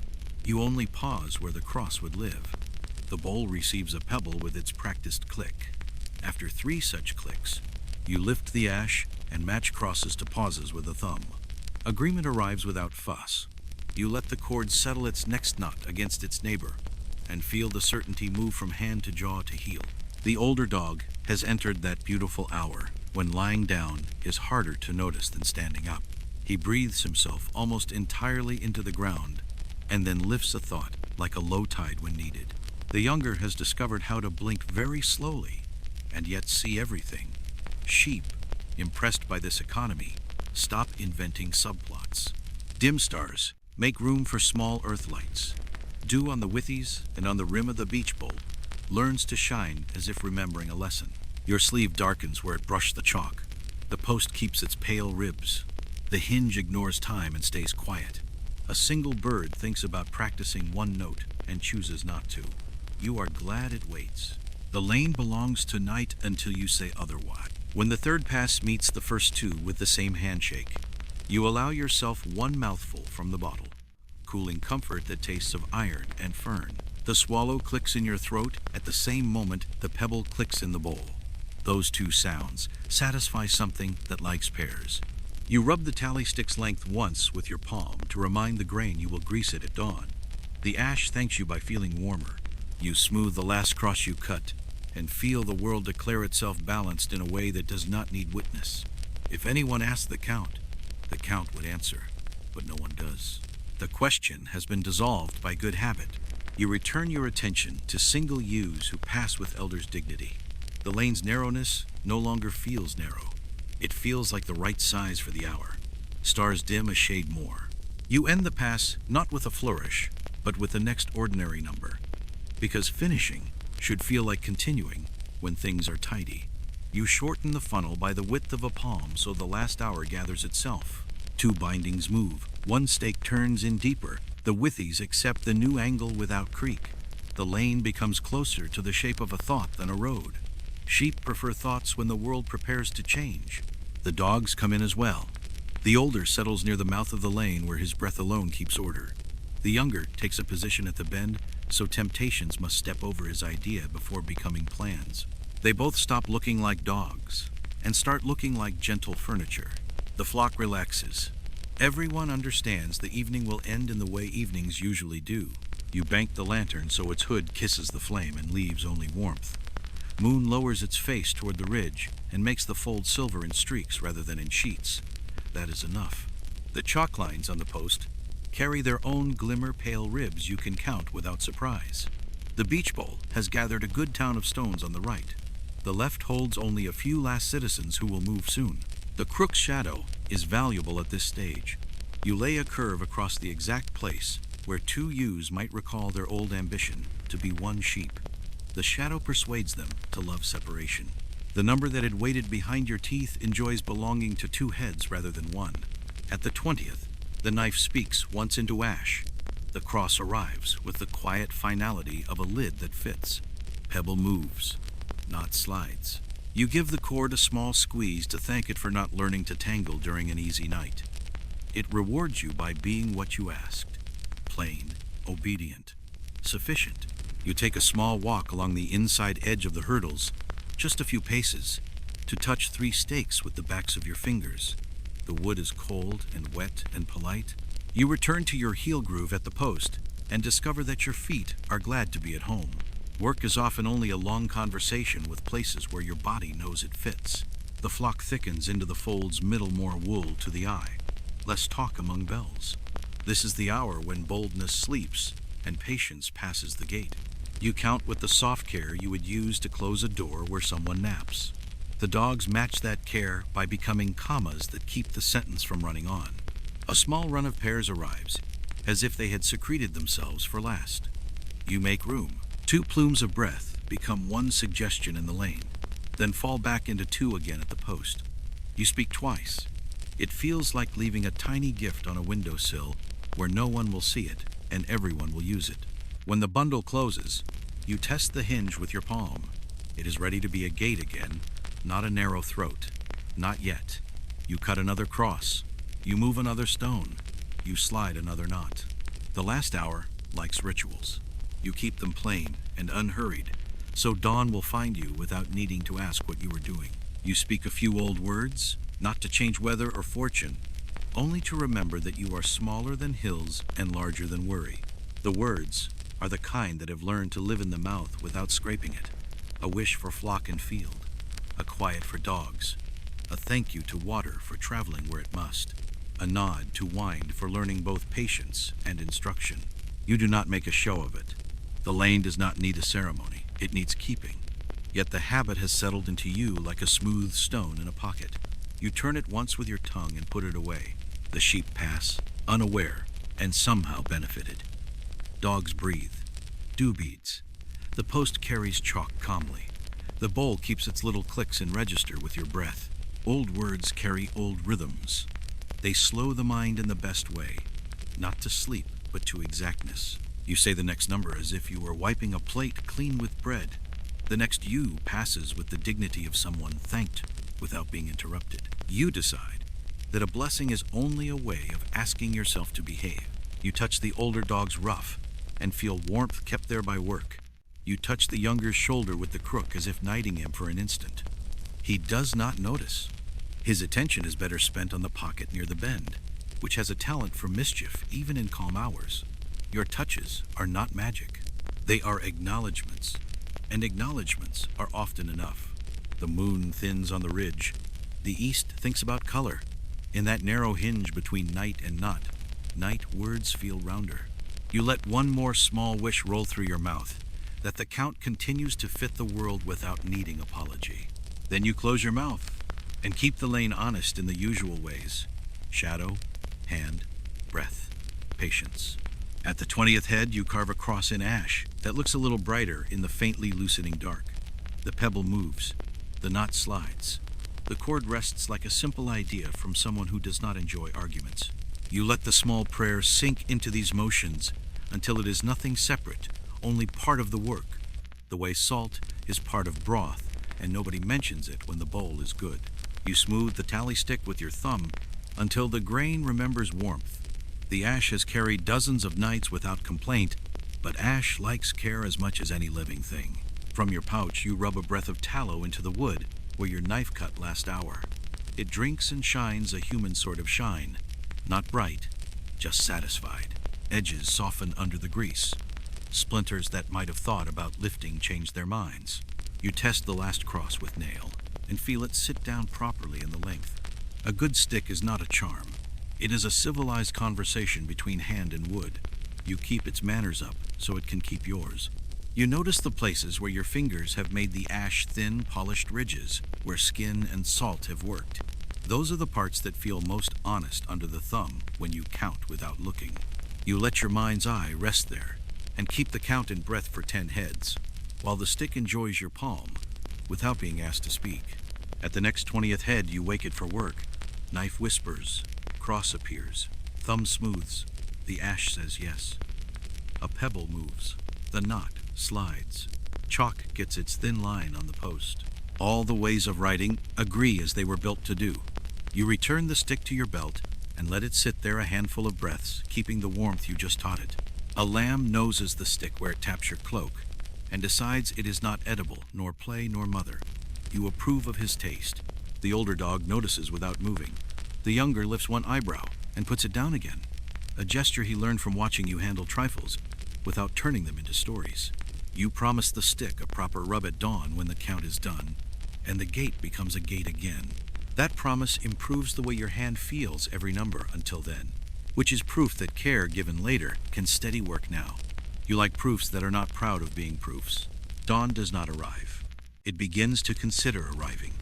You only pause where the cross would live. The bowl receives a pebble with its practiced click. After 3 such clicks, you lift the ash and match crosses to pauses with a thumb. Agreement arrives without fuss. You let the cord settle its next knot against its neighbor and feel the certainty move from hand to jaw to heel. The older dog has entered that beautiful hour when lying down is harder to notice than standing up. He breathes himself almost entirely into the ground and then lifts a thought like a low tide when needed. The younger has discovered how to blink very slowly and yet see everything. Sheep, impressed by this economy, stop inventing subplots. Dim stars make room for small earth lights. Dew on the withies and on the rim of the beach bowl learns to shine as if remembering a lesson. Your sleeve darkens where it brushed the chalk. The post keeps its pale ribs. The hinge ignores time and stays quiet. A single bird thinks about practicing one note and chooses not to. You are glad it waits. The lane belongs to night until you say otherwise. When the third pass meets the first 2 with the same handshake, you allow yourself one mouthful from the bottle, cooling comfort that tastes of iron and fern. The swallow clicks in your throat at the same moment the pebble clicks in the bowl. Those 2 sounds satisfy something that likes pairs. You rub the tally stick's length once with your palm to remind the grain you will grease it at dawn. The ash thanks you by feeling warmer. You smooth the last cross you cut and feel the world declare itself balanced in a way that does not need witness. If anyone asked the count would answer, but no one does. The question has been dissolved by good habit. You return your attention to single ewes who pass with elders' dignity. The lane's narrowness no longer feels narrow. It feels like the right size for the hour. Stars dim a shade more. You end the pass not with a flourish, but with the next ordinary number. Because finishing should feel like continuing when things are tidy. You shorten the funnel by the width of a palm so the last hour gathers itself. 2 bindings move. 1 stake turns in deeper. The withies accept the new angle without creak. The lane becomes closer to the shape of a thought than a road. Sheep prefer thoughts when the world prepares to change. The dogs come in as well. The older settles near the mouth of the lane where his breath alone keeps order. The younger takes a position at the bend, so temptations must step over his idea before becoming plans. They both stop looking like dogs and start looking like gentle furniture. The flock relaxes. Everyone understands the evening will end in the way evenings usually do. You bank the lantern so its hood kisses the flame and leaves only warmth. Moon lowers its face toward the ridge and makes the fold silver in streaks rather than in sheets. That is enough. The chalk lines on the post carry their own glimmer-pale ribs you can count without surprise. The beach bowl has gathered a good town of stones on the right. The left holds only a few last citizens who will move soon. The crook's shadow is valuable at this stage. You lay a curve across the exact place where two ewes might recall their old ambition to be one sheep. The shadow persuades them to love separation. The number that had waited behind your teeth enjoys belonging to two heads rather than one. At the 20th, the knife speaks once into ash. The cross arrives with the quiet finality of a lid that fits. Pebble moves, not slides. You give the cord a small squeeze to thank it for not learning to tangle during an easy night. It rewards you by being what you asked. Plain, obedient, sufficient. You take a small walk along the inside edge of the hurdles, just a few paces, to touch 3 stakes with the backs of your fingers. The wood is cold and wet and polite. You return to your heel groove at the post and discover that your feet are glad to be at home. Work is often only a long conversation with places where your body knows it fits. The flock thickens into the fold's middle, more wool to the eye. Less talk among bells. This is the hour when boldness sleeps and patience passes the gate. You count with the soft care you would use to close a door where someone naps. The dogs match that care by becoming commas that keep the sentence from running on. A small run of pairs arrives, as if they had secreted themselves for last. You make room. 2 plumes of breath become 1 suggestion in the lane, then fall back into 2 again at the post. You speak twice. It feels like leaving a tiny gift on a windowsill where no one will see it and everyone will use it. When the bundle closes, you test the hinge with your palm. It is ready to be a gate again, not a narrow throat. Not yet. You cut another cross. You move another stone. You slide another knot. The last hour likes rituals. You keep them plain and unhurried, so dawn will find you without needing to ask what you are doing. You speak a few old words, not to change weather or fortune, only to remember that you are smaller than hills and larger than worry. The words are the kind that have learned to live in the mouth without scraping it. A wish for flock and field, a quiet for dogs, a thank you to water for traveling where it must, a nod to wind for learning both patience and instruction. You do not make a show of it. The lane does not need a ceremony, it needs keeping. Yet the habit has settled into you like a smooth stone in a pocket. You turn it once with your tongue and put it away. The sheep pass, unaware, and somehow benefited. Dogs breathe. Dew beads. The post carries chalk calmly. The bowl keeps its little clicks in register with your breath. Old words carry old rhythms. They slow the mind in the best way, not to sleep, but to exactness. You say the next number as if you were wiping a plate clean with bread. The next you passes with the dignity of someone thanked without being interrupted. You decide that a blessing is only a way of asking yourself to behave. You touch the older dog's ruff and feel warmth kept there by work. You touch the younger's shoulder with the crook as if knighting him for an instant. He does not notice. His attention is better spent on the pocket near the bend, which has a talent for mischief even in calm hours. Your touches are not magic. They are acknowledgments, and acknowledgments are often enough. The moon thins on the ridge. The east thinks about color. In that narrow hinge between night and not, night words feel rounder. You let one more small wish roll through your mouth, that the count continues to fit the world without needing apology. Then you close your mouth and keep the lane honest in the usual ways. Shadow, hand, breath, patience. At the 20th head, you carve a cross in ash that looks a little brighter in the faintly loosening dark. The pebble moves. The knot slides. The cord rests like a simple idea from someone who does not enjoy arguments. You let the small prayer sink into these motions until it is nothing separate, only part of the work, the way salt is part of broth and nobody mentions it when the bowl is good. You smooth the tally stick with your thumb until the grain remembers warmth. The ash has carried dozens of nights without complaint, but ash likes care as much as any living thing. From your pouch, you rub a breath of tallow into the wood where your knife cut last hour. It drinks and shines a human sort of shine, not bright, just satisfied. Edges soften under the grease. Splinters that might have thought about lifting change their minds. You test the last cross with nail and feel it sit down properly in the length. A good stick is not a charm. It is a civilized conversation between hand and wood. You keep its manners up so it can keep yours. You notice the places where your fingers have made the ash thin, polished ridges, where skin and salt have worked. Those are the parts that feel most honest under the thumb when you count without looking. You let your mind's eye rest there and keep the count in breath for 10 heads, while the stick enjoys your palm without being asked to speak. At the next 20th head, you wake it for work. Knife whispers, cross appears, thumb smooths, the ash says yes. A pebble moves, the knot slides. Chalk gets its thin line on the post. All the ways of writing agree as they were built to do. You return the stick to your belt and let it sit there a handful of breaths, keeping the warmth you just taught it. A lamb noses the stick where it taps your cloak and decides it is not edible, nor play, nor mother. You approve of his taste. The older dog notices without moving. The younger lifts one eyebrow and puts it down again, a gesture he learned from watching you handle trifles without turning them into stories. You promise the stick a proper rub at dawn when the count is done, and the gate becomes a gate again. That promise improves the way your hand feels every number until then, which is proof that care given later can steady work now. You like proofs that are not proud of being proofs. Dawn does not arrive. It begins to consider arriving.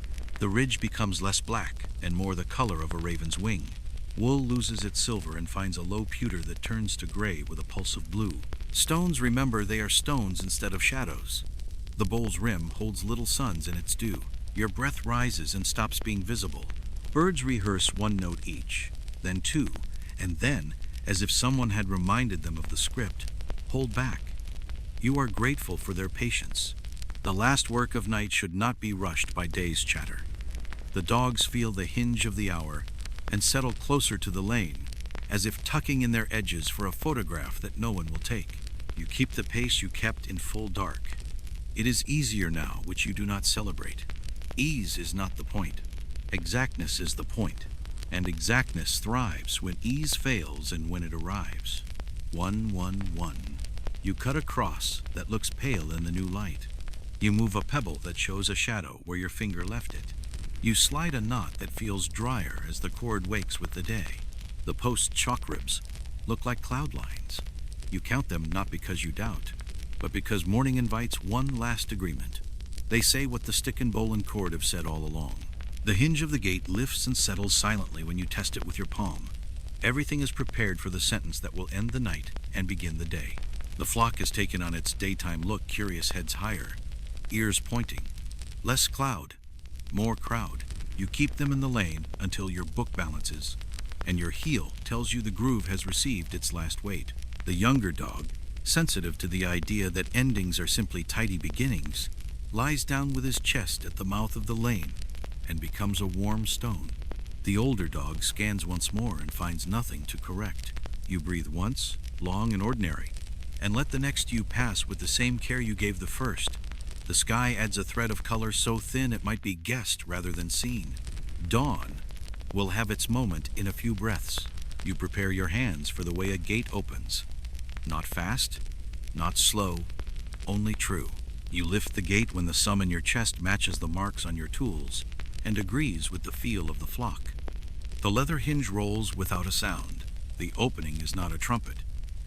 The ridge becomes less black and more the color of a raven's wing. Wool loses its silver and finds a low pewter that turns to gray with a pulse of blue. Stones remember they are stones instead of shadows. The bowl's rim holds little suns in its dew. Your breath rises and stops being visible. Birds rehearse one note each, then two, and then, as if someone had reminded them of the script, hold back. You are grateful for their patience. The last work of night should not be rushed by day's chatter. The dogs feel the hinge of the hour and settle closer to the lane, as if tucking in their edges for a photograph that no one will take. You keep the pace you kept in full dark. It is easier now, which you do not celebrate. Ease is not the point. Exactness is the point, and exactness thrives when ease fails and when it arrives. 1-1-1. You cut a cross that looks pale in the new light. You move a pebble that shows a shadow where your finger left it. You slide a knot that feels drier as the cord wakes with the day. The post chalk ribs look like cloud lines. You count them not because you doubt, but because morning invites one last agreement. They say what the stick and bowl and cord have said all along. The hinge of the gate lifts and settles silently when you test it with your palm. Everything is prepared for the sentence that will end the night and begin the day. The flock has taken on its daytime look, curious heads higher, ears pointing. Less cloud, more crowd. You keep them in the lane until your book balances, and your heel tells you the groove has received its last weight. The younger dog, sensitive to the idea that endings are simply tidy beginnings, lies down with his chest at the mouth of the lane and becomes a warm stone. The older dog scans once more and finds nothing to correct. You breathe once, long and ordinary, and let the next you pass with the same care you gave the first. The sky adds a thread of color so thin it might be guessed rather than seen. Dawn will have its moment in a few breaths. You prepare your hands for the way a gate opens. Not fast, not slow, only true. You lift the gate when the sum in your chest matches the marks on your tools and agrees with the feel of the flock. The leather hinge rolls without a sound. The opening is not a trumpet.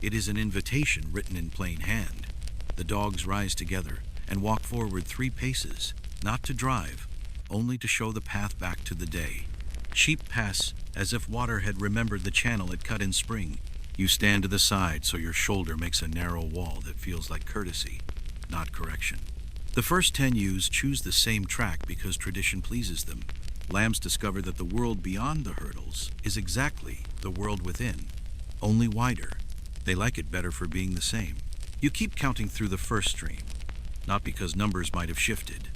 It is an invitation written in plain hand. The dogs rise together and walk forward 3 paces, not to drive, only to show the path back to the day. Sheep pass as if water had remembered the channel it cut in spring. You stand to the side so your shoulder makes a narrow wall that feels like courtesy, not correction. The first 10 ewes choose the same track because tradition pleases them. Lambs discover that the world beyond the hurdles is exactly the world within, only wider. They like it better for being the same. You keep counting through the first stream, not because numbers might have shifted,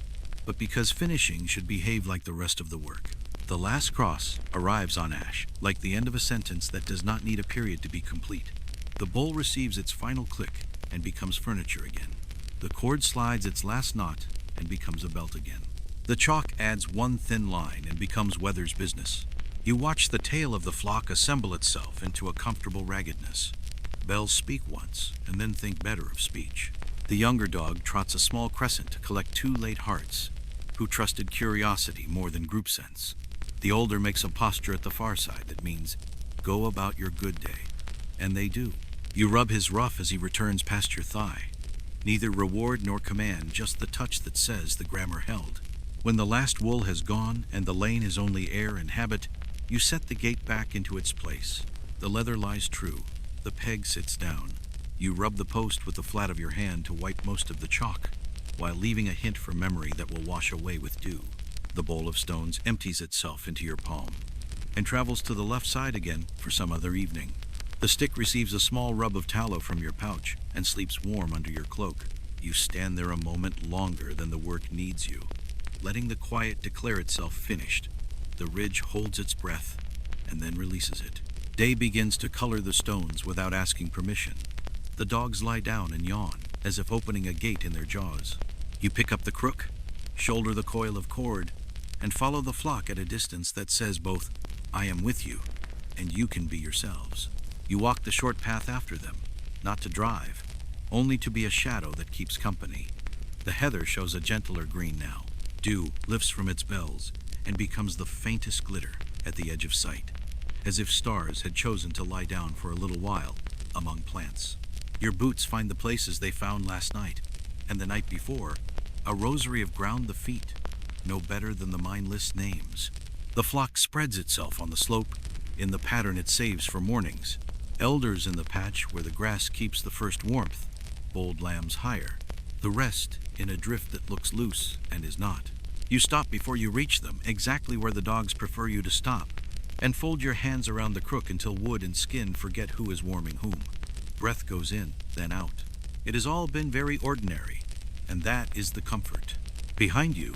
but because finishing should behave like the rest of the work. The last cross arrives on ash, like the end of a sentence that does not need a period to be complete. The bowl receives its final click and becomes furniture again. The cord slides its last knot and becomes a belt again. The chalk adds one thin line and becomes weather's business. You watch the tail of the flock assemble itself into a comfortable raggedness. Bells speak once and then think better of speech. The younger dog trots a small crescent to collect two late hearts who trusted curiosity more than group sense. The older makes a posture at the far side that means, go about your good day. And they do. You rub his ruff as he returns past your thigh. Neither reward nor command, just the touch that says the grammar held. When the last wool has gone and the lane is only air and habit, you set the gate back into its place. The leather lies true. The peg sits down. You rub the post with the flat of your hand to wipe most of the chalk, while leaving a hint for memory that will wash away with dew. The bowl of stones empties itself into your palm and travels to the left side again for some other evening. The stick receives a small rub of tallow from your pouch and sleeps warm under your cloak. You stand there a moment longer than the work needs you, letting the quiet declare itself finished. The ridge holds its breath and then releases it. Day begins to color the stones without asking permission. The dogs lie down and yawn, as if opening a gate in their jaws. You pick up the crook, shoulder the coil of cord, and follow the flock at a distance that says both, I am with you, and you can be yourselves. You walk the short path after them, not to drive, only to be a shadow that keeps company. The heather shows a gentler green now. Dew lifts from its bells and becomes the faintest glitter at the edge of sight, as if stars had chosen to lie down for a little while among plants. Your boots find the places they found last night, and the night before, a rosary of ground the feet, no better than the mindless names. The flock spreads itself on the slope in the pattern it saves for mornings. Elders in the patch where the grass keeps the first warmth, bold lambs higher, the rest in a drift that looks loose and is not. You stop before you reach them, exactly where the dogs prefer you to stop, and fold your hands around the crook until wood and skin forget who is warming whom. Breath goes in, then out. It has all been very ordinary, and that is the comfort. Behind you,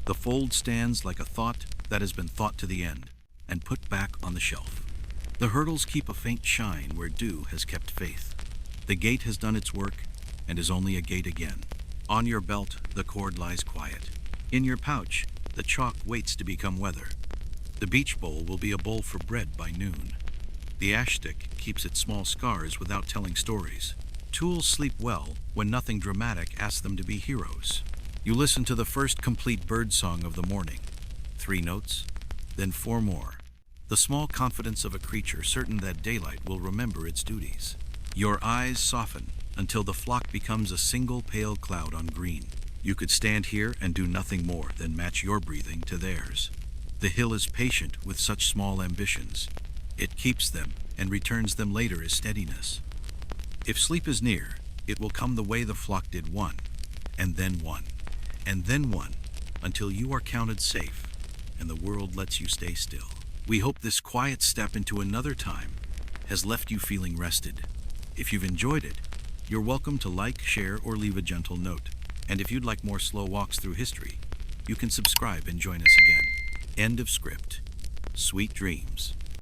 the fold stands like a thought that has been thought to the end and put back on the shelf. The hurdles keep a faint shine where dew has kept faith. The gate has done its work and is only a gate again. On your belt, the cord lies quiet. In your pouch, the chalk waits to become weather. The beech bowl will be a bowl for bread by noon. The ash stick keeps its small scars without telling stories. Tools sleep well when nothing dramatic asks them to be heroes. You listen to the first complete bird song of the morning. 3 notes, then 4 more. The small confidence of a creature certain that daylight will remember its duties. Your eyes soften until the flock becomes a single pale cloud on green. You could stand here and do nothing more than match your breathing to theirs. The hill is patient with such small ambitions. It keeps them and returns them later as steadiness. If sleep is near, it will come the way the flock did, one, and then one, and then one, until you are counted safe and the world lets you stay still. We hope this quiet step into another time has left you feeling rested. If you've enjoyed it, you're welcome to like, share, or leave a gentle note. And if you'd like more slow walks through history, you can subscribe and join us again. End of script. Sweet dreams.